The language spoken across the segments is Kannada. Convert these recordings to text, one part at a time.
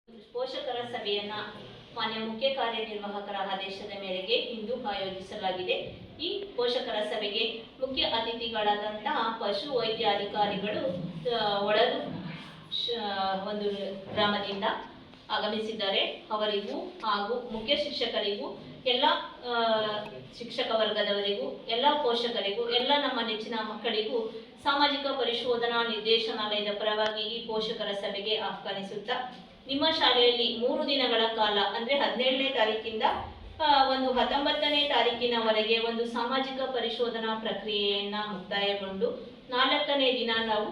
ಪೋಷಕರ ಸಭೆಯನ್ನ ಮಾನ್ಯ ಮುಖ್ಯ ಕಾರ್ಯನಿರ್ವಾಹಕರ ಆದೇಶದ ಮೇರೆಗೆ ಇಂದು ಆಯೋಜಿಸಲಾಗಿದೆ. ಈ ಪೋಷಕರ ಸಭೆಗೆ ಮುಖ್ಯ ಅತಿಥಿಗಳಾದಂತಹ ಪಶು ವೈದ್ಯಾಧಿಕಾರಿಗಳು ಒಳಲು ಒಂದು ಗ್ರಾಮದಿಂದ ಆಗಮಿಸಿದ್ದಾರೆ. ಅವರಿಗೂ ಹಾಗೂ ಮುಖ್ಯ ಶಿಕ್ಷಕರಿಗೂ, ಎಲ್ಲ ಶಿಕ್ಷಕ ವರ್ಗದವರಿಗೂ, ಎಲ್ಲ ಪೋಷಕರಿಗೂ, ಎಲ್ಲ ನಮ್ಮ ನೆಚ್ಚಿನ ಮಕ್ಕಳಿಗೂ ಸಾಮಾಜಿಕ ಪರಿಶೋಧನಾ ನಿರ್ದೇಶನಾಲಯದ ಪರವಾಗಿ ಈ ಪೋಷಕರ ಸಭೆಗೆ ಆಹ್ವಾನಿಸುತ್ತಾ, ನಿಮ್ಮ ಶಾಲೆಯಲ್ಲಿ 3 ದಿನಗಳ ಕಾಲ ಅಂದರೆ 17ನೇ ತಾರೀಕಿಂದ ಒಂದು 19ನೇ ತಾರೀಕಿನವರೆಗೆ ಒಂದು ಸಾಮಾಜಿಕ ಪರಿಶೋಧನಾ ಪ್ರಕ್ರಿಯೆಯನ್ನು ಮುಕ್ತಾಯಗೊಂಡು 4ನೇ ದಿನ ನಾವು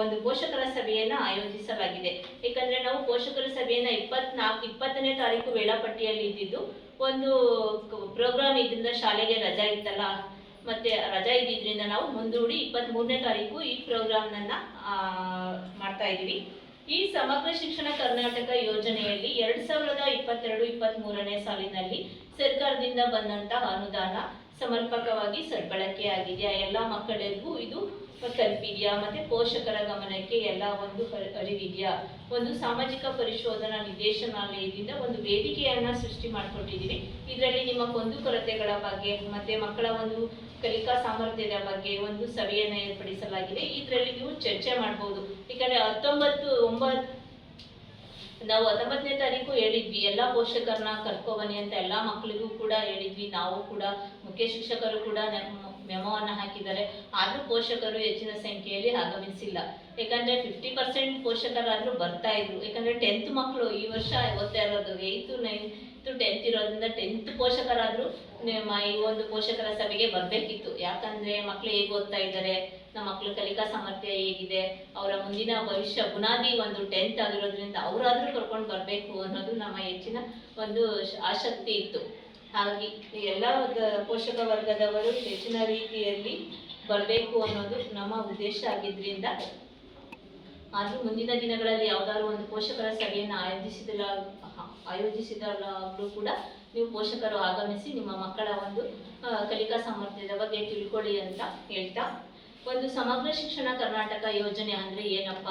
ಒಂದು ಪೋಷಕರ ಸಭೆಯನ್ನು ಆಯೋಜಿಸಲಾಗಿದೆ. ಏಕೆಂದರೆ ನಾವು ಪೋಷಕರ ಸಭೆಯನ್ನು 20ನೇ ತಾರೀಕು ವೇಳಾಪಟ್ಟಿಯಲ್ಲಿ ಇದ್ದಿದ್ದು, ಒಂದು ಪ್ರೋಗ್ರಾಮ್ ಇದರಿಂದ ಶಾಲೆಗೆ ರಜಾ ಇತ್ತಲ್ಲ, ಮತ್ತೆ ರಜಾ ಇದ್ದಿದ್ದರಿಂದ ನಾವು ಮುಂದೂಡಿ 23ನೇ ತಾರೀಕು ಈ ಪ್ರೋಗ್ರಾಮ್ನನ್ನ ಮಾಡ್ತಾ ಇದ್ದೀವಿ. ಈ ಸಮಗ್ರ ಶಿಕ್ಷಣ ಕರ್ನಾಟಕ ಯೋಜನೆಯಲ್ಲಿ 2022-23ನೇ ಸಾಲಿನಲ್ಲಿ ಸರ್ಕಾರದಿಂದ ಬಂದಂತಹ ಅನುದಾನ ಸಮರ್ಪಕವಾಗಿ ಸದ್ಬಳಕೆಯಾಗಿದೆಯಾ, ಎಲ್ಲ ಮಕ್ಕಳಿಗೂ ಇದು ತಲುಪಿದೆಯಾ, ಮತ್ತೆ ಪೋಷಕರ ಗಮನಕ್ಕೆ ಎಲ್ಲ ಒಂದು ಅರಿವಿದೆಯಾ, ಒಂದು ಸಾಮಾಜಿಕ ಪರಿಶೋಧನಾ ನಿರ್ದೇಶನಾಲಯದಿಂದ ಒಂದು ವೇದಿಕೆಯನ್ನ ಸೃಷ್ಟಿ ಮಾಡಿಕೊಟ್ಟಿದ್ದೀವಿ. ಇದರಲ್ಲಿ ನಿಮ್ಮ ಕುಂದುಕೊರತೆಗಳ ಬಗ್ಗೆ ಮತ್ತೆ ಮಕ್ಕಳ ಒಂದು ಕಲಿಕಾ ಸಾಮರ್ಥ್ಯದ ಬಗ್ಗೆ ಒಂದು ಸಭೆಯನ್ನು ಏರ್ಪಡಿಸಲಾಗಿದೆ. ಇದರಲ್ಲಿ ನೀವು ಚರ್ಚೆ ಮಾಡಬಹುದು. ಯಾಕಂದ್ರೆ ನಾವು 19ನೇ ತಾರೀಕು ಹೇಳಿದ್ವಿ, ಎಲ್ಲ ಪೋಷಕರನ್ನ ಕರ್ಕೊಬನ್ನಿ ಅಂತ ಎಲ್ಲ ಮಕ್ಕಳಿಗೂ ಕೂಡ ಹೇಳಿದ್ವಿ. ನಾವು ಕೂಡ ಮುಖ್ಯ ಶಿಕ್ಷಕರು ಕೂಡ ಮೆಮೋವನ್ನು ಹಾಕಿದ್ದಾರೆ. ಆದರೂ ಪೋಷಕರು ಹೆಚ್ಚಿನ ಸಂಖ್ಯೆಯಲ್ಲಿ ಆಗಮಿಸಿಲ್ಲ. ಯಾಕಂದ್ರೆ 50% ಪೋಷಕರಾದರೂ ಬರ್ತಾ ಇದ್ರು. ಯಾಕಂದ್ರೆ 10th ಮಕ್ಕಳು ಈ ವರ್ಷ ಓದ್ತಾ ಇರೋದು 8th, 9th, 10th ಇರೋದ್ರಿಂದ 10th ಪೋಷಕರಾದರೂ ಈ ಒಂದು ಪೋಷಕರ ಸಭೆಗೆ ಬರಬೇಕಿತ್ತು. ಯಾಕಂದ್ರೆ ಮಕ್ಕಳು ಹೇಗೆ ಓದ್ತಾ ಇದ್ದಾರೆ, ನಮ್ಮ ಮಕ್ಕಳ ಕಲಿಕಾ ಸಾಮರ್ಥ್ಯ ಹೇಗಿದೆ, ಅವರ ಮುಂದಿನ ಭವಿಷ್ಯ ಬುನಾದಿ ಒಂದು 10th ಆಗಿರೋದ್ರಿಂದ ಅವರಾದ್ರೂ ಕರ್ಕೊಂಡು ಬರಬೇಕು ಅನ್ನೋದು ನಮ್ಮ ಹೆಚ್ಚಿನ ಒಂದು ಆಸಕ್ತಿ ಇತ್ತು. ಹಾಗಾಗಿ ಎಲ್ಲ ಪೋಷಕ ವರ್ಗದವರು ಹೆಚ್ಚಿನ ರೀತಿಯಲ್ಲಿ ಬರಬೇಕು ಅನ್ನೋದು ನಮ್ಮ ಉದ್ದೇಶ ಆಗಿದ್ರಿಂದ, ಆದರೂ ಮುಂದಿನ ದಿನಗಳಲ್ಲಿ ಯಾವುದಾದ್ರು ಒಂದು ಪೋಷಕರ ಸಭೆಯನ್ನು ಆಯೋಜಿಸಿದಾಗಲೂ ಕೂಡ ನೀವು ಪೋಷಕರು ಆಗಮಿಸಿ ನಿಮ್ಮ ಮಕ್ಕಳ ಒಂದು ಕಲಿಕಾ ಸಾಮರ್ಥ್ಯದ ಬಗ್ಗೆ ತಿಳ್ಕೊಳ್ಳಿ ಅಂತ ಹೇಳ್ತಾ, ಒಂದು ಸಮಗ್ರ ಶಿಕ್ಷಣ ಕರ್ನಾಟಕ ಯೋಜನೆ ಅಂದರೆ ಏನಪ್ಪ,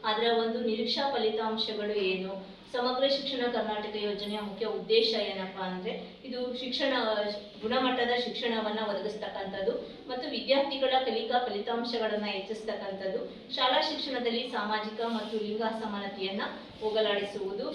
ಅದರ ಒಂದು ನಿರೀಕ್ಷಾ ಫಲಿತಾಂಶಗಳು ಏನು, ಸಮಗ್ರ ಶಿಕ್ಷಣ ಕರ್ನಾಟಕ ಯೋಜನೆಯ ಮುಖ್ಯ ಉದ್ದೇಶ ಏನಪ್ಪಾ ಅಂದರೆ ಇದು ಗುಣಮಟ್ಟದ ಶಿಕ್ಷಣವನ್ನು ಒದಗಿಸ್ತಕ್ಕಂಥದ್ದು ಮತ್ತು ವಿದ್ಯಾರ್ಥಿಗಳ ಕಲಿಕಾ ಫಲಿತಾಂಶಗಳನ್ನು ಹೆಚ್ಚಿಸ್ತಕ್ಕಂಥದ್ದು, ಶಾಲಾ ಶಿಕ್ಷಣದಲ್ಲಿ ಸಾಮಾಜಿಕ ಮತ್ತು ಲಿಂಗ ಅಸಮಾನತೆಯನ್ನು ಹೋಗಲಾಡಿಸುವುದು,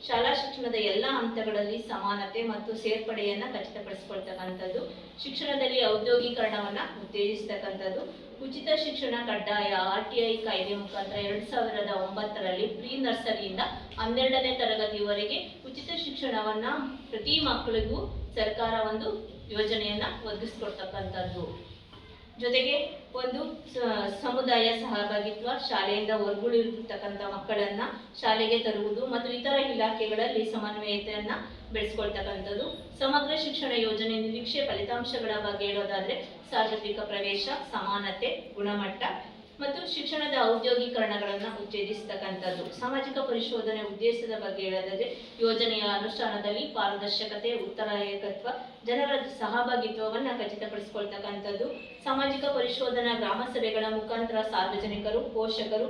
ಶಾಲಾ ಶಿಕ್ಷಣದ ಎಲ್ಲ ಹಂತಗಳಲ್ಲಿ ಸಮಾನತೆ ಮತ್ತು ಸೇರ್ಪಡೆಯನ್ನು ಖಚಿತಪಡಿಸಿಕೊಳ್ತಕ್ಕಂಥದ್ದು, ಶಿಕ್ಷಣದಲ್ಲಿ ಔದ್ಯೋಗೀಕರಣವನ್ನು ಉತ್ತೇಜಿಸ್ತಕ್ಕಂಥದ್ದು, ಉಚಿತ ಶಿಕ್ಷಣ ಕಡ್ಡಾಯ RTI ಕಾಯ್ದೆ ಮುಖಾಂತರ 2009ರಲ್ಲಿ ಪ್ರೀ ನರ್ಸರಿಯಿಂದ 12ನೇ ತರಗತಿವರೆಗೆ ಉಚಿತ ಶಿಕ್ಷಣವನ್ನ ಪ್ರತಿ ಮಕ್ಕಳಿಗೂ ಸರ್ಕಾರ ಒಂದು ಯೋಜನೆಯನ್ನ ಒದಗಿಸ್ಕೊಡ್ತಕ್ಕಂಥದ್ದು. ಜೊತೆಗೆ ಒಂದು ಸಮುದಾಯ ಸಹಭಾಗಿತ್ವ, ಶಾಲೆಯಿಂದ ಹೊರಗುಳಿರ್ತಕ್ಕಂಥ ಮಕ್ಕಳನ್ನ ಶಾಲೆಗೆ ತರುವುದು ಮತ್ತು ಇತರ ಇಲಾಖೆಗಳಲ್ಲಿ ಸಮನ್ವಯತೆಯನ್ನ ಬೆಳೆಸ್ಕೊಳ್ತಕ್ಕಂಥದ್ದು. ಸಮಗ್ರ ಶಿಕ್ಷಣ ಯೋಜನೆ ನಿರೀಕ್ಷೆ ಫಲಿತಾಂಶಗಳ ಬಗ್ಗೆ ಹೇಳೋದಾದ್ರೆ ಸಾರ್ವತ್ರಿಕ ಪ್ರವೇಶ, ಸಮಾನತೆ, ಗುಣಮಟ್ಟ ಮತ್ತು ಶಿಕ್ಷಣದ ಔದ್ಯೋಗೀಕರಣಗಳನ್ನು ಉತ್ತೇಜಿಸತಕ್ಕಂಥದ್ದು. ಸಾಮಾಜಿಕ ಪರಿಶೋಧನೆ ಉದ್ದೇಶದ ಬಗ್ಗೆ ಹೇಳೋದಾದ್ರೆ ಯೋಜನೆಯ ಅನುಷ್ಠಾನದಲ್ಲಿ ಪಾರದರ್ಶಕತೆ, ಉತ್ತರಾಯಕತ್ವ, ಜನರ ಸಹಭಾಗಿತ್ವವನ್ನು ಖಚಿತಪಡಿಸಿಕೊಳ್ತಕ್ಕಂಥದ್ದು. ಸಾಮಾಜಿಕ ಪರಿಶೋಧನಾ ಗ್ರಾಮ ಸಭೆಗಳ ಮುಖಾಂತರ ಸಾರ್ವಜನಿಕರು, ಪೋಷಕರು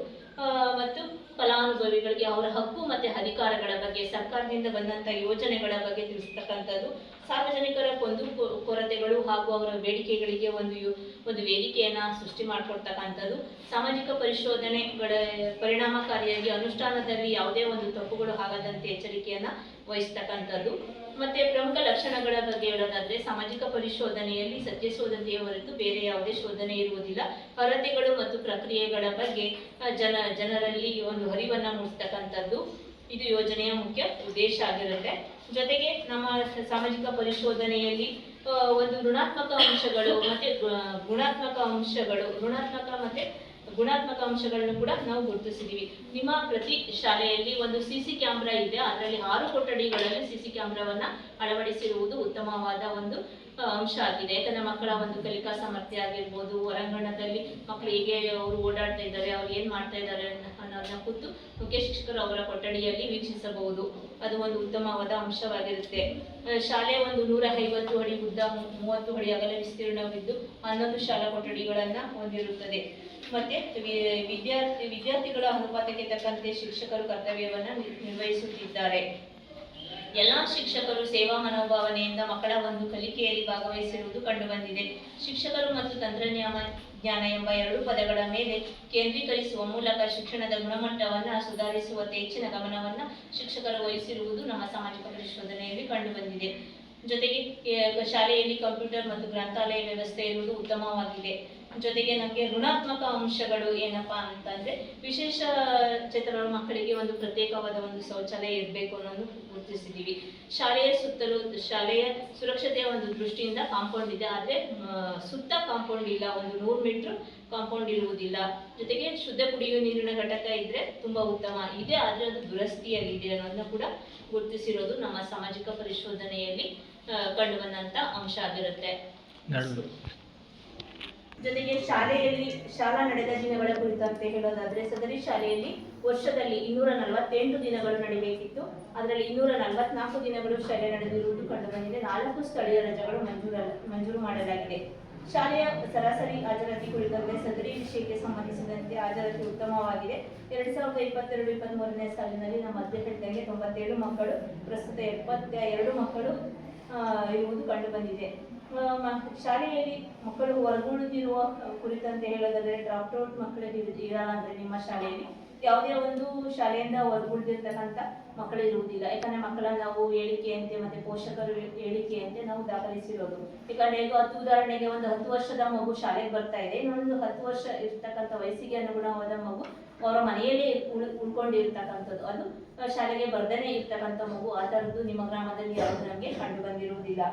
ಮತ್ತು ಫಲಾನುಭವಿಗಳಿಗೆ ಅವರ ಹಕ್ಕು ಮತ್ತು ಅಧಿಕಾರಗಳ ಬಗ್ಗೆ, ಸರ್ಕಾರದಿಂದ ಬಂದಂಥ ಯೋಜನೆಗಳ ಬಗ್ಗೆ ತಿಳಿಸ್ತಕ್ಕಂಥದ್ದು. ಸಾರ್ವಜನಿಕರ ಕೊರತೆಗಳು ಹಾಗೂ ಅವರ ಬೇಡಿಕೆಗಳಿಗೆ ಒಂದು ವೇದಿಕೆಯನ್ನು ಸೃಷ್ಟಿ ಮಾಡಿಕೊಡ್ತಕ್ಕಂಥದ್ದು. ಸಾಮಾಜಿಕ ಪರಿಶೋಧನೆಗಳ ಪರಿಣಾಮಕಾರಿಯಾಗಿ ಅನುಷ್ಠಾನದಲ್ಲಿ ಯಾವುದೇ ಒಂದು ತಪ್ಪುಗಳು ಆಗದಂತೆ ಎಚ್ಚರಿಕೆಯನ್ನು ವಹಿಸ್ತಕ್ಕಂಥದ್ದು. ಮತ್ತೆ ಪ್ರಮುಖ ಲಕ್ಷಣಗಳ ಬಗ್ಗೆ ಹೇಳೋದಾದ್ರೆ ಸಾಮಾಜಿಕ ಪರಿಶೋಧನೆಯಲ್ಲಿ ಸತ್ಯಶೋಧತೆಯ ಹೊರತು ಬೇರೆ ಯಾವುದೇ ಶೋಧನೆ ಇರುವುದಿಲ್ಲ. ಅರ್ಹತೆಗಳು ಮತ್ತು ಪ್ರಕ್ರಿಯೆಗಳ ಬಗ್ಗೆ ಜನರಲ್ಲಿ ಒಂದು ಅರಿವನ್ನು ಮೂಡಿಸ್ತಕ್ಕಂಥದ್ದು ಇದು ಯೋಜನೆಯ ಮುಖ್ಯ ಉದ್ದೇಶ ಆಗಿರುತ್ತೆ. ಜೊತೆಗೆ ನಮ್ಮ ಸಾಮಾಜಿಕ ಪರಿಶೋಧನೆಯಲ್ಲಿ ಒಂದು ಋಣಾತ್ಮಕ ಅಂಶಗಳು ಮತ್ತೆ ಗುಣಾತ್ಮಕ ಅಂಶಗಳನ್ನು ಕೂಡ ನಾವು ಗುರುತಿಸಿದ್ದೀವಿ. ನಿಮ್ಮ ಪ್ರತಿ ಶಾಲೆಯಲ್ಲಿ ಒಂದು CC ಕ್ಯಾಮ್ರಾ ಇದೆ. ಅದರಲ್ಲಿ 6 ಕೊಠಡಿಗಳಲ್ಲಿ CC ಕ್ಯಾಮ್ರಾವನ್ನ ಅಳವಡಿಸಿರುವುದು ಉತ್ತಮವಾದ ಒಂದು ಅಂಶ ಆಗಿದೆ. ಯಾಕಂದ್ರೆ ಮಕ್ಕಳ ಒಂದು ಕಲಿಕಾ ಸಾಮರ್ಥ್ಯ ಆಗಿರ್ಬೋದು, ಹೊರಾಂಗಣದಲ್ಲಿ ಮಕ್ಕಳು ಹೇಗೆ ಅವರು ಓಡಾಡ್ತಾ ಇದ್ದಾರೆ, ಅವ್ರು ಏನ್ ಮಾಡ್ತಾ ಇದ್ದಾರೆ ಅನ್ನೋದನ್ನ ಕೂತು ಮುಖ್ಯ ಶಿಕ್ಷಕರು ಅವರ ಕೊಠಡಿಯಲ್ಲಿ ವೀಕ್ಷಿಸಬಹುದು. ಅದು ಒಂದು ಉತ್ತಮವಾದ ಅಂಶವಾಗಿರುತ್ತೆ. ಶಾಲೆ ಒಂದು 150 ಅಡಿ ಉದ್ದ, 30 ಅಡಿ ಅಗಲ ವಿಸ್ತೀರ್ಣವಿದ್ದು 11 ಶಾಲಾ ಕೊಠಡಿಗಳನ್ನ ಹೊಂದಿರುತ್ತದೆ. ಮತ್ತೆ ವಿದ್ಯಾರ್ಥಿಗಳ ಅನುಪಾತಕ್ಕೆ ತಕ್ಕಂತೆ ಶಿಕ್ಷಕರು ಕರ್ತವ್ಯವನ್ನು ನಿರ್ವಹಿಸುತ್ತಿದ್ದಾರೆ. ಎಲ್ಲ ಶಿಕ್ಷಕರು ಸೇವಾ ಮನೋಭಾವನೆಯಿಂದ ಮಕ್ಕಳ ಒಂದು ಕಲಿಕೆಯಲ್ಲಿ ಭಾಗವಹಿಸಿರುವುದು ಕಂಡುಬಂದಿದೆ. ಶಿಕ್ಷಕರು ಮತ್ತು ತಂತ್ರಜ್ಞಾನ ಎಂಬ ಎರಡು ಪದಗಳ ಮೇಲೆ ಕೇಂದ್ರೀಕರಿಸುವ ಮೂಲಕ ಶಿಕ್ಷಣದ ಗುಣಮಟ್ಟವನ್ನು ಸುಧಾರಿಸುವಂತೆ ಹೆಚ್ಚಿನ ಗಮನವನ್ನು ಶಿಕ್ಷಕರು ವಹಿಸಿರುವುದು ನಮ್ಮ ಸಾಮಾಜಿಕ ಪರಿಶೋಧನೆಯಲ್ಲಿ ಕಂಡುಬಂದಿದೆ. ಜೊತೆಗೆ ಶಾಲೆಯಲ್ಲಿ ಕಂಪ್ಯೂಟರ್ ಮತ್ತು ಗ್ರಂಥಾಲಯ ವ್ಯವಸ್ಥೆ ಇರುವುದು ಉತ್ತಮವಾಗಿದೆ. ಜೊತೆಗೆ ನಮಗೆ ಋಣಾತ್ಮಕ ಅಂಶಗಳು ಏನಪ್ಪಾ ಅಂತಂದ್ರೆ ವಿಶೇಷ ಚೇತನರ ಮಕ್ಕಳಿಗೆ ಒಂದು ಪ್ರತ್ಯೇಕವಾದ ಒಂದು ಶೌಚಾಲಯ ಇರಬೇಕು ಅನ್ನೋದು ಗುರುತಿಸಿದ್ದೀವಿ. ಶಾಲೆಯ ಸುತ್ತಲೂ ಶಾಲೆಯ ಸುರಕ್ಷತೆಯ ಒಂದು ದೃಷ್ಟಿಯಿಂದ ಕಾಂಪೌಂಡ್ ಇದೆ, ಆದರೆ ಸುತ್ತ ಕಾಂಪೌಂಡ್ ಇಲ್ಲ, ಒಂದು 100 ಮೀಟರ್ ಕಾಂಪೌಂಡ್ ಇರುವುದಿಲ್ಲ. ಜೊತೆಗೆ ಶುದ್ಧ ಕುಡಿಯುವ ನೀರಿನ ಘಟಕ ಇದ್ರೆ ತುಂಬಾ ಉತ್ತಮ ಇದೆ, ಆದರೆ ಅದು ದುರಸ್ತಿಯಲ್ಲಿದೆ ಅನ್ನೋದನ್ನ ಕೂಡ ಗುರುತಿಸಿರೋದು ನಮ್ಮ ಸಾಮಾಜಿಕ ಪರಿಶೋಧನೆಯಲ್ಲಿ ಕಂಡುಬಂದಂತ ಅಂಶ ಆಗಿರುತ್ತೆ. ಜೊತೆಗೆ ಶಾಲಾ ನಡೆದ ದಿನಗಳ ಕುರಿತಂತೆ ಹೇಳೋದಾದ್ರೆ ಸದರಿ ಶಾಲೆಯಲ್ಲಿ ವರ್ಷದಲ್ಲಿ 248 ದಿನಗಳು ನಡೆಯಬೇಕಿತ್ತು. ಅದರಲ್ಲಿ 244 ದಿನಗಳು ಶಾಲೆ ನಡೆದಿರುವುದು ಕಂಡುಬಂದಿದೆ. 4 ಸ್ಥಳೀಯ ರಜೆಗಳು ಮಂಜೂರು ಮಾಡಲಾಗಿದೆ. ಶಾಲೆಯ ಸರಾಸರಿ ಹಾಜರಾತಿ ಕುರಿತಂತೆ ಸದರಿ ವಿಷಯಕ್ಕೆ ಸಂಬಂಧಿಸಿದಂತೆ ಹಾಜರಾತಿ ಉತ್ತಮವಾಗಿದೆ. 2022-23ನೇ ಸಾಲಿನಲ್ಲಿ ನಮ್ಮ ಅಧ್ಯಕ್ಷರಿಗೆ 97 ಮಕ್ಕಳು, ಪ್ರಸ್ತುತ 72 ಮಕ್ಕಳು ಇರುವುದು ಕಂಡುಬಂದಿದೆ. ಶಾಲೆಯಲ್ಲಿ ಮಕ್ಕಳು ಹೊರಗುಳಿದಿರುವ ಕುರಿತಂತೆ ಹೇಳೋದಾದ್ರೆ ಡ್ರಾಪ್ ಔಟ್ ಮಕ್ಕಳು ಇರಲ್ಲ. ಅಂದ್ರೆ ನಿಮ್ಮ ಶಾಲೆಯಲ್ಲಿ ಯಾವುದೇ ಒಂದು ಶಾಲೆಯಿಂದ ಹೊರಗುಳಿದಿರ್ತಕ್ಕಂಥ ಮಕ್ಕಳು ಇರುವುದಿಲ್ಲ. ಯಾಕಂದ್ರೆ ಮಕ್ಕಳನ್ನ ನಾವು ಹೇಳಿಕೆಯಂತೆ ಮತ್ತೆ ಪೋಷಕರು ಹೇಳಿಕೆಯಂತೆ ನಾವು ದಾಖಲಿಸಿರೋದು. ಯಾಕಂದ್ರೆ ಈಗ ಉದಾಹರಣೆಗೆ ಒಂದು 10 ವರ್ಷದ ಮಗು ಶಾಲೆಗೆ ಬರ್ತಾ ಇದೆ, ಇನ್ನೊಂದು 10 ವರ್ಷ ಇರ್ತಕ್ಕಂಥ ವಯಸ್ಸಿಗೆ ಅನುಗುಣವಾದ ಮಗು ಅವರ ಮನೆಯಲ್ಲೇ ಉಳ್ಕೊಂಡಿರ್ತಕ್ಕಂಥದ್ದು, ಅದು ಶಾಲೆಗೆ ಬರ್ದೇನೆ ಇರ್ತಕ್ಕಂಥ ಮಗು. ಆ ಥರದ್ದು ನಿಮ್ಮ ಗ್ರಾಮದಲ್ಲಿ ಯಾವುದು ನಮಗೆ ಕಂಡು ಬಂದಿರುವುದಿಲ್ಲ.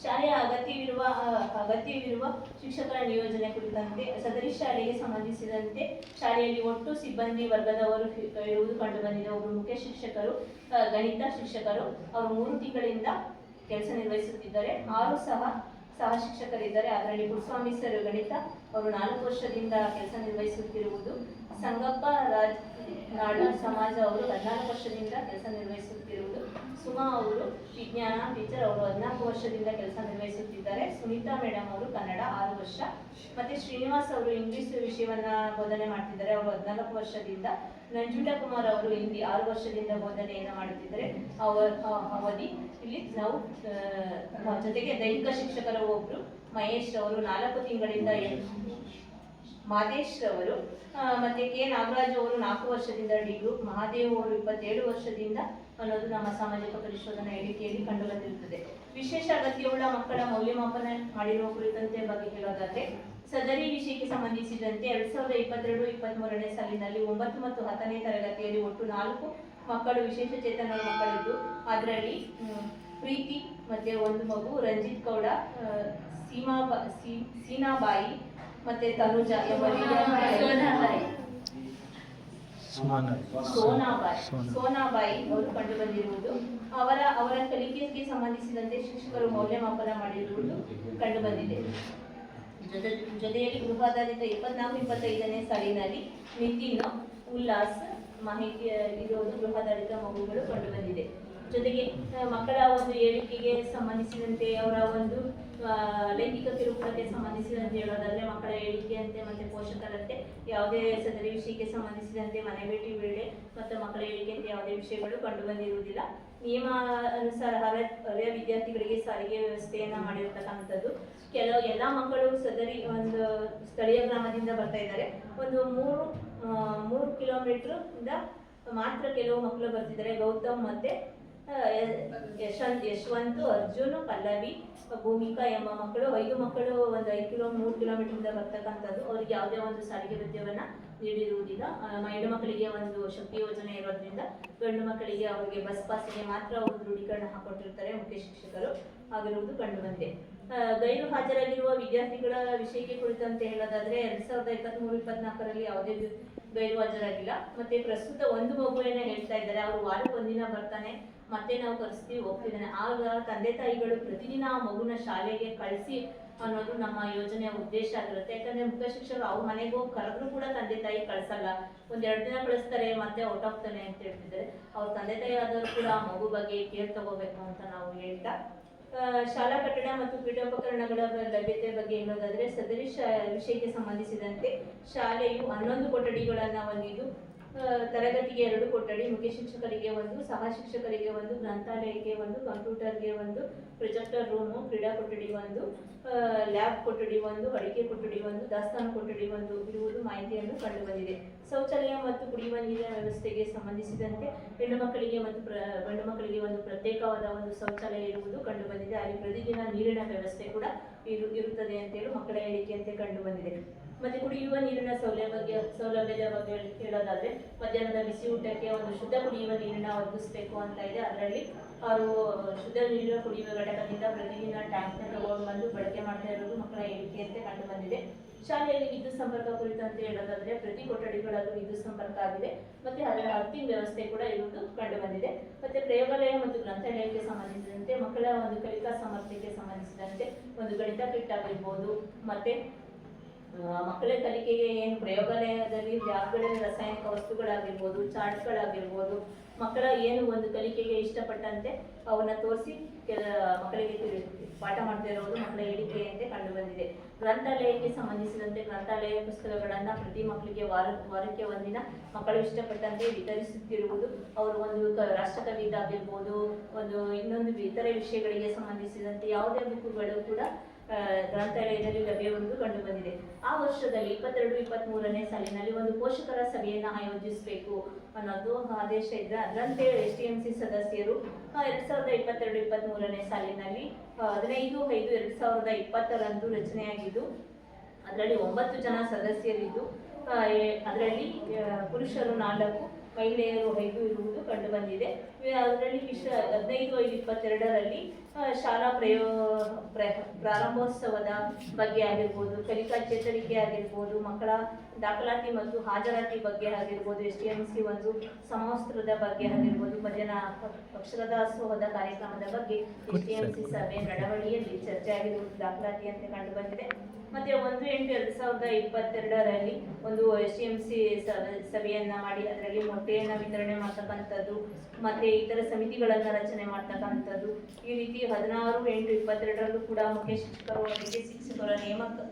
ಶಾಲೆಯ ಅಗತ್ಯವಿರುವ ಶಿಕ್ಷಕರ ನಿಯೋಜನೆ ಕುರಿತಂತೆ ಸದರಿ ಶಾಲೆಗೆ ಸಂಬಂಧಿಸಿದಂತೆ ಶಾಲೆಯಲ್ಲಿ ಒಟ್ಟು ಸಿಬ್ಬಂದಿ ವರ್ಗದವರು ಇರುವುದು ಕಂಡುಬಂದಿದೆ. ಒಬ್ಬರು ಮುಖ್ಯ ಶಿಕ್ಷಕರು, ಗಣಿತ ಶಿಕ್ಷಕರು, ಅವರು 3 ತಿಂಗಳಿಂದ ಕೆಲಸ ನಿರ್ವಹಿಸುತ್ತಿದ್ದಾರೆ. 6 ಸಹ ಶಿಕ್ಷಕರಿದ್ದಾರೆ. ಅದರಲ್ಲಿ ಗುರುಸ್ವಾಮಿ ಸರ್ ಗಣಿತ, ಅವರು 4 ವರ್ಷದಿಂದ ಕೆಲಸ ನಿರ್ವಹಿಸುತ್ತಿರುವುದು. ಸಂಗಪ್ಪ ನಾಡ ಸಮಾಜ ಅವರು 14 ವರ್ಷದಿಂದ ಕೆಲಸ ನಿರ್ವಹಿಸುತ್ತಿರುವುದು. ಸುಮಾ ಅವರು ವಿಜ್ಞಾನ ಟೀಚರ್, ಅವರು 14 ವರ್ಷದಿಂದ ಕೆಲಸ ನಿರ್ವಹಿಸುತ್ತಿದ್ದಾರೆ. ಸುನೀತಾ ಮೇಡಮ್ ಅವರು ಕನ್ನಡ 6 ವರ್ಷ. ಮತ್ತೆ ಶ್ರೀನಿವಾಸ್ ಅವರು ಇಂಗ್ಲಿಷ್ ವಿಷಯವನ್ನ ಬೋಧನೆ ಮಾಡ್ತಿದ್ದಾರೆ, ಅವರು 14 ವರ್ಷದಿಂದ. ನಂಜುಂಡ ಕುಮಾರ್ ಅವರು ಹಿಂದಿ 6 ವರ್ಷದಿಂದ ಬೋಧನೆಯನ್ನು ಮಾಡುತ್ತಿದ್ದಾರೆ. ಅವರ ಅವಧಿ ಇಲ್ಲಿ ನಾವು ಜೊತೆಗೆ ದೈಹಿಕ ಶಿಕ್ಷಕರು ಒಬ್ರು ಮಹೇಶ್ ಅವರು 4 ತಿಂಗಳಿಂದ. ಮಾದೇಶ್ ಅವರು ಮತ್ತೆ ಕೆ ನಾಗರಾಜ್ ಅವರು 4 ವರ್ಷದಿಂದ ಡಿ ಗ್ರೂಪ್. ಮಹಾದೇವ್ ಅವರು 27 ವರ್ಷದಿಂದ ಅನ್ನೋದು ನಮ್ಮ ಸಾಮಾಜಿಕ ಪರಿಶೋಧನಾ ಹೇಳಿಕೆಯಲ್ಲಿ ಕಂಡುಬಂದಿರುತ್ತದೆ. ವಿಶೇಷ ಅಗತ್ಯವುಳ್ಳ ಮಕ್ಕಳ ಮೌಲ್ಯಮಾಪನ ಮಾಡಿರುವ ಕುರಿತಂತೆ ಬಗ್ಗೆ ಹೇಳೋದಾದ್ರೆ ಸದರಿ ವಿಷಯಕ್ಕೆ ಸಂಬಂಧಿಸಿದಂತೆ 2022-23ನೇ ಸಾಲಿನಲ್ಲಿ 9 ಮತ್ತು 10ನೇ ತರಗತಿಯಲ್ಲಿ ಒಟ್ಟು 4 ಮಕ್ಕಳು ವಿಶೇಷ ಚೇತನ ಮಕ್ಕಳಿದ್ದು, ಅದರಲ್ಲಿ ಪ್ರೀತಿ ಮತ್ತೆ ಒಂದು ಮಗು, ರಂಜಿತ್ ಗೌಡ, ಸೀನಾಬಾಯಿ ಮತ್ತೆ ತನುಜಾ ಎಂಬ ಸೋನಾಬಾಯಿ ಅವರು ಕಂಡು ಬಂದಿರುವುದು. ಅವರ ಕಲಿಕೆಗೆ ಸಂಬಂಧಿಸಿದಂತೆ ಶಿಕ್ಷಕರು ಮೌಲ್ಯಮಾಪನ ಮಾಡಿರುವುದು ಕಂಡು ಬಂದಿದೆ. ಜೊತೆಯಲ್ಲಿ ಗೃಹಾಧಾರಿತ 24-25ನೇ ಸಾಲಿನಲ್ಲಿ ನಿತಿನ್, ಉಲ್ಲಾಸ್ ಮಾಹಿತಿ ಇರುವುದು ಗೃಹಾಧಾರಿತ ಮಗುಗಳು ಕಂಡು ಬಂದಿದೆ. ಜೊತೆಗೆ ಮಕ್ಕಳ ಒಂದು ಹೇಳಿಕೆಗೆ ಸಂಬಂಧಿಸಿದಂತೆ ಅವರ ಒಂದು ಲೈಂಗಿಕ ಕಿರುಕುಳಕ್ಕೆ ಸಂಬಂಧಿಸಿದಂತೆ ಹೇಳೋದಾದ್ರೆ ಮಕ್ಕಳ ಹೇಳಿಕೆಯಂತೆ ಮತ್ತೆ ಪೋಷಕರಂತೆ ಯಾವುದೇ ಸದರಿ ವಿಷಯಕ್ಕೆ ಸಂಬಂಧಿಸಿದಂತೆ ಮನೆ ಭೇಟಿ ವೇಳೆ ಮತ್ತು ಮಕ್ಕಳ ಹೇಳಿಕೆಯಂತೆ ಯಾವುದೇ ವಿಷಯಗಳು ಕಂಡು ಬಂದಿರುವುದಿಲ್ಲ. ನಿಯಮ ಅನುಸಾರ ಹಳೆಯ ವಿದ್ಯಾರ್ಥಿಗಳಿಗೆ ಸಾರಿಗೆ ವ್ಯವಸ್ಥೆಯನ್ನ ಮಾಡಿರ್ತಕ್ಕಂಥದ್ದು. ಎಲ್ಲ ಮಕ್ಕಳು ಸದರಿ ಒಂದು ಸ್ಥಳೀಯ ಗ್ರಾಮದಿಂದ ಬರ್ತಾ ಇದ್ದಾರೆ. ಒಂದು 3 ಕಿಲೋಮೀಟರ್ ಇಂದ ಮಾತ್ರ ಕೆಲವು ಮಕ್ಕಳು ಬರ್ತಿದ್ದಾರೆ. ಗೌತಮ್ ಮತ್ತೆ ಯಶವಂತ್, ಅರ್ಜುನ್, ಪಲ್ಲವಿ, ಭೂಮಿಕಾ ಎಂಬ ಮಕ್ಕಳು 5 ಮಕ್ಕಳು ಒಂದು 3 ಕಿಲೋಮೀಟರ್ ಬರ್ತಕ್ಕಂಥದ್ದು. ಅವರಿಗೆ ಯಾವುದೇ ಒಂದು ಸಾರಿಗೆ ಭತ್ಯವನ್ನ ನೀಡಿರುವುದಿಲ್ಲ. ಹೆಣ್ಣು ಮಕ್ಕಳಿಗೆ ಒಂದು ಶಕ್ತಿ ಯೋಜನೆ ಇರೋದ್ರಿಂದ ಗಂಡು ಮಕ್ಕಳಿಗೆ ಅವರಿಗೆ ಬಸ್ ಪಾಸಿಗೆ ಮಾತ್ರ ಅವರು ದೃಢೀಕರಣ ಹಾಕೊಟ್ಟಿರ್ತಾರೆ ಮುಖ್ಯ ಶಿಕ್ಷಕರು ಆಗಿರುವುದು ಕಂಡು ಬಂದಿದೆ. ಗೈರು ಹಾಜರಾಗಿರುವ ವಿದ್ಯಾರ್ಥಿಗಳ ವಿಷಯಕ್ಕೆ ಕುರಿತಂತೆ ಹೇಳೋದಾದ್ರೆ 2023-24ರಲ್ಲಿ ಯಾವುದೇ ಗೈರು ಹಾಜರಾಗಿಲ್ಲ. ಮತ್ತೆ ಪ್ರಸ್ತುತ ಒಂದು ಮಗುವೇನ ಹೇಳ್ತಾ ಇದ್ದಾರೆ, ಅವರು ವಾರಕ್ಕೆ ಒಂದಿನ ಬರ್ತಾನೆ, ಮತ್ತೆ ನಾವು ಕರೆಸ್ತೀವಿ ಹೋಗ್ತಿದ್ದಾನೆ. ಆಗ ತಂದೆ ತಾಯಿಗಳು ಪ್ರತಿದಿನ ಆ ಮಗುನ ಶಾಲೆಗೆ ಕಳಿಸಿ ಅನ್ನೋದು ನಮ್ಮ ಯೋಜನೆಯ ಉದ್ದೇಶ ಆಗಿರುತ್ತೆ. ಯಾಕಂದ್ರೆ ಮುಖ್ಯ ಶಿಕ್ಷಕರು ಅವ್ರ ಮನೆಗೆ ಹೋಗಿ ಕರೆದ್ರು ಕೂಡ ತಂದೆ ತಾಯಿ ಕಳ್ಸಲ್ಲ, 1-2 ದಿನ ಕಳಿಸ್ತಾರೆ, ಮತ್ತೆ ಹೊರಟೋಗ್ತಾನೆ ಅಂತ ಹೇಳ್ತಿದ್ದಾರೆ. ಅವ್ರ ತಂದೆ ತಾಯಿ ಆದವರು ಕೂಡ ಆ ಮಗು ಬಗ್ಗೆ ಕೇರ್ ತಗೋಬೇಕು ಅಂತ ನಾವು ಹೇಳ್ತಾ ಶಾಲಾ ಕಟ್ಟಡ ಮತ್ತು ಪೀಠೋಪಕರಣಗಳ ಲಭ್ಯತೆ ಬಗ್ಗೆ ಹೇಳೋದಾದ್ರೆ ಸದರಿ ವಿಷಯಕ್ಕೆ ಸಂಬಂಧಿಸಿದಂತೆ ಶಾಲೆಯು 11 ಕೊಠಡಿಗಳನ್ನು ಹೊಂದಿದ್ದು ತರಗತಿಗೆ 2 ಕೊಠಡಿ, ಮುಖ್ಯ ಶಿಕ್ಷಕರಿಗೆ 1, ಸಹ ಶಿಕ್ಷಕರಿಗೆ 1, ಗ್ರಂಥಾಲಯಕ್ಕೆ 1, ಕಂಪ್ಯೂಟರ್ಗೆ 1, ಪ್ರೊಜೆಕ್ಟರ್ ರೂಮು, ಕ್ರೀಡಾ ಕೊಠಡಿ 1, ಲ್ಯಾಬ್ ಕೊಠಡಿ 1, ಅಡಿಕೆ ಕೊಠಡಿ 1, ದಾಸ್ತಾನು ಕೊಠಡಿ 1 ಇರುವುದು ಮಾಹಿತಿಯನ್ನು ಕಂಡುಬಂದಿದೆ. ಶೌಚಾಲಯ ಮತ್ತು ಕುಡಿಯುವ ನೀರಿನ ವ್ಯವಸ್ಥೆಗೆ ಸಂಬಂಧಿಸಿದಂತೆ ಹೆಣ್ಣು ಮಕ್ಕಳಿಗೆ ಮತ್ತು ಗಂಡು ಮಕ್ಕಳಿಗೆ ಒಂದು ಪ್ರತ್ಯೇಕವಾದ ಒಂದು ಶೌಚಾಲಯ ಇರುವುದು ಕಂಡುಬಂದಿದೆ. ಅಲ್ಲಿ ಪ್ರತಿದಿನ ನೀರಿನ ವ್ಯವಸ್ಥೆ ಕೂಡ ಇರುತ್ತದೆ ಅಂತೇಳಿ ಮಕ್ಕಳ ಹೇಳಿಕೆಯಂತೆ ಕಂಡುಬಂದಿದೆ. ಮತ್ತೆ ಕುಡಿಯುವ ನೀರಿನ ಸೌಲಭ್ಯದ ಬಗ್ಗೆ ಹೇಳೋದಾದ್ರೆ ಮಧ್ಯಾಹ್ನದ ಬಿಸಿ ಊಟಕ್ಕೆ ಒಂದು ಶುದ್ಧ ಕುಡಿಯುವ ನೀರಿನ ಒದಗಿಸಬೇಕು ಅಂತ ಇದೆ. ಅದರಲ್ಲಿ ಅವರು ಶುದ್ಧ ನೀರಿನ ಕುಡಿಯುವ ಘಟಕದಿಂದ ಪ್ರತಿದಿನ ಟ್ಯಾಂಕ್ನ ತಗೊಂಡು ಬಂದು ಬಳಕೆ ಮಾಡ್ತಾ ಇರೋದು ಮಕ್ಕಳ ಹೇಳಿಕೆಯಂತೆ ಕಂಡು ಬಂದಿದೆ. ಶಾಲೆಯಲ್ಲಿ ವಿದ್ಯುತ್ ಸಂಪರ್ಕ ಕುರಿತಂತೆ ಹೇಳೋದಾದ್ರೆ ಪ್ರತಿ ಕೊಠಡಿಗಳಲ್ಲೂ ವಿದ್ಯುತ್ ಸಂಪರ್ಕ ಆಗಿದೆ. ಮತ್ತೆ ಅದರ ಅರ್ಥಿಂಗ್ ವ್ಯವಸ್ಥೆ ಕೂಡ ಇರುವುದು ಕಂಡು ಬಂದಿದೆ. ಮತ್ತೆ ಪ್ರಯೋಗಾಲಯ ಮತ್ತು ಗ್ರಂಥಾಲಯಕ್ಕೆ ಸಂಬಂಧಿಸಿದಂತೆ ಮಕ್ಕಳ ಒಂದು ಕಲಿಕಾ ಸಾಮರ್ಥ್ಯಕ್ಕೆ ಸಂಬಂಧಿಸಿದಂತೆ ಒಂದು ಗಣಿತ ಕಿಟ್ ಆಗಿರ್ಬೋದು, ಮತ್ತೆ ಮಕ್ಕಳ ಕಲಿಕೆಗೆ ಏನು ಪ್ರಯೋಗಾಲಯದಲ್ಲಿ ಲ್ಯಾಬ್ಗಳ ರಾಸಾಯನಿಕ ವಸ್ತುಗಳಾಗಿರ್ಬೋದು, ಚಾರ್ಟ್ಗಳಾಗಿರ್ಬೋದು, ಮಕ್ಕಳ ಏನು ಒಂದು ಕಲಿಕೆಗೆ ಇಷ್ಟಪಟ್ಟಂತೆ ಅವನ್ನ ತೋರಿಸಿ ಮಕ್ಕಳಿಗೆ ಪಾಠ ಮಾಡ್ತಾ ಇರೋದು ಮಕ್ಕಳ ಹೇಳಿಕೆಯಂತೆ ಕಂಡು ಬಂದಿದೆ. ಗ್ರಂಥಾಲಯಕ್ಕೆ ಸಂಬಂಧಿಸಿದಂತೆ ಗ್ರಂಥಾಲಯ ಪುಸ್ತಕಗಳನ್ನು ಪ್ರತಿ ಮಕ್ಕಳಿಗೆ ವಾರಕ್ಕೆ ಒಂದಿನ ಮಕ್ಕಳು ಇಷ್ಟಪಟ್ಟಂತೆ ವಿತರಿಸುತ್ತಿರುವುದು, ಅವರು ಒಂದು ರಾಷ್ಟ್ರಕವಿ ಆಗಿರ್ಬೋದು, ಒಂದು ಇನ್ನೊಂದು ಇತರೆ ವಿಷಯಗಳಿಗೆ ಸಂಬಂಧಿಸಿದಂತೆ ಯಾವುದೇ ಬುಕ್ಗಳು ಕೂಡ ಗ್ರಂಥಾಲಯದಲ್ಲಿ ಲಭ್ಯವೆಂದು ಕಂಡು ಬಂದಿದೆ. ಆ ವರ್ಷದಲ್ಲಿ 22-23ನೇ ಸಾಲಿನಲ್ಲಿ ಒಂದು ಪೋಷಕರ ಸಭೆಯನ್ನು ಆಯೋಜಿಸಬೇಕು ಅನ್ನೋದು ಆದೇಶ ಇದ್ದರೆ ಅದರಂತೆ STMC ಸದಸ್ಯರು 2022-23ನೇ ಸಾಲಿನಲ್ಲಿ 15/5/2020 ರಚನೆಯಾಗಿದ್ದು ಅದರಲ್ಲಿ 9 ಜನ ಸದಸ್ಯರಿದ್ದು ಅದರಲ್ಲಿ ಪುರುಷರು 4, ಮಹಿಳೆಯರು 5 ಇರುವುದು ಕಂಡು ಬಂದಿದೆ. ಅದರಲ್ಲಿ 15/5/22ರಲ್ಲಿ ಶಾಲಾ ಪ್ರಾರಂಭೋತ್ಸವದ ಬಗ್ಗೆ ಆಗಿರ್ಬೋದು, ಕಲಿಕಾ ಚೇತರಿಕೆ ಆಗಿರ್ಬೋದು, ಮಕ್ಕಳ ದಾಖಲಾತಿ ಮತ್ತು ಹಾಜರಾತಿ ಬಗ್ಗೆ ಆಗಿರ್ಬೋದು, STMC ಒಂದು ಸಮವಸ್ತ್ರದ ಬಗ್ಗೆ ಆಗಿರ್ಬೋದು, ಮಧ್ಯಾಹ್ನ ಅಕ್ಷರದಾಸೋಹದ ಕಾರ್ಯಕ್ರಮದ ಬಗ್ಗೆ STMC ಸಭೆ ನಡವಳಿಯಲ್ಲಿ ಚರ್ಚೆ ಆಗಿರುವುದು ದಾಖಲಾತಿಯಂತೆ ಕಂಡು ಬಂದಿದೆ. ಮತ್ತೆ 1/8/2022ರಲ್ಲಿ ಒಂದು STMC ಸಭೆಯನ್ನ ಮಾಡಿ ಅದರಲ್ಲಿ ಮೊಟ್ಟೆಯನ್ನು ವಿತರಣೆ ಮಾಡ್ತಕ್ಕಂಥದ್ದು, ಮತ್ತೆ ಇತರ ಸಮಿತಿಗಳನ್ನು ರಚನೆ ಮಾಡ್ತಕ್ಕಂಥದ್ದು, ಈ ರೀತಿ 16/8/22ರಲ್ಲೂ ಕೂಡ ಮುಖ್ಯ ಶಿಕ್ಷಕರು ಒಟ್ಟಿಗೆ ಶಿಕ್ಷಕರ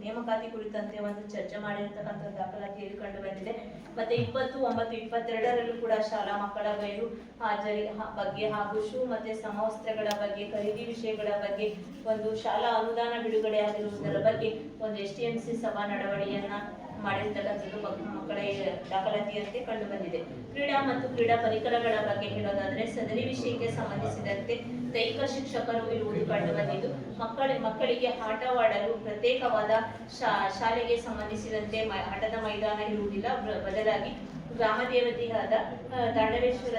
ನೇಮಕಾತಿ ಕುರಿತಂತೆ ಒಂದು ಚರ್ಚೆ ಮಾಡಿರ್ತಕ್ಕಂಥ ದಾಖಲಾತಿಯಲ್ಲಿ ಕಂಡು ಬಂದಿದೆ. ಮತ್ತೆ 20/9/22ರಲ್ಲೂ ಕೂಡ ಶಾಲಾ ಮಕ್ಕಳ ಗೈರು ಹಾಜರಿ ಬಗ್ಗೆ ಹಾಗೂ ಶೂ ಮತ್ತೆ ಸಮವಸ್ತ್ರಗಳ ಬಗ್ಗೆ, ಖರೀದಿ ವಿಷಯಗಳ ಬಗ್ಗೆ, ಒಂದು ಶಾಲಾ ಅನುದಾನ ಬಿಡುಗಡೆ ಆಗಿರುವುದರ ಬಗ್ಗೆ ಒಂದು STMC ಸಭಾ ನಡವಳಿಯನ್ನ ಮಾಡಿರ್ತಕ್ಕಂಥದ್ದು ಮಕ್ಕಳ ದಾಖಲಾತಿಯಂತೆ ಕಂಡು ಬಂದಿದೆ. ಕ್ರೀಡಾ ಮತ್ತು ಕ್ರೀಡಾ ಪರಿಕರಗಳ ಬಗ್ಗೆ ಹೇಳೋದಾದ್ರೆ ಸದರಿ ವಿಷಯಕ್ಕೆ ಸಂಬಂಧಿಸಿದಂತೆ ದೈಹಿಕ ಶಿಕ್ಷಕರು ಇರುವುದು ಕಂಡು ಬಂದಿದ್ದು ಮಕ್ಕಳಿಗೆ ಆಟವಾಡಲು ಪ್ರತ್ಯೇಕವಾದ ಶಾಲೆಗೆ ಸಂಬಂಧಿಸಿದಂತೆ ಆಟದ ಮೈದಾನ ಇರುವುದಿಲ್ಲ. ಬದಲಾಗಿ ಗ್ರಾಮ ದೇವತೆಯಾದ ತಾಂಡವೇಶ್ವರ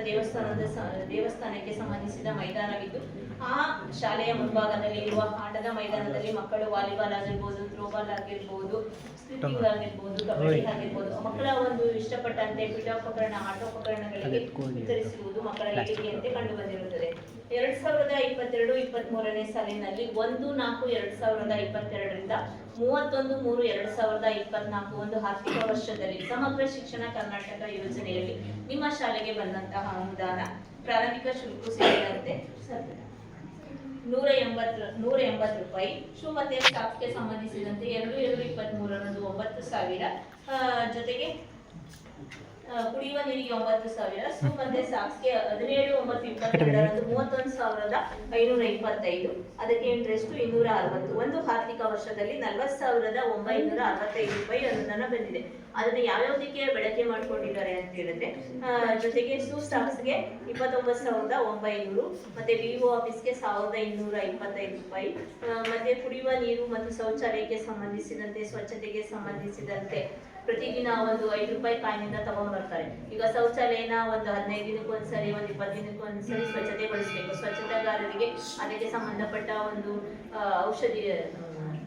ದೇವಸ್ಥಾನಕ್ಕೆ ಸಂಬಂಧಿಸಿದ ಮೈದಾನವಿದ್ದು ಆ ಶಾಲೆಯ ಮುಂಭಾಗದಲ್ಲಿ ಇರುವ ಆಟದ ಮೈದಾನದಲ್ಲಿ ಮಕ್ಕಳು ವಾಲಿಬಾಲ್ ಆಗಿರ್ಬೋದು, ಥ್ರೋಬಾಲ್ ಆಗಿರ್ಬೋದು, ಸ್ಕಿಪ್ಪಿಂಗ್ ಆಗಿರ್ಬೋದು, ಕಬಡ್ಡಿ ಆಗಿರ್ಬೋದು, ಮಕ್ಕಳ ಒಂದು ಇಷ್ಟಪಟ್ಟಂತೆ ಪೀಠೋಪಕರಣ ಆಟೋಪಕರಣಗಳಿಗೆ ವಿತರಿಸುವುದು ಮಕ್ಕಳ ಹೇಳಿಕೆಯಂತೆ ಕಂಡು ಬಂದಿರುತ್ತದೆ. 2022-23ನೇ ಸಾಲಿನಲ್ಲಿ 1/4/2022ರಿಂದ 31/3/2024 ಒಂದು ಆರ್ಥಿಕ ವರ್ಷದಲ್ಲಿ ಸಮಗ್ರ ಶಿಕ್ಷಣ ಕರ್ನಾಟಕ ಯೋಜನೆಯಲ್ಲಿ ನಿಮ್ಮ ಶಾಲೆಗೆ ಬಂದಂತಹ ಅನುದಾನ ಪ್ರಾರಂಭಿಕ ಶುಲ್ಕ ಸೇರಿದಂತೆ 180 ರೂಪಾಯಿ, ಶೂ ಮತ್ತೆ ಸ್ಟಾಕ್ಸ್ಗೆ ಸಂಬಂಧಿಸಿದಂತೆ 2/2/23ರಂದು 9,000, ಜೊತೆಗೆ ಕುಡಿಯುವ ನೀರಿಗೆ 9,000, ಶೂ ಮತ್ತೆ ಸಾಕ್ಸ್ಗೆ 17/9/22ರಂದು 31,525, ಅದಕ್ಕೆ ಇಂಟ್ರೆಸ್ಟ್ 260. ಒಂದು ಆರ್ಥಿಕ ವರ್ಷದಲ್ಲಿ 40,965 ರೂಪಾಯಿ ಅನುದಾನ ಬಂದಿದೆ. ಅದನ್ನ ಯಾವ್ಯಾವುದಕ್ಕೆ ಬಳಕೆ ಮಾಡ್ಕೊಂಡಿದ್ದಾರೆ ಅಂತ ಹೇಳಿದ್ರೆ ಜೊತೆಗೆ ಶೂ ಸ್ಟಾಕ್ಸ್ಗೆ 29,900, ಮತ್ತೆ BO ಆಫೀಸ್ಗೆ 1,225 ರೂಪಾಯಿ, ಮತ್ತೆ ಕುಡಿಯುವ ನೀರು ಮತ್ತು ಶೌಚಾಲಯಕ್ಕೆ ಸಂಬಂಧಿಸಿದಂತೆ ಸ್ವಚ್ಛತೆಗೆ ಸಂಬಂಧಿಸಿದಂತೆ ಪ್ರತಿದಿನ ಒಂದು 5 ರೂಪಾಯಿ ಕಾಯಿನಿಂದ ತಗೊಂಡ್ಬರ್ತಾರೆ. ಈಗ ಶೌಚಾಲಯನ ಒಂದು 15 ದಿನಕ್ಕೊಂದ್ಸರಿ, ಒಂದು 20 ದಿನಕ್ಕೊಂದ್ಸರಿ ಸ್ವಚ್ಛತೆಗೊಳಿಸಬೇಕು. ಸ್ವಚ್ಛತೆಗಾರರಿಗೆ ಅದಕ್ಕೆ ಸಂಬಂಧಪಟ್ಟ ಒಂದು ಔಷಧಿ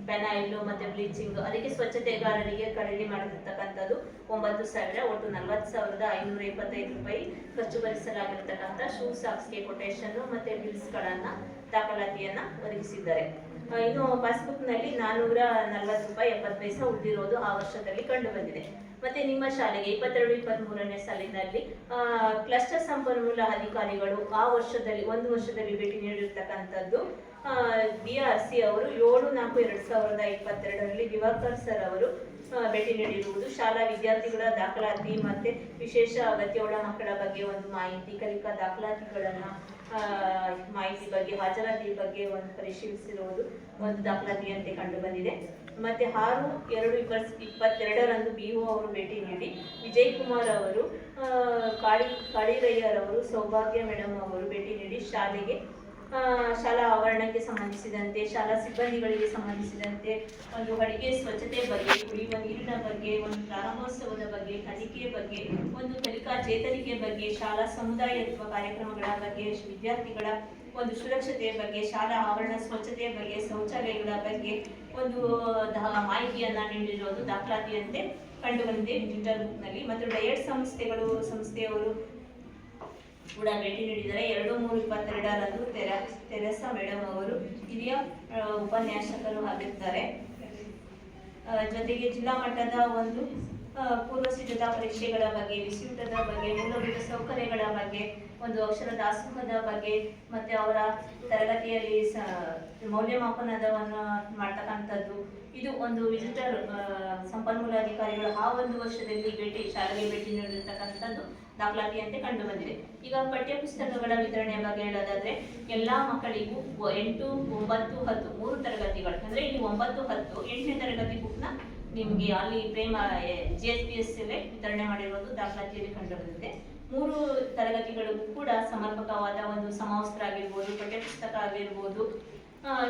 ಪೆನಾಯಿಲ್ ಮತ್ತೆ ಬ್ಲೀಚಿಂಗ್, ಅದಕ್ಕೆ ಸ್ವಚ್ಛತೆಗಾರರಿಗೆ ಖರೀದಿ ಮಾಡಿರ್ತಕ್ಕಂಥದ್ದು 9,000, ಒಟ್ಟು 40,525 ರೂಪಾಯಿ ಖರ್ಚು ಭರಿಸಲಾಗಿರ್ತಕ್ಕಂಥ ಶೂ ಸಾಕ್ಸ್ಗೆ ಕೊಟೇಶನ್ ಮತ್ತೆ ಬಿಲ್ಸ್ಗಳನ್ನ ದಾಖಲಾತಿಯನ್ನ ಒದಗಿಸಿದ್ದಾರೆ. ಇನ್ನು ಪಾಸ್ಬುಕ್ ನಲ್ಲಿ 440 ರೂಪಾಯಿ 70 ಪೈಸೆ ಉಳಿದಿರೋದು ಆ ವರ್ಷದಲ್ಲಿ ಕಂಡು ಬಂದಿದೆ. ಮತ್ತೆ ನಿಮ್ಮ ಶಾಲೆಗೆ 22-23ನೇ ಸಾಲಿನಲ್ಲಿ ಕ್ಲಸ್ಟರ್ ಸಂಪನ್ಮೂಲ ಅಧಿಕಾರಿಗಳು ಆ ವರ್ಷದಲ್ಲಿ ಒಂದು ವರ್ಷದಲ್ಲಿ ಭೇಟಿ ನೀಡಿರ್ತಕ್ಕಂಥದ್ದು BRC ಅವರು 7/4/2022ರಲ್ಲಿ ದಿವಾಕರ್ ಸರ್ ಅವರು ಭೇಟಿ ನೀಡಿರುವುದು ಶಾಲಾ ವಿದ್ಯಾರ್ಥಿಗಳ ದಾಖಲಾತಿ ಮತ್ತೆ ವಿಶೇಷ ಅಗತ್ಯವುಳ್ಳ ಮಕ್ಕಳ ಬಗ್ಗೆ ಒಂದು ಮಾಹಿತಿ, ಕಲಿಕಾ ದಾಖಲಾತಿಗಳನ್ನ ಮಾಹಿತಿ ಬಗ್ಗೆ, ಹಾಜರಾತಿ ಬಗ್ಗೆ ಒಂದು ಪರಿಶೀಲಿಸಿರುವುದು ಒಂದು ದಾಖಲಾತಿಯಂತೆ ಕಂಡು ಬಂದಿದೆ. ಮತ್ತೆ 6/2/2022ರಂದು BO ಅವರು ಭೇಟಿ ನೀಡಿ ವಿಜಯ್ ಕುಮಾರ್ ಅವರು, ಕಾಳಿರಯ್ಯರವರು, ಸೌಭಾಗ್ಯ ಮೇಡಮ್ ಅವರು ಭೇಟಿ ನೀಡಿ ಶಾಲೆಗೆ ಶಾಲಾ ಆವರಣಕ್ಕೆ ಸಂಬಂಧಿಸಿದಂತೆ, ಶಾಲಾ ಸಿಬ್ಬಂದಿಗಳಿಗೆ ಸಂಬಂಧಿಸಿದಂತೆ ಒಂದು ಅಡಿಗೆ ಸ್ವಚ್ಛತೆ ಬಗ್ಗೆ, ಕುಡಿಯುವ ನೀರಿನ ಬಗ್ಗೆ, ಒಂದು ಪ್ರಾರಂಭೋತ್ಸವದ ಬಗ್ಗೆ, ಕಲಿಕೆ ಬಗ್ಗೆ, ಒಂದು ಕಲಿಕಾ ಚೇತರಿಕೆ ಬಗ್ಗೆ, ಶಾಲಾ ಸಮುದಾಯತ್ವ ಕಾರ್ಯಕ್ರಮಗಳ ಬಗ್ಗೆ, ವಿದ್ಯಾರ್ಥಿಗಳ ಒಂದು ಸುರಕ್ಷತೆಯ ಬಗ್ಗೆ, ಶಾಲಾ ಆವರಣ ಸ್ವಚ್ಛತೆಯ ಬಗ್ಗೆ, ಶೌಚಾಲಯಗಳ ಬಗ್ಗೆ ಒಂದು ಮಾಹಿತಿಯನ್ನ ನೀಡಿರುವುದು ದಾಖಲಾತಿಯಂತೆ ಕಂಡು ಬಂದಿದೆ ಡಿಜಿಟಲ್ ಬುಕ್ನಲ್ಲಿ. ಮತ್ತು ಡಯಟ್ ಸಂಸ್ಥೆಯವರು ಕೂಡ ಭೇಟಿ ನೀಡಿದ್ದಾರೆ. 2/3/22ರಂದು ತೆರೆಸಾ ಮೇಡಮ್ ಅವರು ಹಿರಿಯ ಉಪನ್ಯಾಸಕರು ಆಗಿರ್ತಾರೆ. ಜೊತೆಗೆ ಜಿಲ್ಲಾ ಮಟ್ಟದ ಒಂದು ಪೂರ್ವ ಸಿದ್ಧತಾ ಪರೀಕ್ಷೆಗಳ ಬಗ್ಗೆ, ಬಿಸಿಯೂಟದ ಬಗ್ಗೆ, ಮೂಲಭೂತ ಸೌಕರ್ಯಗಳ ಬಗ್ಗೆ, ಒಂದು ಅಕ್ಷರ ದಾಸೋಹದ ಬಗ್ಗೆ, ಮತ್ತೆ ಅವರ ತರಗತಿಯಲ್ಲಿ ಮೌಲ್ಯಮಾಪನದವನ್ನು ಮಾಡ್ತಕ್ಕಂಥದ್ದು, ಇದು ಒಂದು ವಿಸಿಟರ್ ಸಂಪನ್ಮೂಲ ಅಧಿಕಾರಿಗಳು ಆ ಒಂದು ವರ್ಷದಲ್ಲಿ ಶಾಲೆಗೆ ಭೇಟಿ ನೀಡಿರ್ತಕ್ಕಂಥದ್ದು ದಾಖಲಾತಿಯಂತೆ ಕಂಡು ಬಂದಿದೆ. ಈಗ ಪಠ್ಯ ಪುಸ್ತಕಗಳ ವಿತರಣೆಯ ಬಗ್ಗೆ ಹೇಳೋದಾದ್ರೆ ಎಲ್ಲಾ ಮಕ್ಕಳಿಗೂ 8, 9, 10 3 ತರಗತಿಗಳು, ಅಂದ್ರೆ ಇಲ್ಲಿ 9, 10 8ನೇ ತರಗತಿ ಬುಕ್ನ ನಿಮ್ಗೆ ಅಲ್ಲಿ GSPS ವಿತರಣೆ ಮಾಡಿರುವುದು ದಾಖಲಾತಿಯಲ್ಲಿ ಕಂಡು ಬಂದಿದೆ. 3 ತರಗತಿಗಳಿಗೂ ಕೂಡ ಸಮರ್ಪಕವಾದ ಒಂದು ಸಮವಸ್ತ್ರ ಆಗಿರ್ಬೋದು, ಪಠ್ಯ ಪುಸ್ತಕ ಆಗಿರ್ಬೋದು,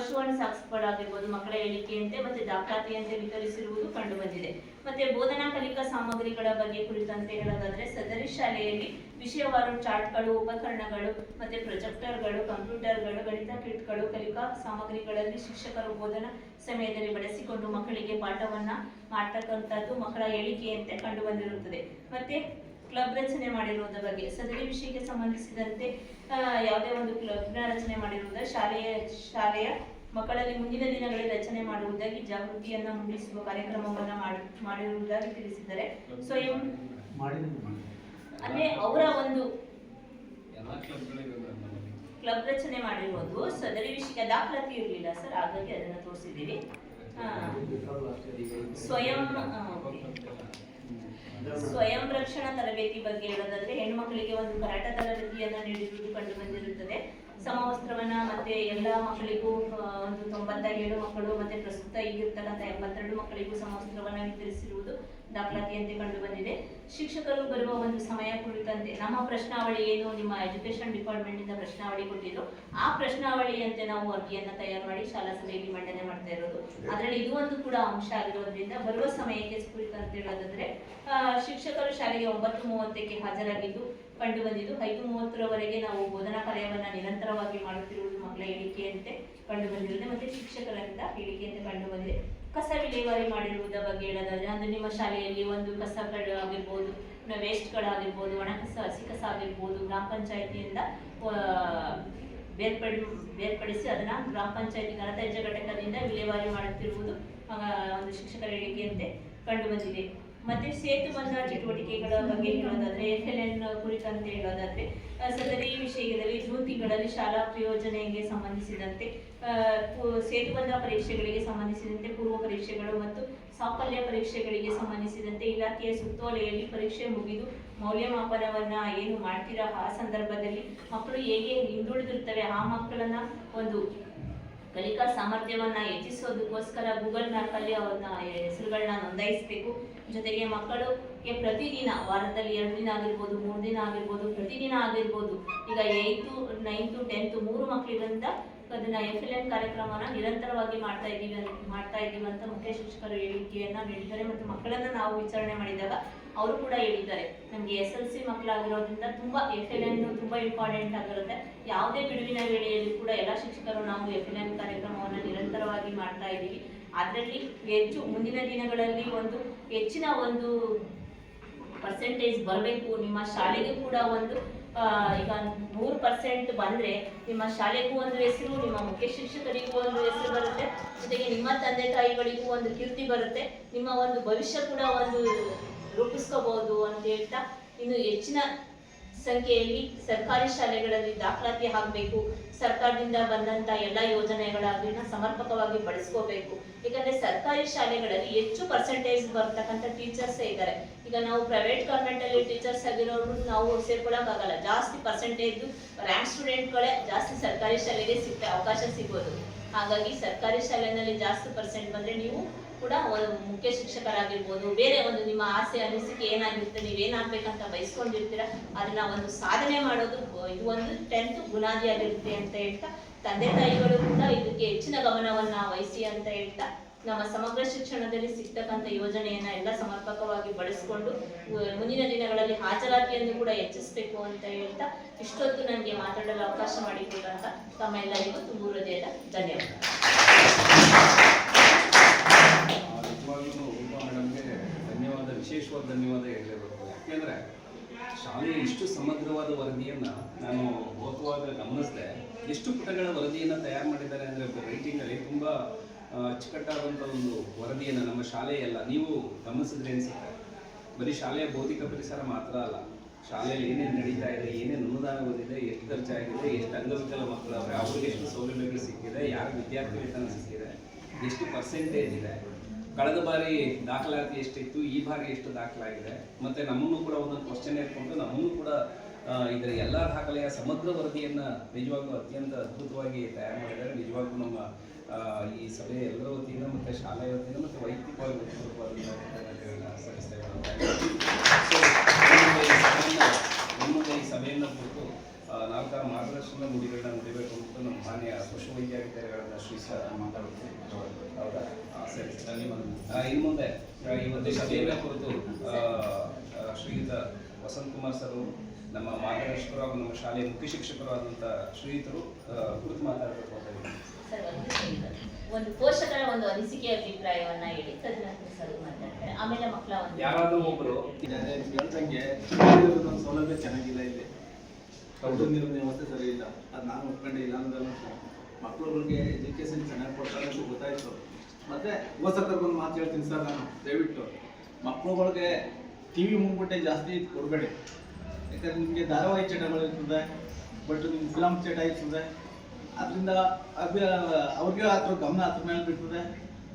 ಶೂ ಅಂಡ್ ಸಾಕ್ಸ್ಗಳಾಗಿರ್ಬೋದು, ಮಕ್ಕಳ ಹೇಳಿಕೆಯಂತೆ ಮತ್ತೆ ದಾಖಲಾತಿಯಂತೆ ವಿತರಿಸಿರುವುದು ಕಂಡು ಬಂದಿದೆ. ಮತ್ತೆ ಬೋಧನಾ ಕಲಿಕಾ ಸಾಮಗ್ರಿಗಳ ಬಗ್ಗೆ ಕುರಿತಂತೆ ಹೇಳೋದಾದ್ರೆ ಸದರಿ ಶಾಲೆಯಲ್ಲಿ ವಿಷಯವಾರು ಚಾರ್ಟ್ಗಳು, ಉಪಕರಣಗಳು, ಮತ್ತೆ ಪ್ರೊಜೆಕ್ಟರ್ಗಳು, ಕಂಪ್ಯೂಟರ್ಗಳು, ಗಣಿತ ಕಿಟ್ಗಳು, ಕಲಿಕಾ ಸಾಮಗ್ರಿಗಳಲ್ಲಿ ಶಿಕ್ಷಕರು ಬೋಧನಾ ಸಮಯದಲ್ಲಿ ಬಳಸಿಕೊಂಡು ಮಕ್ಕಳಿಗೆ ಪಾಠವನ್ನ ಮಾಡ್ತಕ್ಕಂಥದ್ದು ಮಕ್ಕಳ ಹೇಳಿಕೆಯಂತೆ ಕಂಡು ಬಂದಿರುತ್ತದೆ. ಮತ್ತೆ ಕ್ಲಬ್ ರಚನೆ ಮಾಡಿರುವುದರ ಬಗ್ಗೆ, ಸದರಿ ವಿಷಯಕ್ಕೆ ಸಂಬಂಧಿಸಿದಂತೆ ಯಾವುದೇ ಒಂದು ಕ್ಲಬ್ನ ರಚನೆ ಮಾಡಿರುವುದರ ಶಾಲೆಯ ಮಕ್ಕಳಲ್ಲಿ ಮುಂದಿನ ದಿನಗಳಲ್ಲಿ ರಚನೆ ಮಾಡುವುದಾಗಿ ಜಾಗೃತಿಯನ್ನ ಮೂಡಿಸುವ ಕಾರ್ಯಕ್ರಮವನ್ನ ಮಾಡಿರುವುದಾಗಿ ತಿಳಿಸಿದ್ದಾರೆ. ಸ್ವಯಂ ಅಂದ್ರೆ ಅವರ ಒಂದು ಕ್ಲಬ್ ರಚನೆ ಮಾಡಿರುವುದು ಸದರಿ ವಿಷಯ ದಾಖಲಾತಿ ಇರಲಿಲ್ಲ ಸರ್, ಹಾಗಾಗಿ ಅದನ್ನ ತೋರಿಸಿದ್ದೀವಿ. ಸ್ವಯಂ ರಕ್ಷಣಾ ತರಬೇತಿ ಬಗ್ಗೆ ಹೇಳೋದಾದ್ರೆ ಹೆಣ್ಮಕ್ಳಿಗೆ ಒಂದು ಕರಾಟ ತರಬೇತಿಯನ್ನ ನೀಡಿರುವುದು ಕಂಡು ಬಂದಿರುತ್ತದೆ. ಸಮವಸ್ತ್ರವನ್ನ ಮತ್ತೆ ಎಲ್ಲಾ ಮಕ್ಕಳಿಗೂ ಒಂದು 97 ಮಕ್ಕಳು ಮತ್ತೆ ಪ್ರಸ್ತುತ ಈಗಿರ್ತಕ್ಕಂಥ 82 ಮಕ್ಕಳಿಗೂ ಸಮವಸ್ತ್ರವನ್ನ ವಿತರಿಸಿರುವುದು ದಾಖಲಾತಿಯಂತೆ ಕಂಡು ಬಂದಿದೆ. ಶಿಕ್ಷಕರು ಬರುವ ಒಂದು ಸಮಯ ಕುರಿತಂತೆ ನಮ್ಮ ಪ್ರಶ್ನಾವಳಿ ಏನು ನಿಮ್ಮ ಎಜುಕೇಶನ್ ಡಿಪಾರ್ಟ್ಮೆಂಟ್ ಇಂದ ಪ್ರಶ್ನಾವಳಿ ಕೊಟ್ಟಿದ್ರು, ಆ ಪ್ರಶ್ನಾವಳಿಯಂತೆ ನಾವು ಅರ್ಜಿಯನ್ನ ತಯಾರು ಮಾಡಿ ಶಾಲಾ ಸಭೆಯಲ್ಲಿ ಮಂಡನೆ ಮಾಡ್ತಾ ಇರೋದು. ಅದರಲ್ಲಿ ಇದು ಒಂದು ಕೂಡ ಅಂಶ ಆಗಿರೋದ್ರಿಂದ ಬರುವ ಸಮಯಕ್ಕೆ ಕುರಿತಂತೆ ಹೇಳೋದಾದ್ರೆ ಶಿಕ್ಷಕರು ಶಾಲೆಗೆ 9:30ಕ್ಕೆ ಹಾಜರಾಗಿದ್ದು ಕಂಡು ಬಂದಿದ್ದು 5:30ರವರೆಗೆ ನಾವು ಬೋಧನಾ ಕಾರ್ಯವನ್ನ ನಿರಂತರವಾಗಿ ಮಾಡುತ್ತಿರುವುದು ಮಕ್ಕಳ ಹೇಳಿಕೆಯಂತೆ ಕಂಡು ಬಂದಿರುತ್ತದೆ. ಮತ್ತೆ ಶಿಕ್ಷಕರಿಂದ ಹೇಳಿಕೆಯಂತೆ ಕಂಡು ಬಂದಿದೆ. ಕಸ ವಿಲೇವಾರಿ ಮಾಡಿರುವುದರ ಬಗ್ಗೆ ಹೇಳೋದಾದ್ರೆ ಅಂದ್ರೆ ನಿಮ್ಮ ಶಾಲೆಯಲ್ಲಿ ಒಂದು ಕಸಗಳು ಆಗಿರ್ಬೋದು, ವೇಸ್ಟ್ಗಳಾಗಿರ್ಬೋದು, ಒಣ ಕಸ, ಹಸಿ ಕಸ ಆಗಿರ್ಬೋದು, ಗ್ರಾಮ ಪಂಚಾಯತಿಯಿಂದ ಬೇರ್ಪಡಿಸಿ ಅದನ್ನ ಗ್ರಾಮ ಪಂಚಾಯತಿ ಘನತ್ಯಾಜ್ಯ ಘಟಕದಿಂದ ವಿಲೇವಾರಿ ಮಾಡುತ್ತಿರುವುದು ಒಂದು ಶಿಕ್ಷಕರ ಹೇಳಿಕೆಯಂತೆ ಕಂಡು ಬಂದಿದೆ. ಮತ್ತೆ ಸೇತುಬಂಧ ಚಟುವಟಿಕೆಗಳ ಬಗ್ಗೆ ಹೇಳೋದಾದ್ರೆ FLN ಕುರಿತಂತೆ ಹೇಳೋದಾದ್ರೆ ಸದರಿ ವಿಷಯದಲ್ಲಿ ಜೂನ್ ತಿಂಗಳಲ್ಲಿ ಶಾಲಾ ಪ್ರಯೋಜನೆಗೆ ಸಂಬಂಧಿಸಿದಂತೆ ಸೇತುಬಂಧ ಪರೀಕ್ಷೆಗಳಿಗೆ ಸಂಬಂಧಿಸಿದಂತೆ ಪೂರ್ವ ಪರೀಕ್ಷೆಗಳು ಮತ್ತು ಸಾಫಲ್ಯ ಪರೀಕ್ಷೆಗಳಿಗೆ ಸಂಬಂಧಿಸಿದಂತೆ ಇಲಾಖೆಯ ಸುತ್ತೋಲೆಯಲ್ಲಿ ಪರೀಕ್ಷೆ ಮುಗಿದು ಮೌಲ್ಯಮಾಪನವನ್ನ ಏನು ಮಾಡ್ತೀರಾ ಆ ಸಂದರ್ಭದಲ್ಲಿ ಮಕ್ಕಳು ಹೇಗೆ ಹಿಂದುಳಿದಿರ್ತವೆ ಆ ಮಕ್ಕಳನ್ನ ಒಂದು ಕಲಿಕಾ ಸಾಮರ್ಥ್ಯವನ್ನ ಹೆಚ್ಚಿಸೋದಕ್ಕೋಸ್ಕರ ಗೂಗಲ್ ಮ್ಯಾಪಲ್ಲಿ ಅವ್ರನ್ನ ಹೆಸರುಗಳನ್ನ ನೋಂದಾಯಿಸಬೇಕು. ಜೊತೆಗೆ ಮಕ್ಕಳಿಗೆ ಪ್ರತಿದಿನ ವಾರದಲ್ಲಿ 2 ದಿನ ಆಗಿರ್ಬೋದು, 3 ದಿನ ಆಗಿರ್ಬೋದು, ಪ್ರತಿದಿನ ಆಗಿರ್ಬೋದು, ಈಗ 8th, 9th, 10th 3 ಮಕ್ಕಳಿಗಂತ ಅದನ್ನ FLN ಕಾರ್ಯಕ್ರಮನ ನಿರಂತರವಾಗಿ ಮಾಡ್ತಾ ಇದ್ದೀವಿ ಅಂತ ಮುಖ್ಯ ಶಿಕ್ಷಕರು ಹೇಳಿಕೆಯನ್ನ ನೀಡಿದ್ದಾರೆ. ಮತ್ತು ಮಕ್ಕಳನ್ನ ನಾವು ವಿಚಾರಣೆ ಮಾಡಿದಾಗ ಅವರು ಕೂಡ ಹೇಳಿದ್ದಾರೆ, ನಮಗೆ SLC ಮಕ್ಕಳಾಗಿರೋದ್ರಿಂದ ತುಂಬಾ FLN ತುಂಬಾ ಇಂಪಾರ್ಟೆಂಟ್ ಆಗಿರುತ್ತೆ. ಯಾವುದೇ ಬಿಡುವಿನ ವೇಳೆಯಲ್ಲಿ ಕೂಡ ಎಲ್ಲ ಶಿಕ್ಷಕರು ನಾವು FLN ಕಾರ್ಯಕ್ರಮವನ್ನು ನಿರಂತರವಾಗಿ ಮಾಡ್ತಾ ಇದ್ದೀವಿ. ಅದರಲ್ಲಿ ಹೆಚ್ಚು ಮುಂದಿನ ದಿನಗಳಲ್ಲಿ ಒಂದು ಹೆಚ್ಚಿನ ಒಂದು ಪರ್ಸೆಂಟೇಜ್ ಬರಬೇಕು. ನಿಮ್ಮ ಶಾಲೆಗೂ ಕೂಡ ಒಂದು ಈಗ 100% ಬಂದ್ರೆ ನಿಮ್ಮ ಶಾಲೆಗೂ ಒಂದು ಹೆಸರು, ನಿಮ್ಮ ಮುಖ್ಯ ಶಿಕ್ಷಕರಿಗೂ ಒಂದು ಹೆಸರು ಬರುತ್ತೆ, ಜೊತೆಗೆ ನಿಮ್ಮ ತಂದೆ ತಾಯಿಗಳಿಗೂ ಒಂದು ಕೀರ್ತಿ ಬರುತ್ತೆ, ನಿಮ್ಮ ಒಂದು ಭವಿಷ್ಯ ಕೂಡ ಒಂದು ರೂಪಿಸ್ಕೋಬಹುದು ಅಂತ ಹೇಳ್ತಾ, ಇನ್ನು ಹೆಚ್ಚಿನ ಸಂಖ್ಯೆಯಲ್ಲಿ ಸರ್ಕಾರಿ ಶಾಲೆಗಳಲ್ಲಿ ದಾಖಲಾತಿ ಆಗಬೇಕು. ಸರ್ಕಾರದಿಂದ ಬಂದಂತ ಎಲ್ಲ ಯೋಜನೆಗಳನ್ನ ಸಮರ್ಪಕವಾಗಿ ಬಳಸ್ಕೋಬೇಕು. ಯಾಕಂದ್ರೆ ಸರ್ಕಾರಿ ಶಾಲೆಗಳಲ್ಲಿ ಹೆಚ್ಚು ಪರ್ಸೆಂಟೇಜ್ ಬರ್ತಕ್ಕಂಥ ಟೀಚರ್ಸೇ ಇದ್ದಾರೆ. ಈಗ ನಾವು ಪ್ರೈವೇಟ್ ಗವರ್ಮೆಂಟ್ ಅಲ್ಲಿ ಟೀಚರ್ಸ್ ಆಗಿರೋರು ನಾವು ಸೇರ್ಕೊಳಕ್ ಆಗಲ್ಲ. ಜಾಸ್ತಿ ಪರ್ಸೆಂಟೇಜ್ ರ್ಯಾಂಕ್ ಸ್ಟೂಡೆಂಟ್ಗಳೇ ಜಾಸ್ತಿ ಸರ್ಕಾರಿ ಶಾಲೆಗೆ ಅವಕಾಶ ಸಿಗೋದು. ಹಾಗಾಗಿ ಸರ್ಕಾರಿ ಶಾಲೆಯಲ್ಲಿ ಜಾಸ್ತಿ ಪರ್ಸೆಂಟ್ ಬಂದ್ರೆ ನೀವು ಕೂಡ ಮುಖ್ಯ ಶಿಕ್ಷಕರಾಗಿರ್ಬೋದು, ಬೇರೆ ಒಂದು ನಿಮ್ಮ ಆಸೆ ಅನಿಸಿಕೆ ಏನಾಗಿರುತ್ತೆ, ನೀವೇನಾಗ್ಬೇಕಂತ ಬಯಸ್ಕೊಂಡಿರ್ತೀರ, ಅದನ್ನ ಒಂದು ಸಾಧನೆ ಮಾಡೋದು ಇದು ಒಂದು 10th ಬುನಾದಿಯಾಗಿರುತ್ತೆ ಅಂತ ಹೇಳ್ತಾ, ತಂದೆ ತಾಯಿಗಳು ಕೂಡ ಇದಕ್ಕೆ ಹೆಚ್ಚಿನ ಗಮನವನ್ನ ವಹಿಸಿ ಅಂತ ಹೇಳ್ತಾ, ನಮ್ಮ ಸಮಗ್ರ ಶಿಕ್ಷಣದಲ್ಲಿ ಸಿಗ್ತಕ್ಕಂಥ ಯೋಜನೆಯನ್ನ ಎಲ್ಲ ಸಮರ್ಪಕವಾಗಿ ಬಳಸಿಕೊಂಡು ಮುಂದಿನ ದಿನಗಳಲ್ಲಿ ಹಾಜರಾತಿಯನ್ನು ಕೂಡ ಹೆಚ್ಚಿಸಬೇಕು ಅಂತ ಹೇಳ್ತಾ, ಇಷ್ಟೊತ್ತು ನನಗೆ ಮಾತಾಡಲು ಅವಕಾಶ ಮಾಡಿಕೊಟ್ಟಂತ ತಮ್ಮೆಲ್ಲರಿಗೂ ತುಂಬ ಹೃದಯದ ಧನ್ಯವಾದ. ಮೇಡಮ್ಗೆ ಧನ್ಯವಾದ, ವಿಶೇಷವಾದ ಧನ್ಯವಾದ ಹೇಳಲೇಬೇಕು. ಯಾಕೆಂದರೆ ಶಾಲೆಯ ಇಷ್ಟು ಸಮಗ್ರವಾದ ವರದಿಯನ್ನು ನಾನು ಓದುವಾಗ ಗಮನಿಸಿದೆ. ಎಷ್ಟು ಪುಟಗಳ ವರದಿಯನ್ನು ತಯಾರು ಮಾಡಿದ್ದಾರೆ ಅಂದರೆ ರೈಟಿಂಗಲ್ಲಿ ತುಂಬ ಅಚ್ಚುಕಟ್ಟಾದಂಥ ಒಂದು ವರದಿಯನ್ನು ನಮ್ಮ ಶಾಲೆಯಲ್ಲ ನೀವು ಗಮನಿಸಿದ್ರೆ ಅನಿಸುತ್ತೆ. ಬರೀ ಶಾಲೆಯ ಭೌತಿಕ ಪರಿಸರ ಮಾತ್ರ ಅಲ್ಲ, ಶಾಲೆಯಲ್ಲಿ ಏನೇನು ನಡೀತಾ ಇದೆ, ಏನೇನು ಅನುದಾನ ಬಂದಿದೆ, ಎಷ್ಟು ಖರ್ಚಾಗಿದೆ, ಎಷ್ಟು ಅಂಗವಿಕಲ ಮಕ್ಕಳವ್ರೆ, ಅವ್ರಿಗೆ ಎಷ್ಟು ಸೌಲಭ್ಯಗಳು ಸಿಕ್ಕಿದೆ, ಯಾರ ವಿದ್ಯಾರ್ಥಿ ವೇತನ ಸಿಕ್ಕಿದೆ, ಎಷ್ಟು ಪರ್ಸೆಂಟೇಜ್ ಇದೆ, ಕಳೆದ ಬಾರಿ ದಾಖಲಾತಿ ಎಷ್ಟಿತ್ತು, ಈ ಬಾರಿ ಎಷ್ಟು ದಾಖಲಾಗಿದೆ, ಮತ್ತು ನಮ್ಮನ್ನು ಕೂಡ ಒಂದೊಂದು ಕ್ವಶನ್ ಇಟ್ಕೊಂಡು ನಮ್ಮನ್ನು ಕೂಡ ಇದರ ಎಲ್ಲ ದಾಖಲೆಯ ಸಮಗ್ರ ವರದಿಯನ್ನು ನಿಜವಾಗ್ಲೂ ಅತ್ಯಂತ ಅದ್ಭುತವಾಗಿ ತಯಾರು ಮಾಡಿದ್ದಾರೆ. ನಿಜವಾಗ್ಲೂ ನಮ್ಮ ಈ ಸಭೆಯ ಎಲ್ಲರ ವತಿಯಿಂದ ಮತ್ತು ಶಾಲೆಯ ವತಿಯಿಂದ ಮತ್ತು ವೈಯಕ್ತಿಕವಾಗಿ ನಮ್ಮದೇ ಈ ಸಭೆಯನ್ನು ಕುರಿತು 4 ಮಾರ್ಗದರ್ಶನ ನುಡಿಗಳನ್ನ ನುಡಿಬೇಕು ಅಂತ ನಮ್ಮ ಮಾನ್ಯ ಪಶುವೈದ್ಯಾಧಿಕಾರಿಗಳನ್ನ ಶ್ರೀ ಸರ್ ಮಾತಾಡುತ್ತೀನಿ. ಹೌದಾ? ಸರಿ ಸರ್. ಇನ್ನು ಮುಂದೆ ಇವತ್ತು ಸಭೆಯ ಕುರಿತು ಶ್ರೀಯುತ ವಸಂತ್ ಕುಮಾರ್ ಸರ್ ನಮ್ಮ ಮಾರ್ಗದರ್ಶಕರು ಹಾಗೂ ನಮ್ಮ ಶಾಲೆಯ ಮುಖ್ಯ ಶಿಕ್ಷಕರು ಆದಂಥ ಶ್ರೀಯುತರು ಕುರಿತು ಮಾತಾಡಬೇಕು ಅಂತ ಹೇಳಿ. ಒಂದು ಪೋಷಕರ ಒಂದು ಅನಿಸಿಕೆ ಅಭಿಪ್ರಾಯವನ್ನ ಹೇಳಿ, ತದನಂತರ ಸರ್ ಮಾತಾಡ್ತಾರೆ, ಆಮೇಲೆ ಮಕ್ಕಳ ಒಂದು ಯಾರಾದ್ರೂ ಒಬ್ಬರು ಹೇಳ್ದಂಗೆ ಸೌಲಭ್ಯ ಚೆನ್ನಾಗಿಲ್ಲ, ಇಲ್ಲಿ ನೀರಿನ ವ್ಯವಸ್ಥೆ ಸರಿ ಇಲ್ಲ. ಅದು ನಾನು ಒಪ್ಕೊಂಡಿಲ್ಲ ಅಂದ್ರೆ ಮಕ್ಕಳುಗಳಿಗೆ ಎಜುಕೇಶನ್ ಚೆನ್ನಾಗಿ ಕೊಡ್ತಾರೆ ಅಂತ ಗೊತ್ತಾಯ್ತು. ಮತ್ತೆ ಯುವಸಕರಿಗೆ ಒಂದು ಮಾತು ಹೇಳ್ತೀನಿ ಸರ್, ನಾನು ದಯವಿಟ್ಟು ಮಕ್ಕಳುಗಳಿಗೆ ಟಿವಿ ಮುಂದ್ಬಿಟ್ಟೆ ಜಾಸ್ತಿ ಕೊಡಬೇಡಿ. ಯಾಕಂದ್ರೆ ನಿಮಗೆ ಧಾರಾವಾಹಿ ಚಟಗಳು ಇರ್ತದೆ, ಬಟ್ ನಿಮ್ಗೆ ಫಿಲಮ್ ಚಟ ಇರ್ತದೆ. ಅದರಿಂದ ಅವ್ರಿಗೆ ಅದ್ರ ಗಮನ ಅದ್ರ ಮೇಲೆ ಬಿಡ್ತದೆ.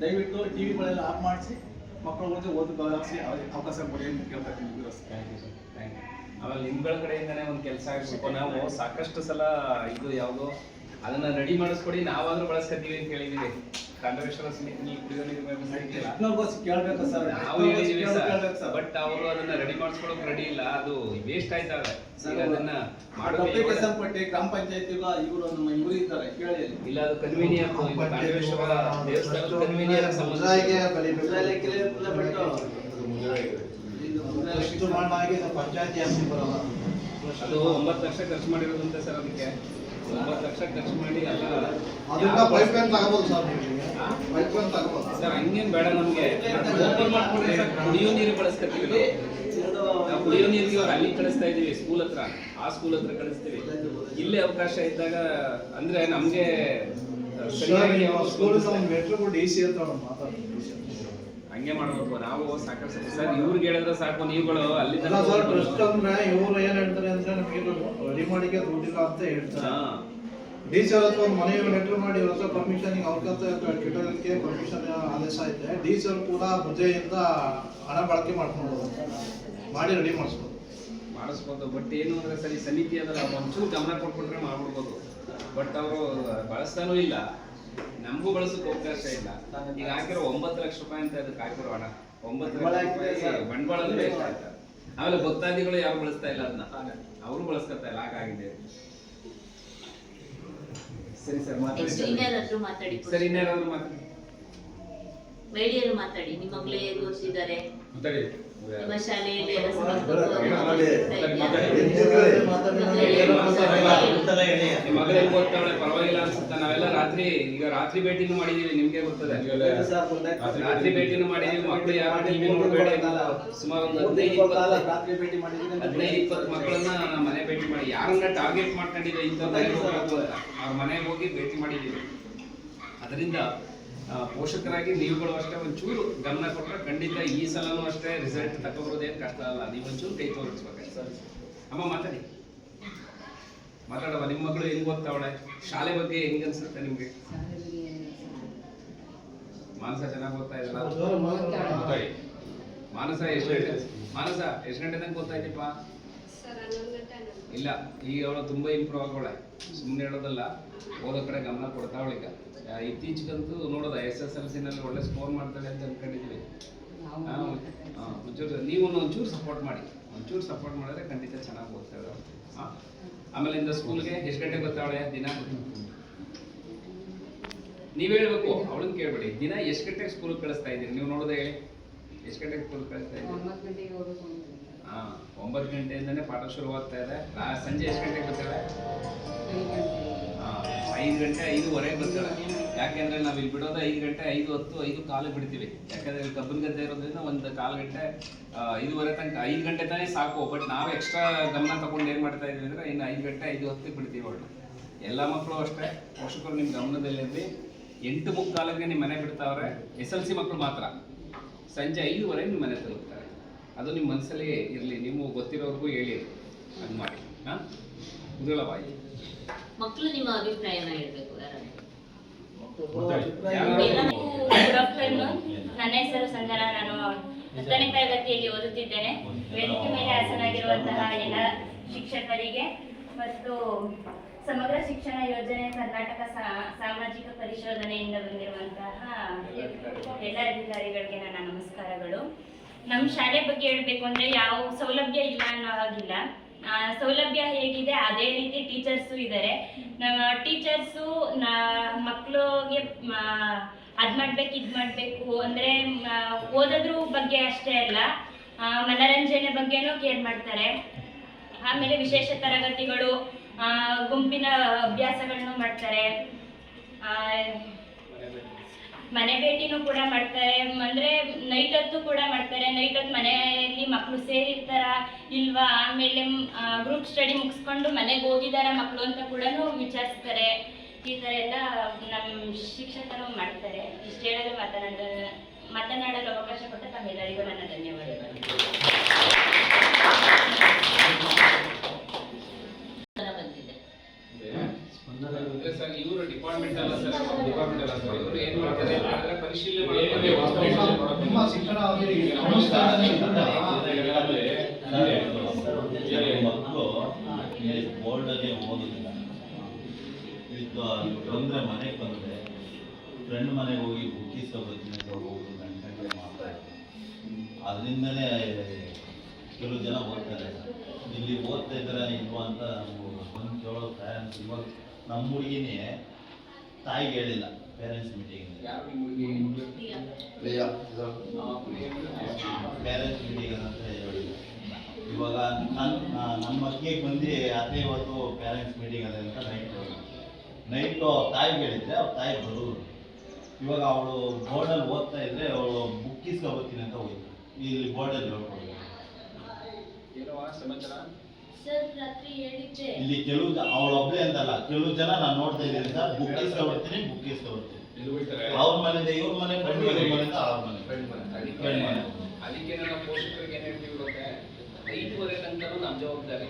ದಯವಿಟ್ಟು ಟಿವಿಗಳೆಲ್ಲ ಆಫ್ ಮಾಡಿಸಿ ಮಕ್ಕಳುಗಳಿಗೆ ಓದಕ್ಕೆ ಅವಕಾಶ ಕೊಡಿ ಅಂತ ಕೇಳ್ತಾ. ಆಮೇಲೆ ನಿಮ್ಗಳ ಕಡೆಯಿಂದನೇ ಒಂದು ಕೆಲಸ ಆಗಬೇಕು. ನಾವು ಸಾಕಷ್ಟು ಸಲ ಇದು ಯಾವುದು ಅದನ್ನ ರೆಡಿ ಮಾಡಿಸ್ಕೊಡಿ, ನಾವಾದ್ರೂ ಬಳಸ್ಕೊತೀವಿ ಅಂತ ಹೇಳಿದೀವಿ. ಕಾಂಡವೇಶ್ವರ ಸಮಿತಿ ಕುಡಿಯೋ ನೀರು ಕೇಳ್ಬೇಕು ಸರ್, ನಾವು ಹೇಳಿದೀವಿ ಸರ್, ಬಟ್ ಅವರು ಅದನ್ನ ರೆಡಿ ಮಾಡಿಸ್ಕೊಳಕ್ ರೆಡಿ ಇಲ್ಲ. ಅದು ವೇಸ್ಟ್ ಆಯ್ತಾವೆ. ಅದನ್ನ ಸಂಪಟ್ಟಿ ಗ್ರಾಮ ಪಂಚಾಯತಿಗೂ ಇವರು ನಮ್ಮ ಇವರು ಇದ್ದಾರೆ ಕೇಳಿ ಇಲ್ಲ, ಅದು ಕನ್ವೀನಿಯರ್ ಕಾಂಡವೇಶ್ವರ ದೇವಸ್ಥಾನದ ಕನ್ವೀನಿಯರ್ ಪಂಚಾಯತಿ ಆಸ್ತಿ ಬರೋಲ್ಲ. ಅದು 9 ಲಕ್ಷ ಖರ್ಚು ಮಾಡಿರೋದಂತೆ ಸರ್. ಅದಕ್ಕೆ 9 ಲಕ್ಷ ಖರ್ಚು ಮಾಡಿ ಸರ್ ಹಂಗೇನ್ ಬೇಡ. ನಮ್ಗೆ ಕುಡಿಯೋ ನೀರು ಬಳಸ್ಕೊತೀವಿ. ನಾವು ಕುಡಿಯೋ ನೀರಿಗೆ ಅಲ್ಲಿ ಕಳಿಸ್ತಾ ಇದೀವಿ, ಸ್ಕೂಲ್ ಹತ್ರ, ಆ ಸ್ಕೂಲ್ ಹತ್ರ ಕಳಿಸ್ತೀವಿ. ಇಲ್ಲೇ ಅವಕಾಶ ಇದ್ದಾಗ ಅಂದ್ರೆ ನಮ್ಗೆ ಹಂಗೆ ಮಾಡ್ಬೇಕು. ನಾವು ಸಾಕಷ್ಟು ಸರ್ ಇವ್ರಿಗೆ ಹೇಳಿದ್ರೆ ಸಾಕು, ನೀವುಗಳು ಅಲ್ಲಿ ಟ್ರಸ್ಟ್ ಅಂದ್ರೆ ಇವ್ರು ಏನ್ ಹೇಳ್ತಾರೆ ಅಂದ್ರೆ ನಮಗೆ ರೆಡಿ ಮಾಡಿಕೆ ದುಡ್ಡಿಲ್ಲ ಅಂತ ಹೇಳ್ತಾರೆ. ಡಿಸಿ ಅವ್ರ ಒಂದು ಮನೆಗೆ ಲೆಟರ್ ಮಾಡಿ ಹೊಸ ಪರ್ಮಿಷನ್ ಅವ್ರಿಗೆ ಪರ್ಮಿಷನ್ ಆದೇಶ ಐತೆ. ಡಿಸಿ ಅವರು ಕೂಡ ಮುಜೆಯಿಂದ ಹಣ ಬಳಕೆ ಮಾಡ್ಕೊಂಡು ಮಾಡಿ ರೆಡಿ ಮಾಡಿಸ್ಬೋದು. ಬಟ್ ಏನು ಅಂದ್ರೆ ಸರಿ ಸಮಿತಿ ಅದಲ್ಲ, ಒಂಚೂರು ಗಮನ ಕೊಟ್ಬಿಟ್ರೆ ಮಾಡ್ಬಿಡ್ಬೋದು. ಬಟ್ ಅವರು ಬಳಸ್ತಾನೂ ಇಲ್ಲ, ನಮಗೂ ಬಳಸೋಕೆ ಅವಕಾಶ ಇಲ್ಲ. ಈಗ ಹಾಕಿರೋ 9 ಲಕ್ಷ ರೂಪಾಯಿ ಅಂತ ಅದಕ್ಕೆ ಹಾಕಿರೋ ಹಣ 9 ಲಕ್ಷ ರೂಪಾಯಿ ಬಂಡವಾಳ ವೇಸ್ಟ್ ಆಯ್ತಾ. ಆಮೇಲೆ ಭಕ್ತಾದಿಗಳು ಯಾರು ಬಳಸ್ತಾ ಇಲ್ಲ, ಅದನ್ನ ಅವರು ಬಳಸ್ಕೊತಾ ಇಲ್ಲ. ಹಾಗಾಗಿದೆ. ಸರಿ ಸರ್ ಮಾತಾಡಿ. ಸರಿ ಇನ್ಯಾರಾದ್ರೂ ಮಾತಾಡಿ. ಮಹಿಳೆಯರು ಮಾತಾಡಿ. ನಿಮ್ಮ ಮಗಳೇ ಓದಿಸಿದ್ದಾರೆ, ನಿಮ್ಮ ಶಾಲೆಯಲ್ಲಿ ಮಗಳೇ ಓದ್ತಾವಳೆ, ಪರವಾಗಿಲ್ಲ ಅನ್ಸುತ್ತೆ. ನಾವೆಲ್ಲ ರಾತ್ರಿ ಭೇಟಿನೂ ಮಾಡಿದೀವಿ, ನಿಮ್ಗೆ ಗೊತ್ತದೆ. ರಾತ್ರಿ ಭೇಟಿನೂ ಮಾಡಿದೀವಿ. ಮಕ್ಕಳು ಯಾರು ಟಿವಿ ನೋಡಬೇಡ, ಸುಮಾರು ಒಂದು 15-20 ಮಕ್ಕಳನ್ನ ನಾವು ಮನೆ ಭೇಟಿ ಮಾಡಿ, ಯಾರನ್ನ ಟಾರ್ಗೆಟ್ ಮಾಡ್ಕೊಂಡಿಲ್ಲ ಇಂಥ ಮನೆಗೆ ಹೋಗ್ಬೇಕು ಅಂತ ಅವ್ರ ಮನೆಗೆ ಹೋಗಿ ಭೇಟಿ ಮಾಡಿದೀವಿ. ಅದರಿಂದ ಪೋಷಕರಾಗಿ ನೀವುಗಳು ಅಷ್ಟೇ ಒಂಚೂರು ಗಮನ ಕೊಟ್ಟರೆ ಖಂಡಿತ ಈ ಸಲನೂ ಅಷ್ಟೇ ರಿಸಲ್ಟ್ ತಗೊಬರೋದೇನು ಕಷ್ಟ ಅಲ್ಲ. ನೀವು ಒಂಚೂರು ಕೈ ತೋರಿಸ್ಬೇಕು. ಅಮ್ಮ ಮಾತಾಡಿ, ಮಾತಾಡವ. ನಿಮ್ಮ ಮಗಳು ಹೆಂಗ್ ಓದ್ತಾವಳೆ? ಶಾಲೆ ಬಗ್ಗೆ ಹೆಂಗ್ ಅನ್ಸುತ್ತೆ ನಿಮ್ಗೆ? ಮಾನಸ ಚೆನ್ನಾಗಿ ಓದ್ತಾ ಇದ್ದಲ್ಲ? ಮಾನಸ ಎಷ್ಟು ಗಂಟೆ ತನಕ ಓದ್ತಾ ಇದ್ದೀಪ್ಪ? ಇಲ್ಲ, ಈಗ ಅವಳು ತುಂಬಾ ಇಂಪ್ರೂವ್ ಆಗೋಳೆ. ಸುಮ್ಮನೆ ಹೇಳೋದಲ್ಲ, ಓದೋ ಕಡೆ ಗಮನ ಕೊಡ್ತಾವಳು. ಈಗ ಇತ್ತೀಚೆಗಂತೂ ನೋಡೋದ SSLC ನಲ್ಲಿ ಒಳ್ಳೆ ಸ್ಕೋರ್ ಮಾಡ್ತಾಳೆ ಅಂತ ಅನ್ಕೊಂಡಿದ್ದೀವಿ. ಒಂಚೂರು ನೀವು ಒಂಚೂರು ಸಪೋರ್ಟ್ ಮಾಡಿದ್ರೆ ಖಂಡಿತ ಚೆನ್ನಾಗಿ ಓದ್ತಾಳೆ. ಆಮೇಲೆ ಇಂದ ಸ್ಕೂಲ್ಗೆ ಎಷ್ಟು ಗಂಟೆಗೆ ಬರ್ತಾವಳೆ ದಿನ? ನೀವ್ ಹೇಳ್ಬೇಕು, ಅವಳನ್ನ ಕೇಳ್ಬೇಡಿ. ದಿನ ಎಷ್ಟು ಗಂಟೆಗೆ ಸ್ಕೂಲ್ ಕಳಿಸ್ತಾ ಇದ್ದೀರಿ ನೀವು? ನೋಡೋದೇ ಹೇಳಿ, ಎಷ್ಟು ಗಂಟೆಗೆ ಸ್ಕೂಲ್ ಕಳಿಸ್ತಾ ಇದ್ದೀರಿ? 9 ಗಂಟೆಯಿಂದನೇ ಪಾಠ ಶುರುವಾಗ್ತಾ ಇದೆ. ಸಂಜೆ ಎಷ್ಟು ಗಂಟೆಗೆ ಬರ್ತಾಳೆ? 5 ಗಂಟೆ 5:15 ಬರ್ತಾಳೆ. ಯಾಕೆಂದ್ರೆ ನಾವ್ ಇಲ್ಲಿ ಬಿಡೋದು 5 ಗಂಟೆ 5:10 5:15 ಬಿಡ್ತೀವಿ. ಯಾಕಂದ್ರೆ ಇಲ್ಲಿ ಕಬ್ಬನ್ ಗದ್ದೆ ಇರೋದ್ರಿಂದ 1 ಗಂಟೆ 5:15 ತನಕ 5 ಗಂಟೆ ತಾನೇ ಸಾಕು. ಬಟ್ ನಾವು ಎಕ್ಸ್ಟ್ರಾ ಗಮನ ತಗೊಂಡು ಏನ್ ಮಾಡ್ತಾ ಇದೀವಿ ಅಂದ್ರೆ ಇನ್ನು 5 ಗಂಟೆ 5:10 ಬಿಡ್ತೀವಿ ಅವಳು. ಎಲ್ಲ ಮಕ್ಕಳು ಅಷ್ಟೇ, ಪೋಷಕರು ನಿಮ್ ಗಮನದಲ್ಲಿರ್ಲಿ. 8:45ಗೆ ನಿಮ್ಮ ಮನೆ ಬಿಡ್ತಾವ್ರೆ. SLC ಮಕ್ಕಳು ಮಾತ್ರ ಸಂಜೆ 5:15 ನಿಮ್ಮ ಮನೆ ತಲುಪ್ತಾರೆ. ಅದು ನಿಮ್ಮ ಮನಸ್ಸಲ್ಲಿ ಇರಲಿ, ನೀವು ಗೊತ್ತಿರೋರ್ಗೂ ಹೇಳಿ ಅದು ಮಾಡಿ. ಮುಗಿಳವಾಯಿ ಮಕ್ಕಳು ನಿಮ್ಮ ಅಭಿಪ್ರಾಯನ ಹೇಳ್ಬೇಕು. ನನ್ನ ಹೆಸರು ಸಂಜನಾ. ನಾನು 10ನೇ ತರಗತಿಯಲ್ಲಿ ಓದುತ್ತಿದ್ದೇನೆ. ವೇದಿಕೆ ಮೇಲೆ ಹಾಸನಾಗಿರುವಂತಹ ಎಲ್ಲ ಶಿಕ್ಷಕರಿಗೆ ಮತ್ತು ಸಮಗ್ರ ಶಿಕ್ಷಣ ಯೋಜನೆ ಕರ್ನಾಟಕ ಸಾಮಾಜಿಕ ಪರಿಶೋಧನೆಯಿಂದ ಬಂದಿರುವಂತಹ ಎಲ್ಲ ಅಧಿಕಾರಿಗಳಿಗೆ ನನ್ನ ನಮಸ್ಕಾರಗಳು. ನಮ್ಮ ಶಾಲೆ ಬಗ್ಗೆ ಹೇಳಬೇಕು ಅಂದರೆ ಯಾವ ಸೌಲಭ್ಯ ಇಲ್ಲ ಅನ್ನೋ ಹಾಗಿಲ್ಲ. ಸೌಲಭ್ಯ ಹೇಗಿದೆ ಅದೇ ರೀತಿ ಟೀಚರ್ಸು ಇದ್ದಾರೆ. ನಮ್ಮ ಟೀಚರ್ಸು ಮಕ್ಕಳಿಗೆ ಅದ್ ಮಾಡ್ಬೇಕು ಇದ್ ಮಾಡಬೇಕು ಅಂದರೆ ಓದೋದ್ರ ಬಗ್ಗೆ ಅಷ್ಟೇ ಅಲ್ಲ, ಮನರಂಜನೆ ಬಗ್ಗೆನೂ ಕೇರ್ ಮಾಡ್ತಾರೆ. ಆಮೇಲೆ ವಿಶೇಷ ತರಗತಿಗಳು, ಗುಂಪಿನ ಅಭ್ಯಾಸಗಳನ್ನು ಮಾಡ್ತಾರೆ. ಮನೆ ಭೇಟಿನೂ ಕೂಡ ಮಾಡ್ತಾರೆ. ಅಂದರೆ ನೈಟ್ ಹೊತ್ತು ಕೂಡ ಮಾಡ್ತಾರೆ. ನೈಟ್ ಹೊತ್ತು ಮನೆಯಲ್ಲಿ ಮಕ್ಕಳು ಸೇರಿರ್ತಾರ ಇಲ್ವಾ, ಆಮೇಲೆ ಗ್ರೂಪ್ ಸ್ಟಡಿ ಮುಗಿಸ್ಕೊಂಡು ಮನೆಗೆ ಹೋಗಿದಾರ ಮಕ್ಕಳು ಅಂತ ಕೂಡ ವಿಚಾರಿಸ್ತಾರೆ. ಈ ಥರ ಎಲ್ಲ ನಮ್ಮ ಶಿಕ್ಷಕರು ಮಾಡ್ತಾರೆ. ಇಷ್ಟು ಹೇಳಲು ಮಾತನಾಡಲು ಅವಕಾಶ ಕೊಟ್ಟ ತಮ್ಮೆಲ್ಲರಿಗೂ ನನ್ನ ಧನ್ಯವಾದಗಳು. ಸರ್ ಇವರು ಡಿಪಾರ್ಟ್ಮೆಂಟ್ ಅಲ್ಲ ಸರ್, ಇವರು ಏನ್ ಮಾಡ್ತಾರೆ ಅಂದ್ರೆ ಪರಿಶೀಲನೆ ಮಕ್ಕಳು ಬೋರ್ಡಲ್ಲಿ ಓದುದಿಲ್ಲ. ಬಂದ್ರೆ ಮನೆಗೆ ಬಂದ್ರೆ ಫ್ರೆಂಡ್ ಮನೆಗೆ ಹೋಗಿ ಬುಕ್ ಇಸ್ಕೊಬರ್ತೀನಿ ಅಂತ ಹೋಗೋದು ಗಂಟೆ ಮಾಡ್ತಾರೆ. ಅದರಿಂದನೇ ಕೆಲವು ಜನ ಓದ್ತಾರೆ. ಇಲ್ಲಿ ಓದ್ತಾ ಇದ್ದಾರೆ ಇಲ್ವಾ ಅಂತ ಬಂದು ಕೇಳೋ ಪೇರೆಂಟ್ಸ್. ಇವಾಗ ನಮ್ಮ ಹುಡುಗಿನೇ ತಾಯಿಗೆ ಹೇಳಿಲ್ಲ ಪೇರೆಂಟ್ಸ್ ಮೀಟಿಂಗ್. ಪೇರೆಂಟ್ಸ್ ಮೀಟಿಂಗ್ ಅಂತ ಹೇಳಿಲ್ಲ. ಇವಾಗ ನಮ್ಮ ಮಕ್ಳಿಗೆ ಬಂದು ಅದೇ ಇವತ್ತು ಪೇರೆಂಟ್ಸ್ ಮೀಟಿಂಗ್ ಅದ ಅಂತ ನೈಟು ತಾಯಿಗೆ ಹೇಳಿದ್ರೆ ಅವ್ರ ತಾಯಿ ಬರೋದು. ಇವಾಗ ಅವಳು ಬೋರ್ಡಲ್ಲಿ ಓದ್ತಾ ಇದ್ರೆ ಅವಳು ಬುಕ್ ಇಸ್ಕೊಬರ್ತೀನಿ ಅಂತ ಹೋಯ್ತು. ಇಲ್ಲಿ ಬೋರ್ಡಲ್ಲಿ ಹೇಳ್ಕೊಡ್ಬೇಕು. ಇಲ್ಲಿ ಕೆಲವು ಅವಳು ಒಬ್ಬಳೇ ಅಂತಲ್ಲ, ಕೆಲವು ಜನ ನಾನು ನೋಡ್ತಾ ಇದ್ದೀನಿ ಸರ್, ಬುಕ್ ಇಸ್ಕೊಬರ್ತೀನಿ. ಅವ್ರ ಮನೆಯಿಂದ ಇವ್ರ ಮನೆ, ಫ್ರೆಂಡ್ ಮನೆಯಿಂದ ಅವ್ರ ಮನೆ. ಅದಕ್ಕೆ ನನ್ನ ಪೋಷಕರಿಗೆ ಏನ್ ಹೇಳ್ತೀವಿ ಗೊತ್ತೆ, 5:15 ತನಕ ನಮ್ಮ ಜವಾಬ್ದಾರಿ,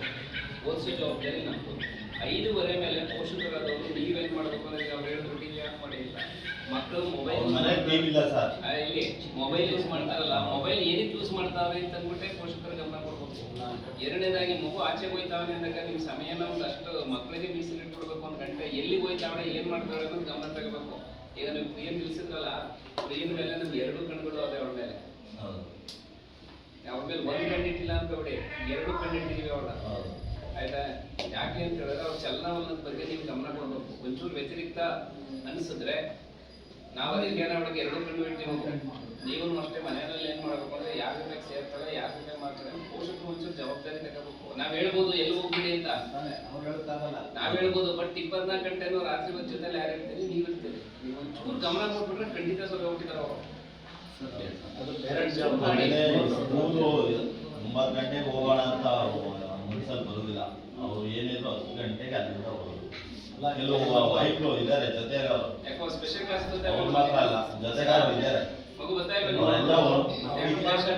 ಓದಿಸೋ ಜವಾಬ್ದಾರಿ ನಮ್ದು. 5:15 ಮೇಲೆ ಪೋಷಕರಾದವರು ನೀವೇನ್ ಮಾಡ್ಬೇಕು ಅಂದ್ರೆ ಅವ್ರು ಹೇಳ್ಬಿಟ್ಟು ಯಾಕೆ ಮಾಡಿಲ್ಲ. ಮಕ್ಕಳು ಮೊಬೈಲ್ ಇಲ್ಲ ಸರ್, ಇಲ್ಲಿ ಮೊಬೈಲ್ ಯೂಸ್ ಮಾಡ್ತಾರಲ್ಲ, ಮೊಬೈಲ್ ಏನಕ್ಕೆ ಯೂಸ್ ಮಾಡ್ತಾವೆ ಅಂತ ಅಂದ್ಬಿಟ್ಟೆ ಪೋಷಕರು ಗಮನ ಕೊಡ್ಬೇಕು. ಎರಡನೇದಾಗಿ ಮಗು ಆಚೆ ಹೋಯ್ತಾವೆ ಅಂದಾಗ ನಿಮ್ಮ ಸಮಯನ ಒಂದಷ್ಟು ಮಕ್ಕಳಿಗೆ ಮೀಸಲಿಟ್ಕೊಡ್ಬೇಕು. 1 ಗಂಟೆ ಎಲ್ಲಿಗೆ ಹೋಯ್ತಾವಳೆ ಏನ್ ಮಾಡ್ತಾಳೆ ಅನ್ನೋದು ಗಮನ ತಗೋಬೇಕು. ಈಗ ನೀವು ಏನ್ ತಿಳಿಸಿದ್ರಲ್ಲ, ಪ್ರಿಯನ ಮೇಲೆ ನಮ್ಗೆ 2 ಕಣ್ಗಳು ಅದೇ ಅವಳ ಮೇಲೆ. ಅವ್ರ ಮೇಲೆ 1 ಕಣ್ಣಿಟ್ಟಿಲ್ಲ ಅಂತ ಬಿಡಿ, 2 ಕಣ್ಣಿಟ್ಟಿದೀವಿ ಅವಳ. ಆಯ್ತಾ? ಯಾಕೆ ಅಂತ ಹೇಳಿದ್ರೆ ಅವ್ರ ಚಲನವಲನದ ಬಗ್ಗೆ ನೀವು ಗಮನ ಕೊಡ್ಬೇಕು. ಒಂಚೂರು ವ್ಯತಿರಿಕ್ತ ಅನಿಸಿದ್ರೆ ನಾವು ಅದಕ್ಕೆ ಅವಳಿಗೆ 2 ಕಣ್ಣು ಇಡ್ತೀವಿ. ನೀವು ಅಷ್ಟೇ ಮನೆಯಲ್ಲಿ ಏನ್ ಮಾಡ್ಬೇಕು ಅಂದ್ರೆ ಯಾರ ಜೊತೆ ಸೇರ್ತಾರೆ, ಯಾರ ಜೊತೆ ಮಾಡ್ತಾರೆ, ಪೋಷಕರು ಒಂಚೂರು ಜವಾಬ್ದಾರಿ ತಗೋಬೇಕು. ನಾವ್ ಹೇಳ್ಬೋದು ಎಲ್ಲಿ ಹೋಗ್ಬಿಡಿ ಅಂತ, ನಾವ್ ಹೇಳ್ಬೋದು. ಬಟ್ 24 ಗಂಟೆನೂ ರಾತ್ರಿ ಒಂದ್ ಜೊತೆಲಿ ಯಾರು ಇರ್ತೀರಿ, ನೀವ್ ಇರ್ತೀರಿ. ನೀವು ಒಂಚೂರು ಗಮನ ಕೊಟ್ಬಿಟ್ರೆ ಖಂಡಿತ ಸ್ವಲ್ಪ ಹೋಗ್ಬಿಟ್ಟಿದಾರ ಅವರು. 9 ಗಂಟೆಗೆ ಹೋಗೋಣ ಅಂತ ಮನ್ಸಲ್ಲಿ ಬರೋದಿಲ್ಲ. ಅವ್ರು ಏನಿದ್ರು 10 ಗಂಟೆಗೆ ಅಲ್ಲಿಂದ ಹೋಗೋದು. ಕೆಲವು ವೈಟ್ಲು ಇದ್ದಾರೆ ಜೊತೆಗಾರರು, ಯಾಕೋ ಸ್ಪೆಷಲ್ ಕ್ಲಾಸ್ ಅವ್ರು ಮಾತ್ರ ಅಲ್ಲ ಜೊತೆಗಾರರು ಇದ್ದಾರೆ. ಮಗು ಗೊತ್ತಾಗಿಲ್ಲ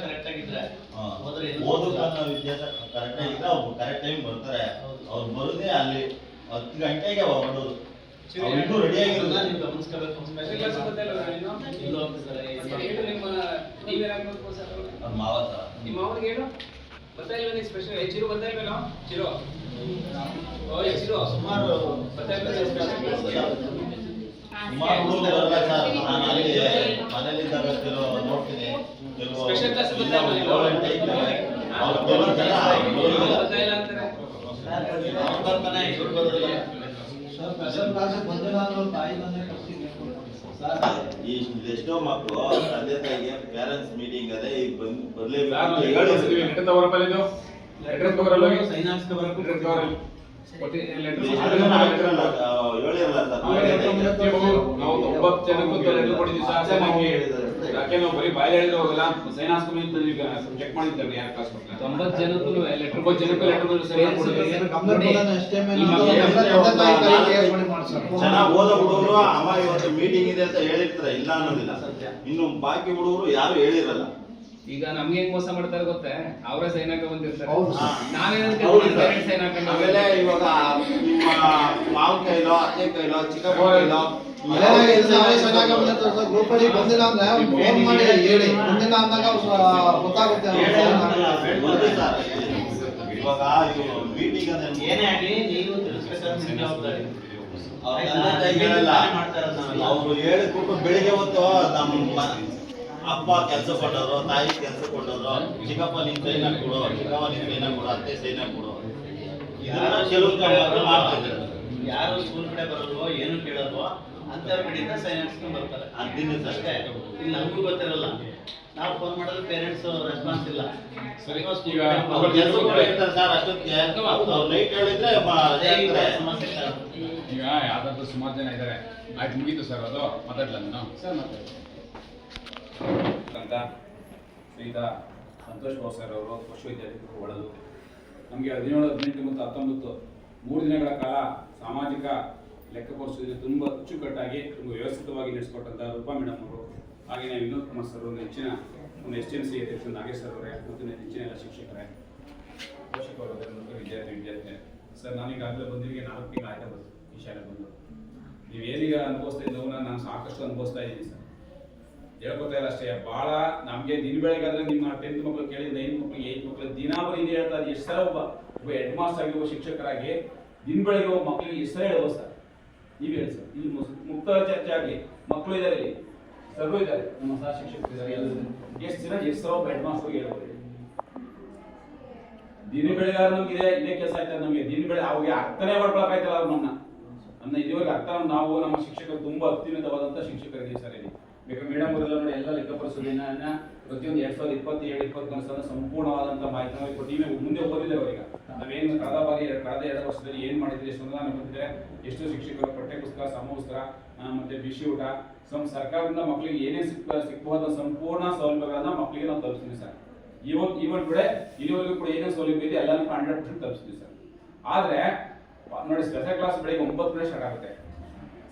ಕರೆಕ್ಟ್ ಆಗಿದ್ರೆ ಓದಕ್ಕನ್ನ ವಿದ್ಯಾಸ ಕರೆಕ್ಟ್ ಆಗಿದ್ರೆ ಅವ್ರು ಕರೆಕ್ಟ್ ಟೈಮ್ ಬರ್ತಾರೆ. ಅವ್ರು ಬರೋದೇ ಅಲ್ಲಿ 10 ಗಂಟೆಗೆ ಹೊರಡೋದು. ಅವ್ರು ಇನ್ನೂ ರೆಡಿ ಆಗಿರೋದು ನೀವು ಗಮನಿಸ್ಕೋಬೇಕು. ಸ್ಪೆಷಲ್ ಕ್ಲಾಸ್ ಗೊತ್ತಾಯಿಲ್ಲ ನೀನು ಇಲ್ಲ ಸರ್, ಹೇಳು ನಿಮ್ಮ ನೀವೇನಾಗಬೇಕು ಸರ್ ಅವ್ರ ಮಾವ ಥರ. ನಿಮ್ಮ ಅವ್ರಿಗೆ ಹೇಳು ಗೊತ್ತಾಯಿಲ್ವ ನೀ ಸ್ಪೆಷಲ್ ಚಿರು ಗೊತ್ತಾಯಿಲ್ವೇನೋ ಚಿರು ಓಯ್ ಚಿರು ಸುಮಾರು ಗೊತ್ತಾಯಿಲ್ಲ ಸ್ಪೆಷಲ್ ಕ್ಲಾಸ್ ಸುಮಾರು ಹುಡುಗರು ಬರಲ್ಲ ಸರ್. ನಾನು ಅಲ್ಲಿ ಮನೇಲಿದ್ದಾಗ ಕೆಲವು ನೋಡ್ತೀನಿ, ಕೆಲವು ಸ್ಪೆಷಲ್ ಕ್ಲಾಸ್ ಗೊತ್ತಾಯಿಲ್ಲ ನೀವು? 7 ಗಂಟೆ ಇದ್ದಾರೆ. ಅವ್ರು ಕೆಲವು ಜನ ಗೊತ್ತಾಯಿಲ್ಲ ಅಂತಾರೆ ಅವ್ರು ಬರ್ತಾನೆ ಇವ್ರು ಬರೋದಿಲ್ಲ. ಸ್ಪೆಷಲ್ ಕ್ಲಾಸ್ ಬಂದಿಲ್ಲ ಅಂದ್ರೆ ತಾಯಿ ತಂದೆ ಕರ್ಸಿ ಸರ್. ಈ ಎಷ್ಟೋ ಮಕ್ಕಳು ತಂದೆ ತಾಯಿಗೆ ಪೇರೆಂಟ್ಸ್ ಮೀಟಿಂಗ್ ಅದೇ ಈಗ ಬರ್ಲೇಬೇಕು ಸೈನ್ ಹಾಕ್ಸ್ಕೊಬರಬೇಕು. ಹೇಳಿರಲ್ಲ ನಾವು 90 ಜನಕ್ಕೂ ಲೆಟರ್ ಕೊಟ್ಟಿದ್ದೀವಿ ಸರ್. ಯಾಕೆ ನಾವು ಬರೀ ಬಾಯಲ್ಲಿ ಹೇಳಿದ್ರೆ ಹೋಗಲ್ಲ, ಸೈನ್ ಹಾಸ್ಕೊಂಡು ಈಗ ಚೆಕ್ ಮಾಡಿದ್ದಾರೆ ಯಾರು ಕ್ಲಾಸ್ ಕೊಡ್ತಾರೆ. 90 ಜನಕ್ಕೂ ಲೆಟರ್ 90 ಜನಕ್ಕೂ ಲೆಟರ್ ಸೈನ್ ಕೊಟ್ಟಿದ್ದೀವಿ. ಚೆನ್ನಾಗಿ ಓದೋ ಹುಡುಗರು ಅಮ್ಮ ಇವತ್ತು ಮೀಟಿಂಗ್ ಇದೆ ಅಂತ ಹೇಳಿರ್ತಾರೆ, ಇಲ್ಲ ಅನ್ನೋದಿಲ್ಲ. ಇನ್ನು ಬಾಕಿ ಹುಡುಗರು ಯಾರು ಹೇಳಿರಲ್ಲ. ಈಗ ನಮ್ಗೆ ಹೆಂಗ್ ಮೋಸ ಮಾಡ್ತಾರೆ ಗೊತ್ತೇ, ಅವರೇ ಸೈನ್ ಹಾಕ ಬಂದಿರ್ತಾರೆ. ಹೌದು ಸರ್. ಸೈನ್ ಹಾಕೊಂಡು ಆಮೇಲೆ ಇವಾಗ ನಿಮ್ಮ ಮಾವ ಕೈಲೋ ಅತ್ತೆ ಕೈಲೋ ಚಿಕ್ಕಪ್ಪ ಕೈಲೋ ಗ್ರೂಪ್ ಅಲ್ಲಿ ಬಂದಿಲ್ಲ ಅಂದ್ರೆ ಫೋನ್ ಮಾಡಿ ಹೇಳಿ, ಬಂದಿಲ್ಲ ಅಂದಾಗ ಗೊತ್ತಾಗುತ್ತೆ. ಒಂದು ಸರ್, ಇವಾಗ ಮೀಟಿಂಗ್ ಅಂದ್ರೆ ಏನೇ ಆಗಲಿ ನೀವು ತಿಳಿಸ್ಬೇಕಾದ್ರೆ ನಿಮ್ಗೆ ಜವಾಬ್ದಾರಿ. ಅವ್ರ ತಂದೆ ತಾಯಿ ಹೇಳಲ್ಲ. ಅವ್ರು ಹೇಳಿಕೊಟ್ಟು ಬೆಳಿಗ್ಗೆ ಹೊತ್ತು ನಮ್ಮ ಅಪ್ಪ ಕೆಲಸ ಕೊಟ್ಟವರು, ತಾಯಿ ಕೆಲಸ ಕೊಟ್ಟವರು, ಚಿಕ್ಕಪ್ಪ ನಿನ್ ಸೈನ ಕೊಡು, ಚಿಕ್ಕಪ್ಪ ನಿನ್ ಸೈನ ಕೊಡು, ಅತ್ತೆ ಸೈನ ಕೊಡು, ಇದನ್ನ ಕೆಲವು ಮಾಡ್ತಿದ್ದಾರೆ. ಯಾರು ಸ್ಕೂಲ್ ಕಡೆ ಬರಲ್ವೋ ಏನು ಕೇಳಲ್ವೋ ಅಂತವ್ರ ಕಡೆಯಿಂದ ಸೈನ್ ಹಾಕ್ಸ್ಕೊಂಡ್ ಬರ್ತಾರೆ. ಅದಿನ ಅಷ್ಟೇ. ಇಲ್ಲಿ ನಮಗೂ ಗೊತ್ತಿರಲ್ಲ, ನಾವು ಫೋನ್ ಮಾಡಿದ್ರೆ ಪೇರೆಂಟ್ಸ್ ರೆಸ್ಪಾನ್ಸ್ ಇಲ್ಲ. ಈಗ ಅವ್ರು ಕೆಲಸ ಇರ್ತಾರೆ ಸರ್, ಅಷ್ಟೊತ್ತಿಗೆ ಅವ್ರು ನೈಟ್ ಹೇಳಿದ್ರೆ ಸಮಸ್ಯೆ ಈಗ ಯಾವ್ದಾದ್ರು ಸುಮಾರು ಜನ ಇದ್ದಾರೆ. ಆಯ್ತು ಮುಗೀತು ಸರ್, ಅದು ಮಾತಾಡ್ಲ ನಾನು ಸರ್ ಮತ್ತೆ ಅಂತ ಶ್ರೀಯುತ ಸಂತೋಷ್ ಬಾಬು ಸರ್ ಅವರು ವಿಶ್ವವಿದ್ಯಾಲಯಕ್ಕೆ ಒಳದು ನಮಗೆ 17, 18 ಮತ್ತು 19 3 ದಿನಗಳ ಕಾಲ ಸಾಮಾಜಿಕ ಲೆಕ್ಕ ಪರಿಶೋಧನೆ ತುಂಬ ಅಚ್ಚುಕಟ್ಟಾಗಿ ತುಂಬ ವ್ಯವಸ್ಥಿತವಾಗಿ ನಡೆಸಿಕೊಟ್ಟಂಥ ರೂಪಾ ಮೇಡಮ್ ಅವರು, ಹಾಗೆಯೇ ವಿನೋದ್ ಕುಮಾರ್ ಸರ್, ನೆಚ್ಚಿನ STMC ಅಧ್ಯಕ್ಷ ನಾಗೇಶ್ ಸರ್ ಅವರೇ, ಮತ್ತು ನೆಚ್ಚಿನ ಎಲ್ಲ ಶಿಕ್ಷಕರೇ, ಪೋಷಕರು, ವಿದ್ಯಾರ್ಥಿ ಸರ್, ನಾನೀಗಾಗಲೇ ಬಂದಿರಿಗೆ 4 ತಿಂಗಳು ಆಯ್ತಾ ಬಂದು ಈ ಶಾಲೆ ಬಂದು. ನೀವೇನೀಗ ಅನುಭವಿಸ್ತಾ ಇದ್ದವನ್ನ ನಾನು ಸಾಕಷ್ಟು ಅನುಭವಿಸ್ತಾ ಇದ್ದೀನಿ ಸರ್. ಹೇಳ್ಕೊತಾ ಇಲ್ಲ ಅಷ್ಟೇ, ಭಾಳ ನಮಗೆ ದಿನ ಬೆಳಗಾದ್ರೆ ನಿಮ್ಮ 10th ಮಕ್ಕಳು ಕೇಳಿ 9th ಮಕ್ಕಳಿಗೆ 8th ಮಕ್ಕಳು ದಿನಾಬರಿ ಇದು ಹೇಳ್ತಾ ಎಷ್ಟು ಸಲ ಒಬ್ಬ ಹೆಡ್ ಮಾಸ್ಟರ್ ಆಗಿ ಒಬ್ಬ ಶಿಕ್ಷಕರಾಗಿ ದಿನ ಬೆಳಗ್ಗೆ ಒಬ್ಬ ಮಕ್ಕಳಿಗೆ ಎಷ್ಟು ಸಲ ಹೇಳ್ಬೋದು ಸರ್? ನೀವು ಹೇಳಿ ಸರ್. ಇಲ್ಲಿ ಮುಕ್ತ ಚರ್ಚೆ ಆಗಲಿ, ಮಕ್ಕಳು ಇದ್ದಾರೆ, ಇಲ್ಲಿ ಸರ್ವ ಇದ್ದಾರೆ, ನಮ್ಮ ಸಹ ಶಿಕ್ಷಕರು ಇದ್ದಾರೆ, ಎಷ್ಟು ಸಲ ಒಬ್ಬ ಹೆಡ್ ಮಾಸ್ಟರ್ಗೆ ಹೇಳ್ಬೋದು? ದಿನ ಬೆಳಗಾದ್ರೆ ನಮ್ಗೆ ಇದೇ ಕೆಲಸ ಆಯ್ತದೆ. ನಮಗೆ ದಿನ ಬೆಳಗ್ಗೆ ಅವ್ರಿಗೆ ಅರ್ಥನೇ ಮಾಡ್ಕೊಳಕಾಯ್ತಲ್ಲ ಅವ್ರು ನಮ್ಮ ಇದುವರೆಗೆ ಅರ್ಥ. ನಾವು ನಮ್ಮ ಶಿಕ್ಷಕರು ತುಂಬಾ ಅತ್ಯುನ್ನತವಾದಂಥ ಶಿಕ್ಷಕರಿದ್ದೀವಿ ಸರ್. ಇಲ್ಲಿ ಬೇಕಾದ್ರೆ ಮೇಡಮ್ ಅವರೆಲ್ಲ ನೋಡಿ ಎಲ್ಲ ಲೆಕ್ಕ ಪರಿಶೋಧನೆಯನ್ನ ಪ್ರತಿಯೊಂದು 2027-21 ಸಂಪೂರ್ಣವಾದಂಥ ಮಾಹಿತಿ ನಾವು ಕೊಟ್ಟಿವಿ. ಮುಂದೆ ಓದಿದ್ದೇವೆ ಅವರಿಗೆ ನಾವೇನು ಕಳೆದ 2 ವರ್ಷದಲ್ಲಿ ಏನು ಮಾಡಿದ್ವಿ, ಎಷ್ಟು ಅನುದಾನ ಬಂದಿದೆ, ಎಷ್ಟು ಶಿಕ್ಷಕರು ಪಠ್ಯಪುಸ್ತಕ, ಸಮವಸ್ತ್ರ ಮತ್ತೆ ಬಿಸಿ ಊಟ, ಸರ್ಕಾರದಿಂದ ಮಕ್ಕಳಿಗೆ ಏನೇನು ಸಿಕ್ಕಬಹುದಾದ ಸಂಪೂರ್ಣ ಸೌಲಭ್ಯಗಳನ್ನ ಮಕ್ಕಳಿಗೆ ನಾವು ತಲುಪಿಸ್ತೀವಿ ಸರ್. ಇವನ್ ಕೂಡ ಇಲ್ಲಿವರೆಗೂ ಕೂಡ ಏನೇನು ಸೌಲಭ್ಯ ಇದೆ ಎಲ್ಲಾನು 100% ತಲುಪಿಸ್ತೀವಿ ಸರ್. ಆದ್ರೆ ನೋಡಿ, ಸ್ಪೆಷಲ್ ಕ್ಲಾಸ್ ಬೆಳಿಗ್ಗೆ 9 ಗಂಟೆ ಸ್ಟಾರ್ಟ್ ಆಗುತ್ತೆ,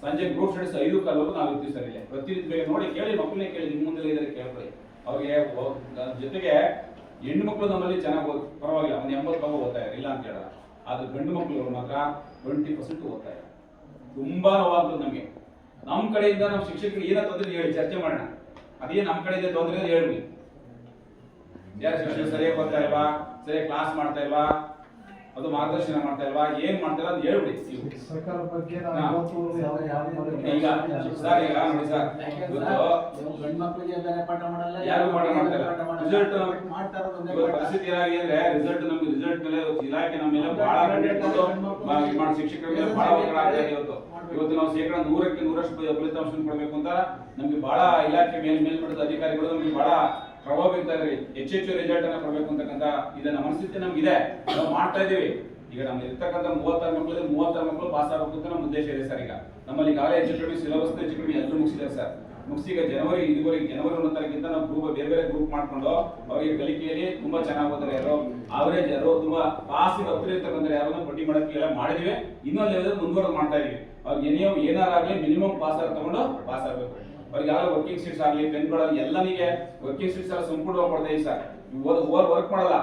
ಸಂಜೆ ಗ್ರೂಪ್ ಸ್ಟಡೀಸ್ 5 ನಾವು ಇರ್ತೀವಿ ಸರ್. ಇಲ್ಲಿ ಪ್ರತಿನಿತ್ಯ ಬೇಗ ನೋಡಿ ಕೇಳಿ, ಮಕ್ಕಳನ್ನೇ ಕೇಳಿ, ನಿಮ್ಮ ಮುಂದೆ ಇದ್ದಾರೆ ಕೇಳ್ಕೊಳ್ಳಿ. ಅವ್ರಿಗೆ ಜೊತೆಗೆ ಹೆಣ್ಣು ಮಕ್ಕಳು ನಮ್ಮಲ್ಲಿ ಚೆನ್ನಾಗಿ ಪರವಾಗಿಲ್ಲ, ಒಂದು 80% ಓದ್ತಾ ಇದ್ದಾರೆ, ಇಲ್ಲ ಅಂತ ಹೇಳಲ್ಲ. ಆದ್ರೆ ಗಂಡು ಮಕ್ಕಳು ಮಾತ್ರ 20% ಓದ್ತಾ ಇದ್ದಾರೆ. ತುಂಬಾ ನೋವಾಗ್ತದೆ ನಮಗೆ. ನಮ್ಮ ಕಡೆಯಿಂದ ನಮ್ಮ ಶಿಕ್ಷಕರಿಗೆ ಏನ ತೊಂದರೆ ಹೇಳಿ ಚರ್ಚೆ ಮಾಡೋಣ. ಅದೇ ನಮ್ಮ ಕಡೆಯಿಂದ ತೊಂದರೆ ಹೇಳಿ, ಯಾರು ಶಿಕ್ಷಕರು ಸರಿಯಾಗಿ ಬರ್ತಾ ಇಲ್ವಾ, ಸರಿಯಾಗಿ ಕ್ಲಾಸ್ ಮಾಡ್ತಾ ಇಲ್ವಾ, ಅದು ಮಾರ್ಗದರ್ಶನ ಮಾಡ್ತಾ ಇಲ್ವಾ, ಏನ್ ಮಾಡ್ತಾರ ಅಂತ ಹೇಳ್ಬಿಡಿ. ಸರ್ಕಾರ ಬಗ್ಗೆ ಈಗ ಸರ್, ಈಗ ನೋಡಿ ಸರ್, ಗಂಡು ಮಕ್ಕಳಿಗೆ ಬೇರೆ ಪಾಠ ಮಾಡಲ್ಲ, ಯಾರು ಪಾಠ ಮಾಡ್ತಾರೆ. ರಿಸಲ್ಟ್ ಮಾಡ್ತಾರ ಪರಿಸ್ಥಿತಿ ಏನಾಗಿದೆ ಅಂದ್ರೆ ರಿಸಲ್ಟ್ ಮೇಲೆ ಇಲಾಖೆ ನಮ್ಮ ಮೇಲೆ ಬಹಳ ಶಿಕ್ಷಕರ ಮೇಲೆ ಬಹಳ ಒತ್ತಡ ಆಗ್ತಾ ಇದೆ. ಇವತ್ತು ನಾವು 100% ಫಲಿತಾಂಶ ಕೊಡಬೇಕು ಅಂತ ನಮ್ಗೆ ಬಹಳ ಇಲಾಖೆ ಮೇಲ್ಮಟ್ಟದ ಅಧಿಕಾರಿಗಳು ನಮ್ಗೆ ಬಹಳ ಪ್ರಭಾವ ಬೀರ್ತಾ ಇದ್ದಾರೆ. ಹೆಚ್ಚೆಚ್ಚು ರಿಸಲ್ಟ್ ಅನ್ನ ಕೊಡಬೇಕು ಅಂತಕ್ಕಂಥ ಇದನ್ನ ಮನಸ್ಥಿತಿ ನಮ್ಗಿದೆ, ನಾವು ಮಾಡ್ತಾ ಇದೀವಿ. ಈಗ ನಮ್ಮ ಇರ್ತಕ್ಕಂಥ 36 ಮಕ್ಕಳಿಗೆ 36 ಮಕ್ಕಳು ಪಾಸ್ ಆಗಬೇಕು ಅಂತ ನಮ್ಮ ಉದ್ದೇಶ ಇದೆ ಸರ್. ಈಗ ನಮ್ಮಲ್ಲಿ ಈಗಾಗಲೇ ಹೆಚ್ಚು ಕಡಿಮೆ ಸಿಲೆಬಸ್ ಹೆಚ್ಚು ಕಡಿಮೆ ಎಲ್ಲರೂ ಮುಗಿಸಿದ್ದಾರೆ ಸರ್. ಮುಗಿಸಿ ಈಗ ಜನವರಿ 1 ತಾರೀಕಿಂದ ನಾವು ಬೇರೆ ಬೇರೆ ಗ್ರೂಪ್ ಮಾಡ್ಕೊಂಡು ಅವರಿಗೆ ಕಲಿಕೆಯಲ್ಲಿ ತುಂಬಾ ಚೆನ್ನಾಗಿ ಓದ್ತಾರೆ. ಯಾರೋ ಅವರೇಜ್ ಯಾರು ತುಂಬಾ ಪಾಸಿಗೆ ಹತ್ತಿರ ಇರ್ತಕ್ಕಂಥ ಯಾರನ್ನ ಪಟ್ಟಿ ಮಾಡಕ್ಕೆ ಎಲ್ಲ ಮಾಡಿದಿವಿ. ಇನ್ನೊಂದು ಲೆವೆಲ್ ಮುಂದುವರೆದು ಮಾಡ್ತಾ ಇದೀವಿ. ಅವ್ರಿಗೆ ಏನಾರಾಗ್ಲಿ ಮಿನಿಮಮ್ ಪಾಸ್ ತಗೊಂಡು ಪಾಸ್ ಆಗಬೇಕು. ಅವ್ರಿಗೆ ಯಾವ ವರ್ಕಿಂಗ್ ಸೀಟ್ಸ್ ಆಗಲಿ ಪೆನ್ಗಳಲ್ಲಿ ಎಲ್ಲನಿಗೆ ವರ್ಕಿಂಗ್ ಸೀಟ್ಸ್ ಎಲ್ಲ ಸಂಪೂರ್ಣವಾಗಿ ಕೊಡ್ತಾ ಇದೀವಿ ಸರ್. ವರ್ಕ್ ಮಾಡಲ್ಲ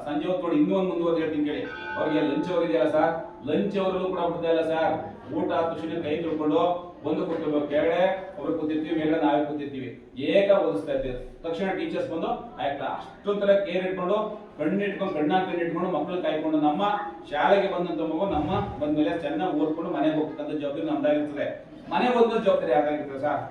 ಸಂಜೆ ಹೊತ್ತು ನೋಡಿ ಇನ್ನೂ ಒಂದು ಮುಂದುವರೆದು ಹೇಳ್ತೀನಿ ಕೇಳಿ. ಅವ್ರಿಗೆ ಲಂಚ್ ಅವರ್ ಇದೆಯಲ್ಲ ಸರ್, ಲಂಚ್ ಅವರಲ್ಲೂ ಕೂಡ ಬಿಡ್ತಾ ಇಲ್ಲ ಸರ್. ಊಟ ಆದ ತಕ್ಷಣ ಕೈ ತೊಳ್ಕೊಂಡು ಒಂದು ಕೂತ್ಕೋಬೇಕು, ಕೆಳಗಡೆ ಒಬ್ರು ಕೂತಿರ್ತೀವಿ, ಮೇಲ್ಗಡೆ ನಾವೇ ಕೂತಿರ್ತೀವಿ, ಏಕ ಓದಿಸ್ತಾ ಇರ್ತೀವಿ. ತಕ್ಷಣ ಟೀಚರ್ಸ್ ಬಂದು ಆಯ್ತಾ ಅಷ್ಟೊಂಥರ ಕೇರ್ ಇಟ್ಕೊಂಡು ಕಣ್ಣಿಟ್ಕೊಂಡು ಮಕ್ಕಳು ಕಾಯ್ಕೊಂಡು ನಮ್ಮ ಶಾಲೆಗೆ ಬಂದಂತ ಮಗು ನಮ್ಮ ಬಂದ್ಮೇಲೆ ಚೆನ್ನಾಗಿ ಓದ್ಕೊಂಡು ಮನೆಗೆ ಹೋಗ್ತಕ್ಕಂಥ ಜವಾಬ್ದಾರಿ ನಮ್ದಾಗಿರ್ತದೆ. ಮನೆಗೆ ಓದೋ ಜವಾಬ್ದಾರಿ ಯಾಕಾಗಿರ್ತದೆ ಸರ್?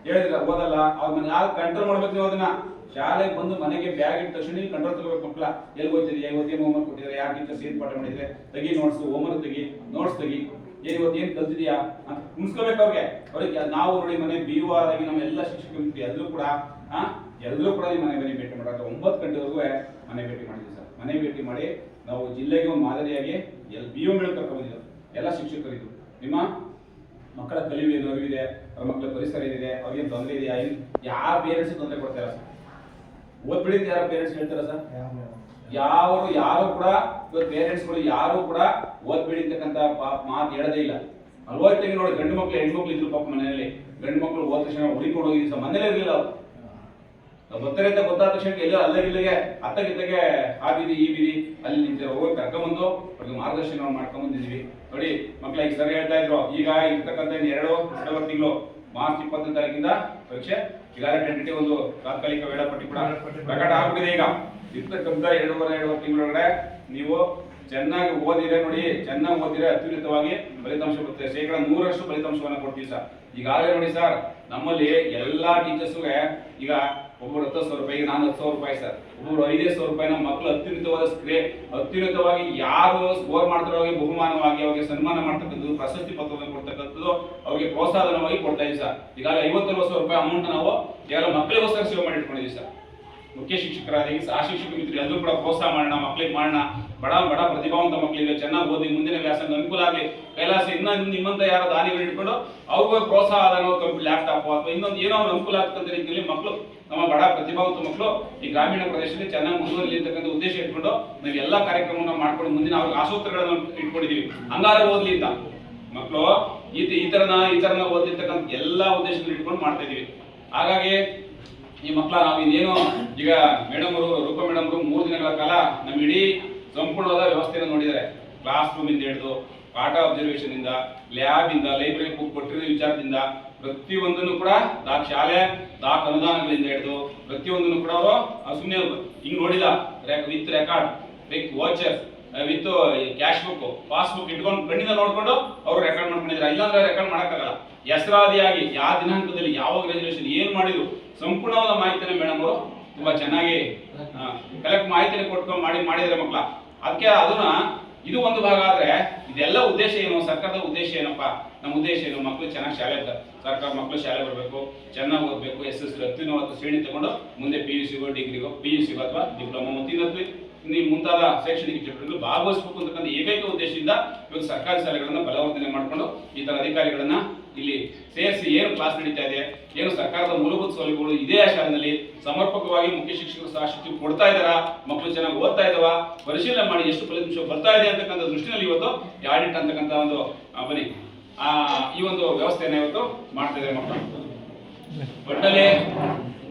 ಹೇಳಿದ್ರ ಓದಲ್ಲ ಅವ್ರ ಮನೆ ಯಾರು ಕಂಟ್ರೋಲ್ ಮಾಡ್ಬೇಕು ನೀವು ಅದನ್ನ. ಶಾಲೆಗೆ ಬಂದು ಮನೆಗೆ ಬ್ಯಾಗ್ ಇಟ್ಟ ತಕ್ಷಣ ಕಂಟ್ರೋಲ್ ತಗೋಬೇಕು. ಮಕ್ಕಳ ಎಲ್ಲಿ ಹೋಗ್ತೀರಿ, ಇವತ್ತೇನು ಹೋಮ್ವರ್ಕ್ ಕೊಟ್ಟಿದ್ದಾರೆ, ಯಾರು ಟೀಚರ್ಸ್ ಏನ್ ಪಾಠ ಮಾಡಿದ್ರೆ ತೆಗಿ ನೋಟ್ಸ್, ಹೋಮ್ವರ್ಕ್ ತೆಗಿ, ನೋಟ್ಸ್ ತೆಗಿ, ಇವತ್ತೇನು ಕಲ್ತಿದ್ಯಾ ಅಂತ ಉಣಿಸ್ಕೋಬೇಕು ಅವ್ರಿಗೆ. ನಾವು ನೋಡಿ ಮನೆ BU ಆಗಿ ನಮ್ಮ ಎಲ್ಲ ಶಿಕ್ಷಕರು ಎಲ್ಲರೂ ಕೂಡ ನಿಮ್ಮ ಮನೆ ಭೇಟಿ ಮಾಡೋದು 9 ಗಂಟೆವರೆಗೂ ಮನೆ ಭೇಟಿ ಮಾಡಿದ್ವಿ ಸರ್. ಮನೆ ಭೇಟಿ ಮಾಡಿ ನಾವು ಜಿಲ್ಲೆಗೆ ಒಂದು ಮಾದರಿಯಾಗಿ BO ಮೇಳ ಕರ್ಕೊಂಡಿದ್ದೀವಿ. ಎಲ್ಲ ಶಿಕ್ಷಕರಿದ್ರು ನಿಮ್ಮ ಮಕ್ಕಳ ಕಲಿವು ಏನು ಅರಿವಿದೆ, ಅವ್ರ ಮಕ್ಕಳ ಪರಿಸರ ಏನಿದೆ, ಅವ್ರಿಗೇನು ತೊಂದರೆ ಇದೆಯಾ, ಯಾವ ಪೇರೆಂಟ್ಸ್ ತೊಂದರೆ ಕೊಡ್ತಾರ ಸರ್? ಓದ್ಬಿಡಿ ಯಾರು ಪೇರೆಂಟ್ಸ್ ಹೇಳ್ತಾರ ಸರ್? ಯಾರು ಕೂಡ ಪೇರೆಂಟ್ಸ್ಗಳು ಯಾರು ಕೂಡ ಓದ್ಬೇಡಿ ಅಂತಕ್ಕಂಥ ಮಾತು ಹೇಳದೇ ಇಲ್ಲ. 40 ನೋಡಿ ಗಂಡು ಮಕ್ಳು ಹೆಣ್ಮಕ್ಳು ಇದ್ರು ಪಾಪ ಮನೆಯಲ್ಲಿ. ಗಂಡು ಮಕ್ಳು ಓದ ತಕ್ಷಣ ಹುಡುಕೊಂಡು ಹೋಗಿದ್ವಿ ಸರ್. ಮನೇಲೇ ಇರಲಿಲ್ಲ ಅವ್ರು. ಬರ್ತಾರೆ ಅಂತ ಗೊತ್ತಾದ ತಕ್ಷಣ ಎಲ್ಲೋ ಅಲ್ಲಗಿಲ್ಲಗೆ ಅತ್ತಗಿತ್ತಗೆ ಆ ಬೀದಿ ಈ ಬೀದಿ ಅಲ್ಲಿ ನಿಂತಿರೋ ಹೋಗಿ ಕರ್ಕೊಂಬಂದು ಅವ್ರಿಗೆ ಮಾರ್ಗದರ್ಶನ ಮಾಡ್ಕೊಂಡ್ಬಂದಿದ್ವಿ. ನೋಡಿ ಮಕ್ಳ ಈಗ ಸರಿ ಹೇಳ್ತಾ ಇದ್ರು, ಈಗ ಇರ್ತಕ್ಕಂಥ 2 ತಿಂಗಳು ಮಾರ್ಚ್ 20ನೇ ತಾರೀಕಿಂದ ಪರೀಕ್ಷೆ. ಈಗಾಗಲೇ ಟೆಂಟೇಟಿವ್ ಒಂದು ತಾತ್ಕಾಲಿಕ ವೇಳಾಪಟ್ಟಿ ಕೂಡ ಪ್ರಕಟ ಆಗ್ಬಿಟ್ಟಿದೆ. ಈಗ ಇರ್ತಕ್ಕಂಥ 2.5 ತಿಂಗಳೊಳಗಡೆ ನೀವು ಚೆನ್ನಾಗಿ ಓದಿದ್ರೆ ನೋಡಿ, ಚೆನ್ನಾಗಿ ಓದಿದ್ರೆ ಅತ್ಯುನ್ನತವಾಗಿ ಫಲಿತಾಂಶ ಬರುತ್ತೆ. 100% ಫಲಿತಾಂಶವನ್ನು ಕೊಡ್ತೀವಿ ಸರ್. ಈಗಾಗಲೇ ನೋಡಿ ಸರ್, ನಮ್ಮಲ್ಲಿ ಎಲ್ಲಾ ಟೀಚರ್ಸ್ಗೆ ಈಗ ಒಬ್ಬರು 10,000 ರೂಪಾಯಿ, ನಾನು 10,000 ರೂಪಾಯಿ ಸರ್, ಒಬ್ಬರು 5,000 ರೂಪಾಯಿನ ಮಕ್ಕಳು ಅತ್ಯುನ್ನತವಾಗಿ ಯಾರು ಸ್ಕೋರ್ ಮಾಡ್ತಾರೋ ಅವ್ರಿಗೆ ಬಹುಮಾನವಾಗಿ ಅವ್ರಿಗೆ ಸನ್ಮಾನ ಮಾಡ್ತಕ್ಕಂಥದ್ದು, ಪ್ರಶಸ್ತಿ ಪತ್ರವನ್ನು ಕೊಡ್ತಕ್ಕಂಥದ್ದು, ಅವ್ರಿಗೆ ಪ್ರೋತ್ಸಾಹನವಾಗಿ ಕೊಡ್ತಾ ಇದ್ದೀವಿ ಸರ್. ಈಗಾಗಲೇ 50,000 ರೂಪಾಯಿ ಅಮೌಂಟ್ ನಾವು ಕೇವಲ ಮಕ್ಕಳಿಗೋಸ್ಕರ ಸೇವೆ ಮಾಡಿ ಇಟ್ಕೊಂಡಿದ್ದೀವಿ ಸರ್. ಮುಖ್ಯ ಶಿಕ್ಷಕರಾಗಿ ಸಹ ಶಿಕ್ಷಕ ಮಿತ್ರರು ಎಲ್ಲರೂ ಕೂಡ ಪ್ರೋತ್ಸಾಹ ಮಾಡೋಣ, ಮಕ್ಕಳಿಗೆ ಮಾಡೋಣ. ಬಡ ಪ್ರತಿಭಾವಂತ ಮಕ್ಕಳಿಗೆ ಚೆನ್ನಾಗಿ ಓದಿ ಮುಂದಿನ ವ್ಯಾಸಂಗ ಅನುಕೂಲ ಆಗಲಿ. ಕೈಲಾಸ ನಿಮ್ಮಂತ ಯಾರು ದಾನಿಗಳು ಇಟ್ಕೊಂಡು ಅವ್ರಿಗೂ ಪ್ರೋತ್ಸಾಹ ಲ್ಯಾಪ್ಟಾಪ್ ಅಥವಾ ಇನ್ನೊಂದು ಏನೋ ಅನುಕೂಲ ಆಗ್ತಕ್ಕಂಥ ರೀತಿಯಲ್ಲಿ ಮಕ್ಕಳು, ನಮ್ಮ ಬಡ ಪ್ರತಿಭಾವಂತ ಮಕ್ಕಳು ಈ ಗ್ರಾಮೀಣ ಪ್ರದೇಶದಲ್ಲಿ ಚೆನ್ನಾಗಿ ಮುಂದುವರಿಲಿ ಅಂತಕ್ಕಂಥ ಉದ್ದೇಶ ಇಟ್ಕೊಂಡು ನಾವು ಎಲ್ಲ ಕಾರ್ಯಕ್ರಮವನ್ನು ಮಾಡ್ಕೊಂಡು ಮುಂದಿನ ಅವ್ರಿಗೆ ಆಶೋತ್ತರಗಳನ್ನು ಇಟ್ಕೊಂಡಿದ್ದೀವಿ. ಹಂಗಾರೆ ಓದ್ಲಿ ಅಂತ ಮಕ್ಕಳು ಈ ತರನ ಓದಿರ್ತಕ್ಕಂಥ ಎಲ್ಲ ಉದ್ದೇಶಗಳನ್ನು ಇಟ್ಕೊಂಡು ಮಾಡ್ತಾ ಇದೀವಿ. ಹಾಗಾಗಿ ಈ ಮಕ್ಕಳ ನಾವು ಇನ್ನೇನು ಈಗ ಮೇಡಮ್ ಅವರು ರೂಪಾ ಮೇಡಮ್ ಅವರು 3 ದಿನಗಳ ಕಾಲ ನಮ್ಮ ಇಡೀ ಸಂಪೂರ್ಣವಾದ ವ್ಯವಸ್ಥೆಯನ್ನು ನೋಡಿದ್ದಾರೆ. ಕ್ಲಾಸ್ ರೂಮ್ ಇಂದ ಹಿಡಿದು ಪಾಠ ಅಬ್ಸರ್ವೇಷನ್ ಇಂದ, ಲ್ಯಾಬ್ ಇಂದ, ಲೈಬ್ರರಿ ಬುಕ್ ಕೊಟ್ಟಿರೋ ವಿಚಾರದಿಂದ ಪ್ರತಿಯೊಂದನ್ನು ಕೂಡ ಶಾಲೆ ಅನುದಾನಗಳಿಂದ ಹಿಡಿದು ಪ್ರತಿಯೊಂದನ್ನು ಕೂಡ ಅವರು ಸುಮ್ಮನೆ ಹಿಂಗ್ ನೋಡಿಲ್ಲ, with record, with voucher, with cash book, passbook ಇಟ್ಕೊಂಡು ಕಣ್ಣಿಂದ ನೋಡ್ಕೊಂಡು ಅವರು ರೆಕಾರ್ಡ್ ಮಾಡ್ಕೊಂಡಿದ್ದಾರೆ. ಇಲ್ಲಾಂದ್ರೆ ರೆಕಾರ್ಡ್ ಮಾಡಕ್ಕಾಗಲ್ಲ. ಹೆಸರಾದಿಯಾಗಿ ಯಾವ ದಿನಾಂಕದಲ್ಲಿ ಯಾವ ಗ್ರಾಜುಯೇಷನ್ ಏನ್ ಮಾಡಿದ್ರು ಸಂಪೂರ್ಣವಾದ ಮಾಹಿತಿನ ಮೇಡಮ್ ಅವರು ತುಂಬಾ ಚೆನ್ನಾಗಿ ಕಲೆಕ್ಟ್ ಮಾಹಿತಿನ ಕೊಟ್ಕೊಂಡು ಮಾಡಿದ್ರೆ ಮಕ್ಕಳ. ಅದಕ್ಕೆ ಅದನ್ನ ಇದು ಒಂದು ಭಾಗ ಆದ್ರೆ ಇದೆಲ್ಲ ಉದ್ದೇಶ ಏನು, ಸರ್ಕಾರದ ಉದ್ದೇಶ ಏನಪ್ಪ? ನಮ್ಮ ಉದ್ದೇಶ ಏನು? ಮಕ್ಕಳು ಚೆನ್ನಾಗಿ ಶಾಲೆ ಸರ್ಕಾರ ಮಕ್ಕಳು ಶಾಲೆ ಬರಬೇಕು, ಚೆನ್ನಾಗಿ ಓದಬೇಕು, SSLC ಅತ್ಯುನ್ನತ ಶ್ರೇಣಿ ತಗೊಂಡು ಮುಂದೆ PUCಗೋ ಡಿಗ್ರಿಗೋ PUCಗೋ ಅಥವಾ ಡಿಪ್ಲೊಮಾ ಮುಂತಾದ ಶೈಕ್ಷಣಿಕ ಚಟುವಟಿಕೆಗಳು ಭಾಗವಹಿಸಬೇಕು ಅಂತಕ್ಕಂಥ ಏಕೈಕ ಉದ್ದೇಶದಿಂದ ಇವಾಗ ಸರ್ಕಾರಿ ಶಾಲೆಗಳನ್ನ ಬಲವರ್ಧನೆ ಮಾಡಿಕೊಂಡು ಈ ತರ ಅಧಿಕಾರಿಗಳನ್ನ ಇಲ್ಲಿ ಸೇರಿಸಿ ಏನು ಕ್ಲಾಸ್ ನಡೀತಾ ಇದೆ, ಏನು ಸರ್ಕಾರದ ಮೂಲಭೂತ ಸೌಲಭ್ಯಗಳು ಇದೇ ಶಾಲೆಯಲ್ಲಿ ಸಮರ್ಪಕವಾಗಿ ಮುಖ್ಯ ಶಿಕ್ಷಕರು ಸಹ ಶಿಕ್ಷಕರು ಕೊಡ್ತಾ ಇದ್ದಾರಾ, ಮಕ್ಕಳು ಚೆನ್ನಾಗಿ ಓದ್ತಾ ಇದ್ದಾವ ಪರಿಶೀಲನೆ ಮಾಡಿ ಎಷ್ಟು ಫಲಿತಾಂಶ ಬರ್ತಾ ಇದೆ ಅಂತಕ್ಕಂಥ ದೃಷ್ಟಿನಲ್ಲಿ ಇವತ್ತು ಆಡಿಟ್ ಅಂತಕ್ಕಂಥ ಒಂದು ಬನ್ನಿ ಈ ಒಂದು ವ್ಯವಸ್ಥೆಯನ್ನು ಇವತ್ತು ಮಾಡ್ತಾ ಇದ್ದಾರೆ ಮಕ್ಕಳು. ಒಟ್ಟಲ್ಲಿ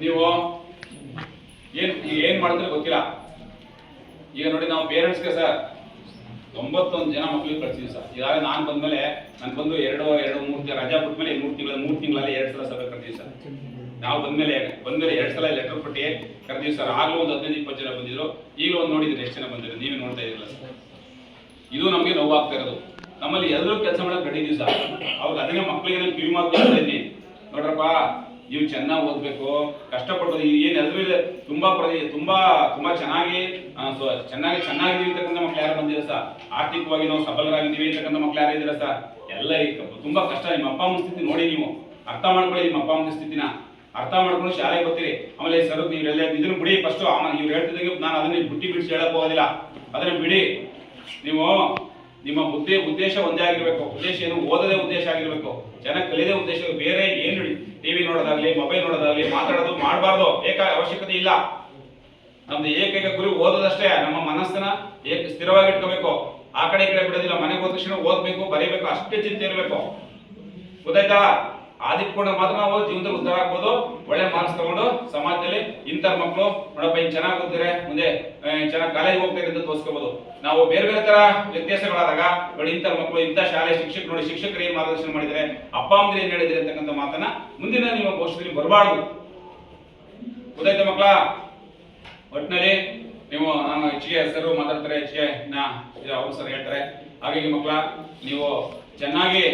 ನೀವು ಏನ್ ಮಾಡಿದ್ರೆ ಗೊತ್ತಿಲ್ಲ. ಈಗ ನೋಡಿ ನಾವು ಪೇರೆಂಟ್ಸ್ಗೆ ಸರ್ 91 ಜನ ಮಕ್ಕಳಿಗೆ ಕಳ್ಸಿದ್ವಿ ಸರ್. ಈಗಾಗಲೇ ನಾನು ಬಂದ್ಮೇಲೆ ನಾನು ಬಂದು 2-3 ರಜಾ ಬಿಟ್ಮೇಲೆ 3 ತಿಂಗಳಲ್ಲಿ 2 ಸಲ ಸಭೆ ಕರ್ತೀವಿ ಸರ್. ನಾವು ಬಂದ್ಮೇಲೆ 2 ಸಲ ಲೆಟರ್ ಕೊಟ್ಟು ಕರ್ತೀವಿ ಸರ್. ಆಗ್ಲೂ ಒಂದು 15-20 ಜನ ಬಂದಿದ್ರು, ಈಗಲೂ ಒಂದು ನೋಡಿದ್ರೆ ಎಷ್ಟು ಜನ ಬಂದಿದ್ರು ನೀವೇ ನೋಡ್ತಾ ಇದ್ರಲ್ಲ ಸರ್. ಇದು ನಮಗೆ ನೋವಾಗ್ತಾ ಇರೋದು. ನಮ್ಮಲ್ಲಿ ಎಲ್ಲರೂ ಕೆಲಸ ಮಾಡಕ್ಕೆ ರೆಡಿ ಸರ್. ಅವ್ರಿಗೆ ಅದನ್ನೇ ಮಕ್ಕಳಿಗೆ ನಾನು ಕಿವಿ ಮಾತು ಹೇಳ್ತಾ ಇದ್ದೀನಿ, ನೋಡ್ರಪ್ಪ ನೀವು ಚೆನ್ನಾಗಿ ಓದ್ಬೇಕು, ಕಷ್ಟಪಟ್ಟು ಏನು ಎಲ್ಲರೂ ತುಂಬಾ ಚೆನ್ನಾಗಿದ್ದೀವಿ ಅಂತಕ್ಕಂಥ ಮಕ್ಳು ಯಾರು ಬಂದಿರ ಸರ್? ಆರ್ಥಿಕವಾಗಿ ನಾವು ಸಬಲರಾಗಿದ್ದೀವಿ ಅಂತಕ್ಕಂಥ ಮಕ್ಳು ಯಾರು ಇದ್ದೀರಾ ಸರ್? ಎಲ್ಲ ತುಂಬಾ ಕಷ್ಟ. ನಿಮ್ಮ ಅಪ್ಪ ಅಮ್ಮನ ಸ್ಥಿತಿ ನೋಡಿ, ನೀವು ಅರ್ಥ ಮಾಡ್ಕೊಳ್ಳಿ. ನಿಮ್ಮ ಅಪ್ಪ ಅಮ್ಮನ ಸ್ಥಿತಿನ ಅರ್ಥ ಮಾಡ್ಕೊಂಡು ಶಾಲೆಗೆ ಬರ್ತೀರಿ. ಆಮೇಲೆ ಸರ್ ನೀವೆಲ್ಲ ಇದನ್ನ ಬಿಡಿ, ಫಸ್ಟ್ ಇವ್ರು ಹೇಳ್ತಿದ್ದಂಗೆ ನಾನು ಅದನ್ನ ಬಿಡಿಸಿ ಹೇಳಕ್ ಹೋಗೋದಿಲ್ಲ. ಅದನ್ನ ಬಿಡಿ. ನೀವು ನಿಮ್ಮ ಉದ್ದೇಶ ಒಂದೇ ಆಗಿರ್ಬೇಕು. ಉದ್ದೇಶ ಏನು? ಓದದೇ ಉದ್ದೇಶ ಆಗಿರ್ಬೇಕು, ಚೆನ್ನಾಗಿ ಕಲಿಯದೇ ಉದ್ದೇಶ. ಬೇರೆ ಏನು ಟಿವಿ ನೋಡೋದಾಗ್ಲಿ, ಮೊಬೈಲ್ ನೋಡೋದಾಗ್ಲಿ, ಮಾತಾಡೋದು ಮಾಡಬಾರ್ದು. ಅವಶ್ಯಕತೆ ಇಲ್ಲ. ನಮ್ದು ಏಕೈಕ ಗುರಿ ಓದೋದಷ್ಟೇ. ನಮ್ಮ ಮನಸ್ಸನ್ನ ಸ್ಥಿರವಾಗಿ ಇಟ್ಕೋಬೇಕು. ಆ ಕಡೆ ಈ ಕಡೆ ಬಿಡೋದಿಲ್ಲ. ಮನೆಗೆ ಹೋದ ತಕ್ಷಣ ಓದ್ಬೇಕು, ಬರೀಬೇಕು, ಅಷ್ಟೇ ಚಿಂತೆ ಇರಬೇಕು. ಗೊತ್ತಾಯ್ತಾ? ಆದಿಟ್ಕೊಂಡು ಮಾತ್ರ ನಾವು ಜೀವನದಲ್ಲಿ ಉದ್ಧಾರ ಆಗ್ಬೋದು. ಒಳ್ಳೆ ಮಾರ್ಕ್ಸ್ ತಗೊಂಡು ಸಮಾಜದಲ್ಲಿ ಇಂಥರ ಮಕ್ಕಳು ನೋಡಪ್ಪ ಹಿಂಗೆ ಚೆನ್ನಾಗಿ ಓದಿದ್ರೆ ಮುಂದೆ ಚೆನ್ನಾಗಿ ಕಾಲೇಜ್ ಹೋಗ್ತಾರೆ ಅಂತ ತೋರಿಸ್ಕೋಬಹುದು. ನಾವು ಬೇರೆ ಬೇರೆ ತರ ವ್ಯತ್ಯಾಸಗಳಾದಾಗ ನೋಡಿ ಇಂಥರ ಮಕ್ಕಳು ಇಂಥ ಶಾಲೆ ಶಿಕ್ಷಕರು ನೋಡಿ ಶಿಕ್ಷಕರು ಏನ್ ಮಾರ್ಗದರ್ಶನ ಮಾಡಿದರೆ, ಅಪ್ಪ ಅಮ್ಮಂದಿರು ಏನ್ ಹೇಳಿದ್ರೆ ಅಂತಕ್ಕಂಥ ಮಾತನ್ನ ಮುಂದಿನ ನಿಮ್ಮ ಭವಿಷ್ಯದಲ್ಲಿ ಬರಬಾರ್ದು. ಗೊತ್ತಾಯ್ತಾ ಮಕ್ಕಳ? ಒಟ್ಟಿನಲ್ಲಿ ನೀವು ನಾನು ಹೆಚ್ಚಿಗೆ ಸರ್ ಮಾತಾಡ್ತಾರೆ, ಹೆಚ್ಚಿಗೆ ಅವರು ಸರ್ ಹೇಳ್ತಾರೆ. ಹಾಗಾಗಿ ಮಕ್ಕಳ ನೀವು ಚೆನ್ನಾಗಿ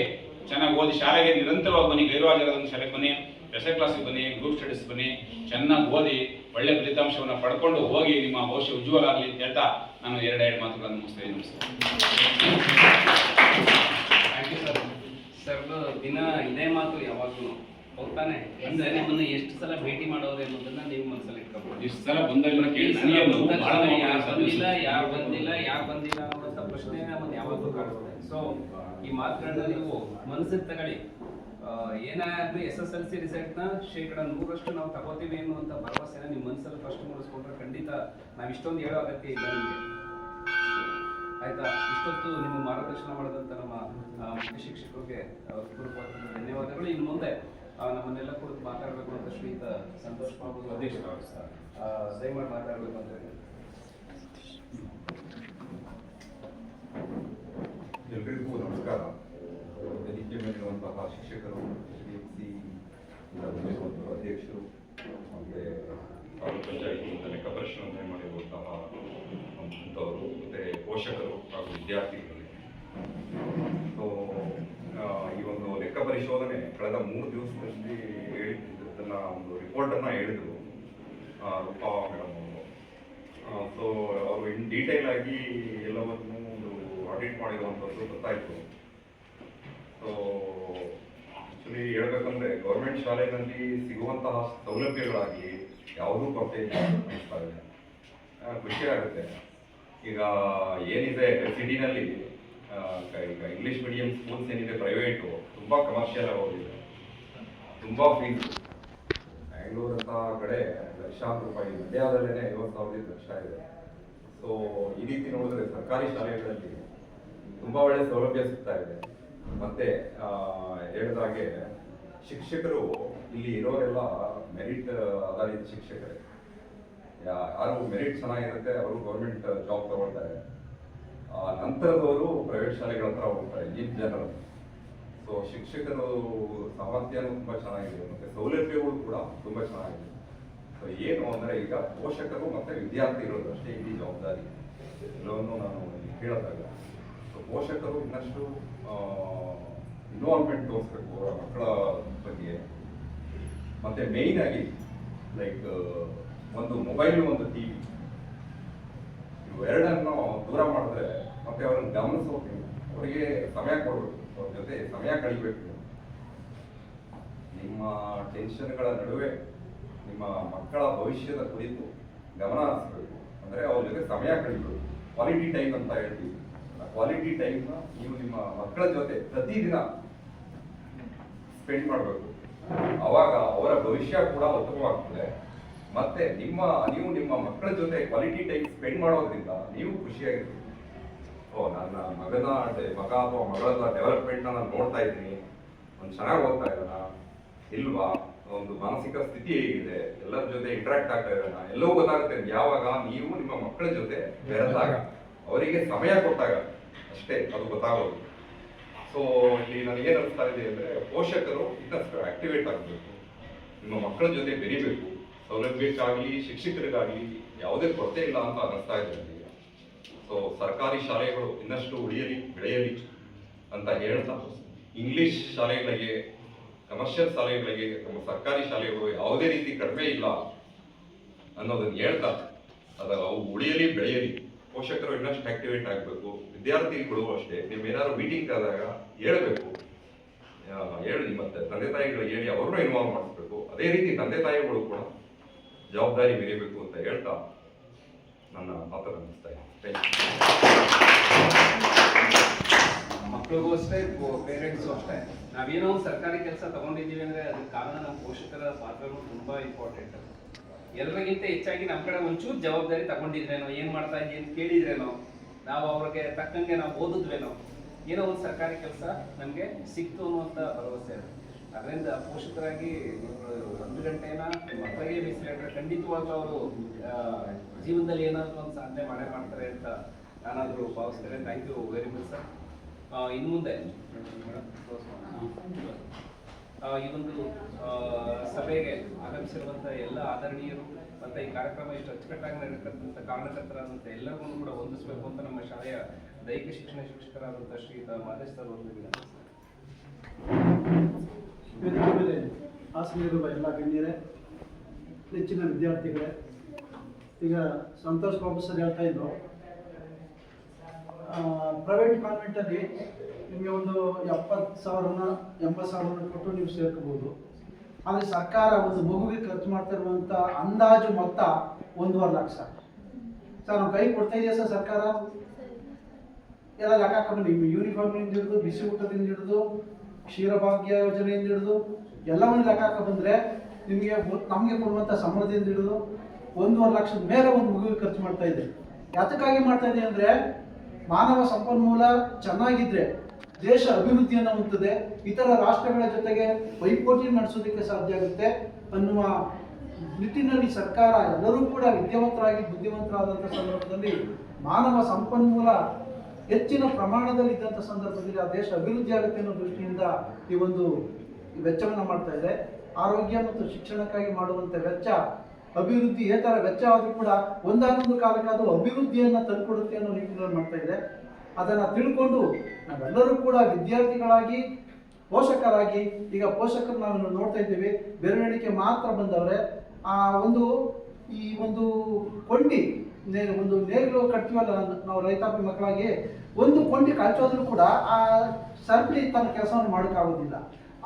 ಓದಿ ಶಾಲೆಗೆ ನಿರಂತರವಾಗಿ ಬನ್ನಿ. ಗೈರವಾಜರಾದ ಶಾಲೆಗೆ ಬನ್ನಿ, ಸ್ಪೆಷಲ್ ಕ್ಲಾಸಿಗೆ ಬನ್ನಿ, ಗ್ರೂಪ್ ಸ್ಟಡೀಸ್ ಬನ್ನಿ. ಚೆನ್ನಾಗಿ ಓದಿ ಒಳ್ಳೆ ಫಲಿತಾಂಶವನ್ನು ಪಡ್ಕೊಂಡು ಹೋಗಿ ನಿಮ್ಮ ಭವಿಷ್ಯ ಉಜ್ವಲ ಆಗಲಿ ಅಂತ ಹೇಳ್ತಾ ನಾನು ಎರಡು ಮಾತುಗಳನ್ನು ಮುಗಿಸ್ತೇನೆ. Thank you sir. ಸರ್ ದಿನ ಇದೇ ಮಾತು ಯಾವಾಗಲೂ ಹೋಗ್ತಾನೆ. ಅಂದ್ರೆ ನಿಮ್ಮನ್ನು ಎಷ್ಟು ಸಲ ಭೇಟಿ ಮಾಡೋರು ಅನ್ನೋದನ್ನ ನೀವು ಮನಸ್ಸಲ್ಲಿ ಇಟ್ಕೊಬೋದು. ಇಷ್ಟು ಸಲ ಬಂದಿಲ್ಲ ಕೇಳಿ ಯಾರು ಬಂದಿಲ್ಲ ಅನ್ನೋಂಥ ಪ್ರಶ್ನೆ ನಮ್ಮನ್ನು ಯಾವಾಗಲೂ ಕಾಡುತ್ತೆ. ಸೊ ಈ ಮಾತುಗಳನ್ನ ನೀವು ಮನಸ್ಸಿಗೆ ತಗೊಳ್ಳಿ. ಏನಾದ್ರೂ SSLC ರಿಸಲ್ಟ್ನ 100% ನಾವು ತಗೋತೀವಿ ಅನ್ನುವಂಥ ಭರವಸೆನ ನಿಮ್ಮ ಮನಸ್ಸಲ್ಲಿ ಫಸ್ಟ್ ಮೂಡಿಸ್ಕೊಂಡ್ರೆ ಖಂಡಿತ ನಾವು ಇಷ್ಟೊಂದು ಹೇಳೋ ಅಗತ್ಯ ಇಲ್ಲ ನಿಮಗೆ. ಆಯ್ತಾ? ಇಷ್ಟೊತ್ತು ನಿಮ್ಮ ಮಾರ್ಗದರ್ಶನ ಮಾಡಿದಂಥ ನಮ್ಮ ಮುಖ್ಯ ಶಿಕ್ಷಕರಿಗೆ ಧನ್ಯವಾದಗಳು. ಇನ್ನು ಮುಂದೆ ನಮ್ಮನ್ನೆಲ್ಲ ಕುರಿತು ಮಾತಾಡಬೇಕು ಅಂತ ಶ್ರೀಯುತ ಸಂತೋಷ್ ಬಾಬು ಅಧ್ಯಕ್ಷರು ದಯಮಾಡಿ ಮಾತಾಡಬೇಕು ಅಂತ ಹೇಳಿ. ಎಲ್ಲರಿಗೂ ನಮಸ್ಕಾರ. ವೇದಿಕೆ ಮೇಲಿರುವಂತಹ ಶಿಕ್ಷಕರು, SDFC ಬಂದಿರುವಂತಹ ಅಧ್ಯಕ್ಷರು, ಮತ್ತು ತಾಲೂಕು ಪಂಚಾಯತಿಯಿಂದ ಲೆಕ್ಕ ಪರಿಶೋಧನೆ ಮಾಡಿರುವಂತಹ ಅಂಥವರು, ಮತ್ತು ಪೋಷಕರು ಹಾಗೂ ವಿದ್ಯಾರ್ಥಿಗಳು. ಸೊ ಈ ಒಂದು ಲೆಕ್ಕ ಪರಿಶೋಧನೆ ಕಳೆದ 3 ದಿವಸದಲ್ಲಿ ಹೇಳಿದ್ದನ್ನ ಒಂದು ರಿಪೋರ್ಟನ್ನು ಹೇಳಿದರು ರೂಪಾ ಮೇಡಮ್ ಅವರು. ಸೊ ಅವರು ಇನ್ ಡೀಟೇಲ್ ಆಗಿ ಎಲ್ಲವನ್ನೂ ಒಂದು ಆಡಿಟ್ ಮಾಡಿರುವಂಥದ್ದು ಗೊತ್ತಾಯಿತು. ಸೊ ಆ್ಯಕ್ಚುಲಿ ಹೇಳ್ಬೇಕಂದ್ರೆ ಗೌರ್ಮೆಂಟ್ ಶಾಲೆಯಲ್ಲಿ ಸಿಗುವಂತಹ ಸೌಲಭ್ಯಗಳಾಗಲಿ ಯಾವುದೂ ಕೊರತೆ ಇಲ್ಲ ಅನಿಸ್ತಾ ಇದೆ. ಖುಷಿ ಆಗುತ್ತೆ. ಈಗ ಏನಿದೆ ಸಿಟಿನಲ್ಲಿ ಈಗ ಇಂಗ್ಲೀಷ್ ಮೀಡಿಯಂ ಸ್ಕೂಲ್ಸ್ ಏನಿದೆ ಪ್ರೈವೇಟು ತುಂಬ ಕಮರ್ಷಿಯಲ್ ಆಗೋಗಿದೆ, ತುಂಬ ಫೀಸ್. ಬ್ಯಾಂಗ್ಳೂರಂತಹ ಕಡೆ ಲಕ್ಷಾಂತರ ರೂಪಾಯಿ, ಮಂಡ್ಯದಲ್ಲೇ 50,000 ಲಕ್ಷ ಇದೆ. ಸೊ ಈ ರೀತಿ ನೋಡಿದ್ರೆ ಸರ್ಕಾರಿ ಶಾಲೆಗಳಲ್ಲಿ ತುಂಬ ಒಳ್ಳೆ ಸೌಲಭ್ಯ ಸಿಗ್ತಾ ಇದೆ. ಮತ್ತೆ ಹೇಳಿದಾಗೆ ಶಿಕ್ಷಕರು ಇಲ್ಲಿ ಇರೋರೆಲ್ಲ ಮೆರಿಟ್ ಆಧಾರಿತ ಶಿಕ್ಷಕರೇ. ಯಾರು ಮೆರಿಟ್ ಚೆನ್ನಾಗಿರುತ್ತೆ ಅವರು ಗೌರ್ಮೆಂಟ್ ಜಾಬ್ ತಗೊಳ್ತಾರೆ. ನಂತರದವರು ಪ್ರೈವೇಟ್ ಶಾಲೆಗಳ ಹತ್ರ ಹೋಗ್ತಾರೆ ಇನ್ ಜನರಲ್. ಸೊ ಶಿಕ್ಷಕರು ಸಾಮರ್ಥ್ಯನೂ ತುಂಬ ಚೆನ್ನಾಗಿದೆ, ಮತ್ತು ಸೌಲಭ್ಯಗಳು ಕೂಡ ತುಂಬ ಚೆನ್ನಾಗಿದೆ. ಸೊ ಏನು ಅಂದರೆ ಈಗ ಪೋಷಕರು ಮತ್ತು ವಿದ್ಯಾರ್ಥಿಗಳು ಅಷ್ಟೇ ಇಲ್ಲಿ ಜವಾಬ್ದಾರಿ ಎಲ್ಲವನ್ನು ನಾನು ಕೇಳಿದಾಗ. ಸೊ ಪೋಷಕರು ಇನ್ನಷ್ಟು ಇನ್ವಾಲ್ವ್ಮೆಂಟ್ ತೋರಿಸ್ಬೇಕು ಅವರ ಮಕ್ಕಳ ಬಗ್ಗೆ. ಮತ್ತು ಮೇಯ್ನ್ ಆಗಿ ಲೈಕ್ ಒಂದು ಮೊಬೈಲು, ಒಂದು TV, ಇವೆರಡನ್ನು ದೂರ ಮಾಡಿದ್ರೆ ಮತ್ತೆ ಅವ್ರನ್ನ ಗಮನಿಸೋಕೆ ಅವರಿಗೆ ಸಮಯ ಕೊಡಬೇಕು, ಅವ್ರ ಜೊತೆ ಸಮಯ ಕಳಿಬೇಕು. ನಿಮ್ಮ ಟೆನ್ಷನ್ಗಳ ನಡುವೆ ನಿಮ್ಮ ಮಕ್ಕಳ ಭವಿಷ್ಯದ ಕುರಿತು ಗಮನ ಹರಿಸಬೇಕು. ಅಂದರೆ ಅವ್ರ ಜೊತೆ ಸಮಯ ಕಳಿಬೇಕು. ಕ್ವಾಲಿಟಿ ಟೈಮ್ ಅಂತ ಹೇಳ್ತೀವಿ. ಆ ಕ್ವಾಲಿಟಿ ಟೈಮ್ನ ನೀವು ನಿಮ್ಮ ಮಕ್ಕಳ ಜೊತೆ ಪ್ರತಿದಿನ ಸ್ಪೆಂಡ್ ಮಾಡಬೇಕು. ಅವಾಗ ಅವರ ಭವಿಷ್ಯ ಕೂಡ ಉತ್ತಮವಾಗ್ತದೆ. ಮತ್ತೆ ನೀವು ನಿಮ್ಮ ಮಕ್ಕಳ ಜೊತೆ ಕ್ವಾಲಿಟಿ ಟೈಮ್ ಸ್ಪೆಂಡ್ ಮಾಡೋದ್ರಿಂದ ನೀವು ಖುಷಿಯಾಗಿರ್ತೀವಿ. ನನ್ನ ಮಗ ಅಥವಾ ಮಗಳ ಡೆವಲಪ್ಮೆಂಟ್ನ ನಾನು ನೋಡ್ತಾ ಇದ್ದೀನಿ, ಒಂದು ಚೆನ್ನಾಗಿ ಓದ್ತಾ ಇದ್ದಾನ ಇಲ್ವಾ, ಒಂದು ಮಾನಸಿಕ ಸ್ಥಿತಿ ಹೇಗಿದೆ, ಎಲ್ಲರ ಜೊತೆ ಇಂಟ್ರಾಕ್ಟ್ ಆಗ್ತಾ ಇದ್ದಾನ, ಎಲ್ಲವೂ ಗೊತ್ತಾಗುತ್ತೆ ಯಾವಾಗ ನೀವು ನಿಮ್ಮ ಮಕ್ಕಳ ಜೊತೆ ಬೆರೆತಾಗ, ಅವರಿಗೆ ಸಮಯ ಕೊಟ್ಟಾಗ ಅಷ್ಟೇ ಅದು ಗೊತ್ತಾಗೋದು. ಸೊ ಇಲ್ಲಿ ನನಗೇನು ಅನಿಸ್ತಾ ಇದೆ ಅಂದರೆ ಪೋಷಕರು ಇನ್ನಷ್ಟು ಆಕ್ಟಿವೇಟ್ ಆಗಬೇಕು, ನಿಮ್ಮ ಮಕ್ಕಳ ಜೊತೆ ಬೆರಿಬೇಕು. ಸೌಲಭ್ಯಕ್ಕಾಗಲಿ ಶಿಕ್ಷಕರಿಗಾಗಲಿ ಯಾವುದೇ ಕೊರತೆ ಇಲ್ಲ ಅಂತ ಅನ್ನಿಸ್ತಾ ಇದೆ ನನಗೆ. ಸೊ ಸರ್ಕಾರಿ ಶಾಲೆಗಳು ಇನ್ನಷ್ಟು ಉಳಿಯಲಿ ಬೆಳೆಯಲಿ ಅಂತ ಹೇಳ್ತಾ, ಇಂಗ್ಲಿಷ್ ಶಾಲೆಗಳಿಗೆ, ಕಮರ್ಷಿಯಲ್ ಶಾಲೆಗಳಿಗೆ ನಮ್ಮ ಸರ್ಕಾರಿ ಶಾಲೆಗಳು ಯಾವುದೇ ರೀತಿ ಕಡಿಮೆ ಇಲ್ಲ ಅನ್ನೋದನ್ನು ಹೇಳ್ತಾ, ಅವು ಉಳಿಯಲಿ ಬೆಳೆಯಲಿ. ಪೋಷಕರು ಇನ್ನಷ್ಟು ಆಕ್ಟಿವೇಟ್ ಆಗಬೇಕು. ವಿದ್ಯಾರ್ಥಿಗಳು ಅಷ್ಟೇ, ನೀವು ಏನಾದ್ರು ಮೀಟಿಂಗ್ ಆದಾಗ ಹೇಳ್ಬೇಕು, ಹೇಳಿ ಮತ್ತೆ ತಂದೆ ತಾಯಿಗಳು ಹೇಳಿ ಅವ್ರನ್ನೂ ಇನ್ವಾಲ್ವ್ ಮಾಡಿಸ್ಬೇಕು. ಅದೇ ರೀತಿ ತಂದೆ ತಾಯಿಗಳು ಕೂಡ ಜವಾಬ್ದಾರಿ ಮೆರಿಬೇಕು ಅಂತ ಹೇಳ್ತಾ ನನ್ನ ಮಾತನ್ನು ಮುಗಿಸ್ತಾ ಇದ್ದೀನಿ. ಮಕ್ಕಳಿಗೂ ಅಷ್ಟೇ, ಪೇರೆಂಟ್ಸು ಅಷ್ಟೇ. ನಾವೇನೋ ಸರ್ಕಾರಿ ಕೆಲಸ ತಗೊಂಡಿದ್ದೀವಿ ಅಂದರೆ ಅದಕ್ಕೆ ಕಾರಣ ನಮ್ಮ ಪೋಷಕರ ಪಾತ್ರನೂ ತುಂಬ ಇಂಪಾರ್ಟೆಂಟ್. ಎಲ್ಲರಿಗಿಂತ ಹೆಚ್ಚಾಗಿ ನಮ್ಮ ಕಡೆ ಒಂಚೂರು ಜವಾಬ್ದಾರಿ ತಗೊಂಡಿದ್ರೇನೋ, ಏನು ಮಾಡ್ತಾ ಇದ್ದೀವಿ ಅಂತ ಕೇಳಿದ್ರೇನೋ, ನಾವು ಅವ್ರಿಗೆ ತಕ್ಕಂಗೆ ನಾವು ಓದಿದ್ವೇನೋ, ಏನೋ ಒಂದು ಸರ್ಕಾರಿ ಕೆಲಸ ನಮಗೆ ಸಿಕ್ತು ಅನ್ನುವಂಥ ಭರವಸೆ ಇದೆ. ಅದರಿಂದ ಪೋಷಕರಾಗಿ 1 ಗಂಟೆನ ಮಕ್ಕಳಿಗೆ ಮೀಸಲಿಟ್ಟರೆ ಖಂಡಿತವಾಗ್ಲೂ ಅವರು ಜೀವನದಲ್ಲಿ ಏನಾದರೂ ಒಂದು ಸಾಧನೆ ಮಾಡ್ತಾರೆ ಅಂತ ನಾನಾದರೂ ಭಾವಿಸ್ತೇನೆ. Thank you very much sir. ಇನ್ನು ಮುಂದೆ ಈ ಒಂದು ಸಭೆಗೆ ಆಗಮಿಸಿರುವಂಥ ಎಲ್ಲ ಆದರಣೀಯರು ಮತ್ತು ಈ ಕಾರ್ಯಕ್ರಮ ಇಷ್ಟು ಅಚ್ಚುಕಟ್ಟಾಗಿ ನಡೆಯತಕ್ಕಂಥ ಕಾರಣಕರ್ತರಾದಂಥ ಎಲ್ಲರಿಗೂ ಕೂಡ ವಂದಿಸಬೇಕು ಅಂತ ನಮ್ಮ ಶಾಲೆಯ ದೈಹಿಕ ಶಿಕ್ಷಣ ಶಿಕ್ಷಕರಾದಂಥ ಶ್ರೀಯುತ ಮಾದೇಶ್ ಸರ್ ಅವರು ಹಾಸನಲ್ಲಿರುವ ಎಲ್ಲ ಗಣ್ಯರೇ, ನೆಚ್ಚಿನ ವಿದ್ಯಾರ್ಥಿಗಳೇ, ಈಗ ಸಂತೋಷ್ ಬಾಬು ಸರ್ ಹೇಳ್ತಾ ಇದ್ರು, ಪ್ರೈವೇಟ್ ಕಾನ್ವೆಂಟಲ್ಲಿ ನಿಮಗೆ ಒಂದು 70,000 80,000 ಕೊಟ್ಟು ನೀವು ಸೇರ್ಕೋಬೋದು. ಆದರೆ ಸರ್ಕಾರ ಒಂದು ಮಗುವಿಗೆ ಖರ್ಚು ಮಾಡ್ತಾ ಇರುವಂಥ ಅಂದಾಜು ಮೊತ್ತ 1.5 ಲಕ್ಷ. ಸರ್ ನಾವು ಕೈ ಕೊಡ್ತಾ ಇದೆಯಾ ಸರ್ ಸರ್ಕಾರ? ಎಲ್ಲ ಲೆಕ್ಕ ಹಾಕೊಂಡು ನಿಮ್ಮ ಯೂನಿಫಾರ್ಮ್ನಿಂದ ಹಿಡಿದು, ಬಿಸಿ ಊಟದಿಂದ ಹಿಡಿದು, ಕ್ಷೀರಭಾಗ್ಯ ಯೋಜನೆಯಿಂದ ಹಿಡಿದು ಎಲ್ಲವನ್ನು ಲೆಕ್ಕ ಹಾಕಿ ಬಂದರೆ ನಿಮಗೆ ನಮಗೆ ಕೊಡುವಂಥ ಸಂಬಳದಿಂದ ಹಿಡಿದು 1.5 ಲಕ್ಷದ ಮೇಲೆ ಒಂದು ಮಗುವಿಗೆ ಖರ್ಚು ಮಾಡ್ತಾ ಇದೆ. ಯಾತಕ್ಕಾಗಿ ಮಾಡ್ತಾ ಇದೆ ಅಂದರೆ, ಮಾನವ ಸಂಪನ್ಮೂಲ ಚೆನ್ನಾಗಿದ್ದರೆ ದೇಶ ಅಭಿವೃದ್ಧಿಯನ್ನು ಹೊಂದುತ್ತದೆ, ಇತರ ರಾಷ್ಟ್ರಗಳ ಜೊತೆಗೆ ಪೈಪೋಟಿ ನಡೆಸೋದಕ್ಕೆ ಸಾಧ್ಯ ಆಗುತ್ತೆ ಅನ್ನುವ ನಿಟ್ಟಿನಲ್ಲಿ ಸರ್ಕಾರ ಎಲ್ಲರೂ ಕೂಡ ವಿದ್ಯಾವಂತರಾಗಿ ಬುದ್ಧಿವಂತರಾದಂಥ ಸಂದರ್ಭದಲ್ಲಿ ಮಾನವ ಸಂಪನ್ಮೂಲ ಹೆಚ್ಚಿನ ಪ್ರಮಾಣದಲ್ಲಿ ಇದ್ದಂಥ ಸಂದರ್ಭದಲ್ಲಿ ಆ ದೇಶ ಅಭಿವೃದ್ಧಿ ಆಗುತ್ತೆ ಅನ್ನೋ ದೃಷ್ಟಿಯಿಂದ ಈ ಒಂದು ವೆಚ್ಚವನ್ನು ಮಾಡ್ತಾ ಇದೆ. ಆರೋಗ್ಯ ಮತ್ತು ಶಿಕ್ಷಣಕ್ಕಾಗಿ ಮಾಡುವಂಥ ವೆಚ್ಚ ಅಭಿವೃದ್ಧಿಯೇತರ ವೆಚ್ಚ ಆದರೂ ಕೂಡ ಒಂದಾನೊಂದು ಕಾಲಕ್ಕೆ ಅದು ಅಭಿವೃದ್ಧಿಯನ್ನು ತಂದುಕೊಡುತ್ತೆ ಅನ್ನೋ ನಿಟ್ಟಿನಲ್ಲಿ ಮಾಡ್ತಾ ಇದೆ. ಅದನ್ನು ತಿಳ್ಕೊಂಡು ನಾವೆಲ್ಲರೂ ಕೂಡ ವಿದ್ಯಾರ್ಥಿಗಳಾಗಿ, ಪೋಷಕರಾಗಿ, ಈಗ ಪೋಷಕರು ನಾವು ನೋಡ್ತಾ ಇದ್ದೀವಿ, ಬೆರಳಿಕೆ ಮಾತ್ರ ಬಂದವರೆ. ಈ ಒಂದು ಕೊಂಡಿ ಒಂದು ನೇಗಿಲು ಕಟ್ತೀವಲ್ಲ ನಾವು ರೈತಾಪಿ ಮಕ್ಕಳಾಗಿ, ಒಂದು ಕೊಂಡಿ ಕಳ್ಚೋದ್ರೂ ಕೂಡ ಆ ಸರಪಳಿ ತನ್ನ ಕೆಲಸವನ್ನು ಮಾಡೋಕ್ಕಾಗೋದಿಲ್ಲ.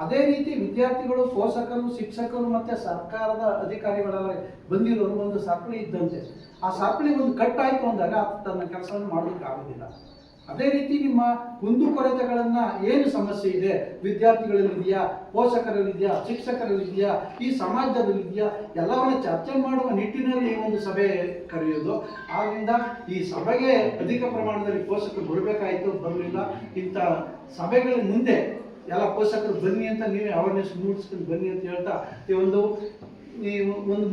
ಅದೇ ರೀತಿ ವಿದ್ಯಾರ್ಥಿಗಳು, ಪೋಷಕರು, ಶಿಕ್ಷಕರು ಮತ್ತು ಸರ್ಕಾರದ ಅಧಿಕಾರಿಗಳೆಲ್ಲ ಬಂದಿರೋರು ಒಂದು ಸರಪಳಿ ಇದ್ದಂತೆ. ಆ ಸರಪಳಿ ಒಂದು ಕಟ್ಟಾಯಿತು ಅಂದಾಗ ತನ್ನ ಕೆಲಸವನ್ನು ಮಾಡೋದಕ್ಕಾಗೋದಿಲ್ಲ. ಅದೇ ರೀತಿ ನಿಮ್ಮ ಕುಂದುಕೊರತೆಗಳನ್ನು ಏನು ಸಮಸ್ಯೆ ಇದೆ, ವಿದ್ಯಾರ್ಥಿಗಳಲ್ಲಿದೆಯಾ, ಪೋಷಕರಲ್ಲಿದೆಯಾ, ಶಿಕ್ಷಕರಲ್ಲಿದೆಯಾ, ಈ ಸಮಾಜದಲ್ಲಿದೆಯಾ, ಎಲ್ಲವನ್ನು ಚರ್ಚೆ ಮಾಡುವ ನಿಟ್ಟಿನಲ್ಲಿ ಈ ಒಂದು ಸಭೆ ಕರೆಯೋದು. ಆದ್ದರಿಂದ ಈ ಸಭೆಗೆ ಅಧಿಕ ಪ್ರಮಾಣದಲ್ಲಿ ಪೋಷಕರು ಬರಬೇಕಾಯಿತು, ಬರಲಿಲ್ಲ. ಇಂಥ ಸಭೆಗಳ ಮುಂದೆ ಎಲ್ಲ ಪೋಷಕರು ಬನ್ನಿ ಅಂತ ನೀವೇ ಅವೇರ್ನೆಸ್ ಮೂಡಿಸ್ಕೊಂಡು ಬನ್ನಿ ಅಂತ ಹೇಳ್ತಾ, ಒಂದು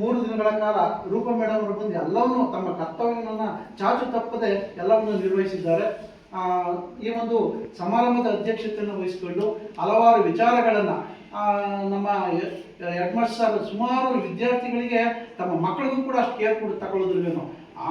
3 ದಿನಗಳ ಕಾಲ ರೂಪಾ ಮೇಡಮ್ ಅವರು ಬಂದು ಎಲ್ಲವನ್ನೂ ತಮ್ಮ ಕರ್ತವ್ಯವನ್ನು ಚಾಚು ತಪ್ಪದೆ ಎಲ್ಲವನ್ನು ನಿರ್ವಹಿಸಿದ್ದಾರೆ. ಈ ಒಂದು ಸಮಾರಂಭದ ಅಧ್ಯಕ್ಷತೆಯನ್ನು ವಹಿಸಿಕೊಂಡು ಹಲವಾರು ವಿಚಾರಗಳನ್ನು ನಮ್ಮ ಹೆಡ್ ಮಾಸ್ಟರ್ ಸುಮಾರು ವಿದ್ಯಾರ್ಥಿಗಳಿಗೆ, ತಮ್ಮ ಮಕ್ಕಳಿಗೂ ಕೂಡ ಅಷ್ಟು ಕೇರ್ ಕೂಡ ತಗೊಳ್ಳೋದಿಲ್ವೇನೋ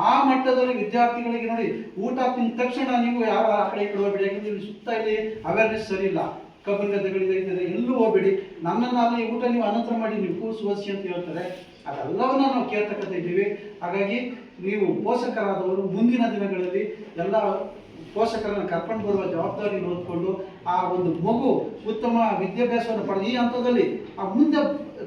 ಆ ಮಟ್ಟದಲ್ಲಿ ವಿದ್ಯಾರ್ಥಿಗಳಿಗೆ ನೋಡಿ, ಊಟ ತಿಂದ ತಕ್ಷಣ ನೀವು ಯಾವ ಆ ಕಡೆ ಈ ಕಡೆ ಹೋಗ್ಬೇಡಿ, ಯಾಕಂದ್ರೆ ಇಲ್ಲಿ ಸುತ್ತ ಇಲ್ಲಿ ಅವೇರ್ನೆಸ್ ಸರಿ ಇಲ್ಲ, ಕಬ್ಬನ್ ಗದ್ದೆಗಳಿದೆ, ಎಲ್ಲೂ ಹೋಗ್ಬೇಡಿ, ನನ್ನನ್ನು ಅಲ್ಲಿ ಊಟ ನೀವು ಅನಂತರ ಮಾಡಿ ನೀವು ಕೂರಿಸಿ ಓದಿಸಿ ಅಂತ ಹೇಳ್ತಾರೆ. ಅದೆಲ್ಲವನ್ನ ನಾವು ಕೇಳ್ತಕ್ಕಂಥ ಇದ್ದೀವಿ. ಹಾಗಾಗಿ ನೀವು ಪೋಷಕರಾದವರು ಮುಂದಿನ ದಿನಗಳಲ್ಲಿ ಎಲ್ಲ ಪೋಷಕರನ್ನು ಕರ್ಕೊಂಡು ಬರುವ ಜವಾಬ್ದಾರಿ ನೋಡಿಕೊಂಡು ಆ ಒಂದು ಮಗು ಉತ್ತಮ ವಿದ್ಯಾಭ್ಯಾಸವನ್ನು ಪಡೆದು ಈ ಹಂತದಲ್ಲಿ ಆ ಮುಂದೆ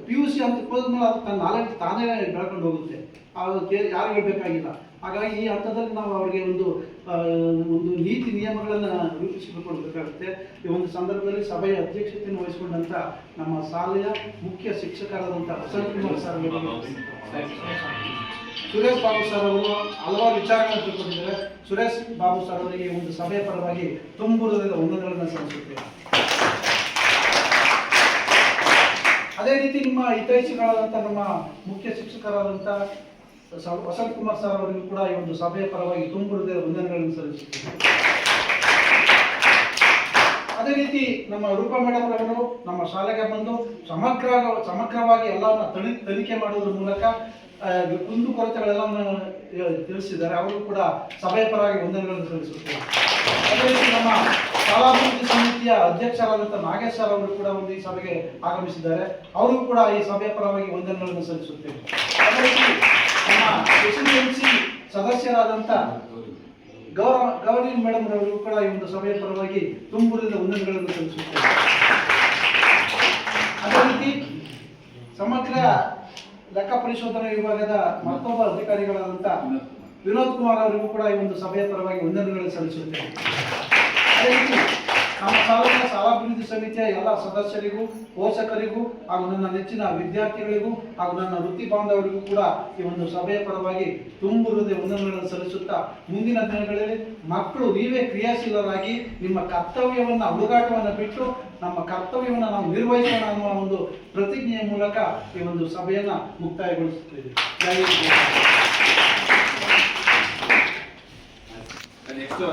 PUC ಹಂತಕ್ಕೆ ಹೋದ್ಮೇಲೆ ಅದು ತನ್ನ ನಾಲೆಡ್ಜ್ ತಾನೇ ಬೆಳ್ಕೊಂಡು ಹೋಗುತ್ತೆ, ಅದಕ್ಕೆ ಯಾರು ಹೇಳಬೇಕಾಗಿಲ್ಲ. ಹಾಗಾಗಿ ಈ ಹಂತದಲ್ಲಿ ನಾವು ಅವರಿಗೆ ಒಂದು ನೀತಿ ನಿಯಮಗಳನ್ನು ರೂಪಿಸಿಕೊಡ್ಬೇಕಾಗುತ್ತೆ. ಈ ಒಂದು ಸಂದರ್ಭದಲ್ಲಿ ಸಭೆಯ ಅಧ್ಯಕ್ಷತೆಯನ್ನು ವಹಿಸಿಕೊಂಡಂಥ ನಮ್ಮ ಶಾಲೆಯ ಮುಖ್ಯ ಶಿಕ್ಷಕರಾದಂಥ ವಸಂತ್ ಕುಮಾರ್ ಸರ್, ಸುರೇಶ್ ಬಾಬು ಸರ್ ಅವರು ಹಲವಾರು ವಿಚಾರಗಳನ್ನು ತಿಳ್ಕೊಂಡಿದ್ದಾರೆ. ಸುರೇಶ್ ಬಾಬು ಸರ್ ಅವರಿಗೆ ಒಂದು ಸಭೆಯ ಪರವಾಗಿ ತುಂಬುವುದರಿಂದ ವಂದನೆಗಳನ್ನು ಸಲ್ಲಿಸುತ್ತೇವೆ. ಅದೇ ರೀತಿ ನಿಮ್ಮ ಹಿತೈಷಿಗಳಾದಂಥ ನಮ್ಮ ಮುಖ್ಯ ಶಿಕ್ಷಕರಾದಂಥ ವಸಂತ್ ಕುಮಾರ್ ಸರ್ ಅವರಿಗೂ ಕೂಡ ಈ ಒಂದು ಸಭೆಯ ಪರವಾಗಿ ತುಂಬುವುದರಿಂದ ವಂದನೆಗಳನ್ನು ಸಲ್ಲಿಸುತ್ತೇವೆ. ಅದೇ ರೀತಿ ನಮ್ಮ ರೂಪಾ ಮೇಡಮ್ ಅವರು ನಮ್ಮ ಶಾಲೆಗೆ ಬಂದು ಸಮಗ್ರವಾಗಿ ಎಲ್ಲವನ್ನು ತನಿಖೆ ಮಾಡುವುದರ ಮೂಲಕ ಕುಂದುಕೊರತೆಗಳೆಲ್ಲವನ್ನು ತಿಳಿಸಿದ್ದಾರೆ. ಅವರು ಕೂಡ ಸಭೆಯ ಪರವಾಗಿ ವಂದನೆಗಳನ್ನು ಸಲ್ಲಿಸುತ್ತೇವೆ. ಅದೇ ರೀತಿ ನಮ್ಮ ಶಾಲಾಭಿವೃದ್ಧಿ ಸಮಿತಿಯ ಅಧ್ಯಕ್ಷರಾದಂಥ ನಾಗೇಶ್ ಸರ್ ಅವರು ಕೂಡ ಒಂದು ಈ ಸಭೆಗೆ ಆಗಮಿಸಿದ್ದಾರೆ. ಅವರು ಕೂಡ ಈ ಸಭೆಯ ಪರವಾಗಿ ವಂದನೆಗಳನ್ನು ಸಲ್ಲಿಸುತ್ತೇವೆ. ಅದೇ ರೀತಿ ನಮ್ಮ SSLC ಸದಸ್ಯರಾದಂಥ ಗೌರಿ ಮೇಡಮ್ ಅವರು ಕೂಡ ಈ ಒಂದು ಸಭೆಯ ಪರವಾಗಿ ತುಂಬುವುದರಿಂದ ವಂದನೆಗಳನ್ನು ಸಲ್ಲಿಸುತ್ತೇವೆ. ಅದೇ ರೀತಿ ಸಮಗ್ರ ಲೆಕ್ಕ ಪರಿಶೋಧನಾ ವಿಭಾಗದ ಮತ್ತೊಬ್ಬ ಅಧಿಕಾರಿಗಳಾದಂಥ ವಿನೋದ್ ಕುಮಾರ್ ಅವರಿಗೂ ಕೂಡ ಈ ಒಂದು ಸಭೆಯ ಪರವಾಗಿ ವಂದನೆಗಳನ್ನು ಸಲ್ಲಿಸುತ್ತೇವೆ. ಅದೇ ರೀತಿ ನಮ್ಮ ಶಾಲೆಯ ಶಾಲಾಭಿವೃದ್ಧಿ ಸಮಿತಿಯ ಎಲ್ಲ ಸದಸ್ಯರಿಗೂ, ಪೋಷಕರಿಗೂ ಹಾಗೂ ನನ್ನ ನೆಚ್ಚಿನ ವಿದ್ಯಾರ್ಥಿಗಳಿಗೂ ಹಾಗೂ ನನ್ನ ವೃತ್ತಿ ಬಾಂಧವರಿಗೂ ಕೂಡ ಈ ಒಂದು ಸಭೆಯ ಪರವಾಗಿ ತುಂಬು ಹೃದಯ ವಂದನೆಗಳನ್ನು ಸಲ್ಲಿಸುತ್ತಾ, ಮುಂದಿನ ದಿನಗಳಲ್ಲಿ ಮಕ್ಕಳು ನೀವೇ ಕ್ರಿಯಾಶೀಲರಾಗಿ ನಿಮ್ಮ ಕರ್ತವ್ಯವನ್ನು, ಹುಡುಗಾಟವನ್ನು ಬಿಟ್ಟು ನಮ್ಮ ಕರ್ತವ್ಯವನ್ನು ನಾವು ನಿರ್ವಹಿಸೋಣ ಅನ್ನುವ ಒಂದು ಪ್ರತಿಜ್ಞೆಯ ಮೂಲಕ ಈ ಒಂದು ಸಭೆಯನ್ನು ಮುಕ್ತಾಯಗೊಳಿಸುತ್ತೇವೆ. ಜೈ ನೆಕ್ಸ್ಟ್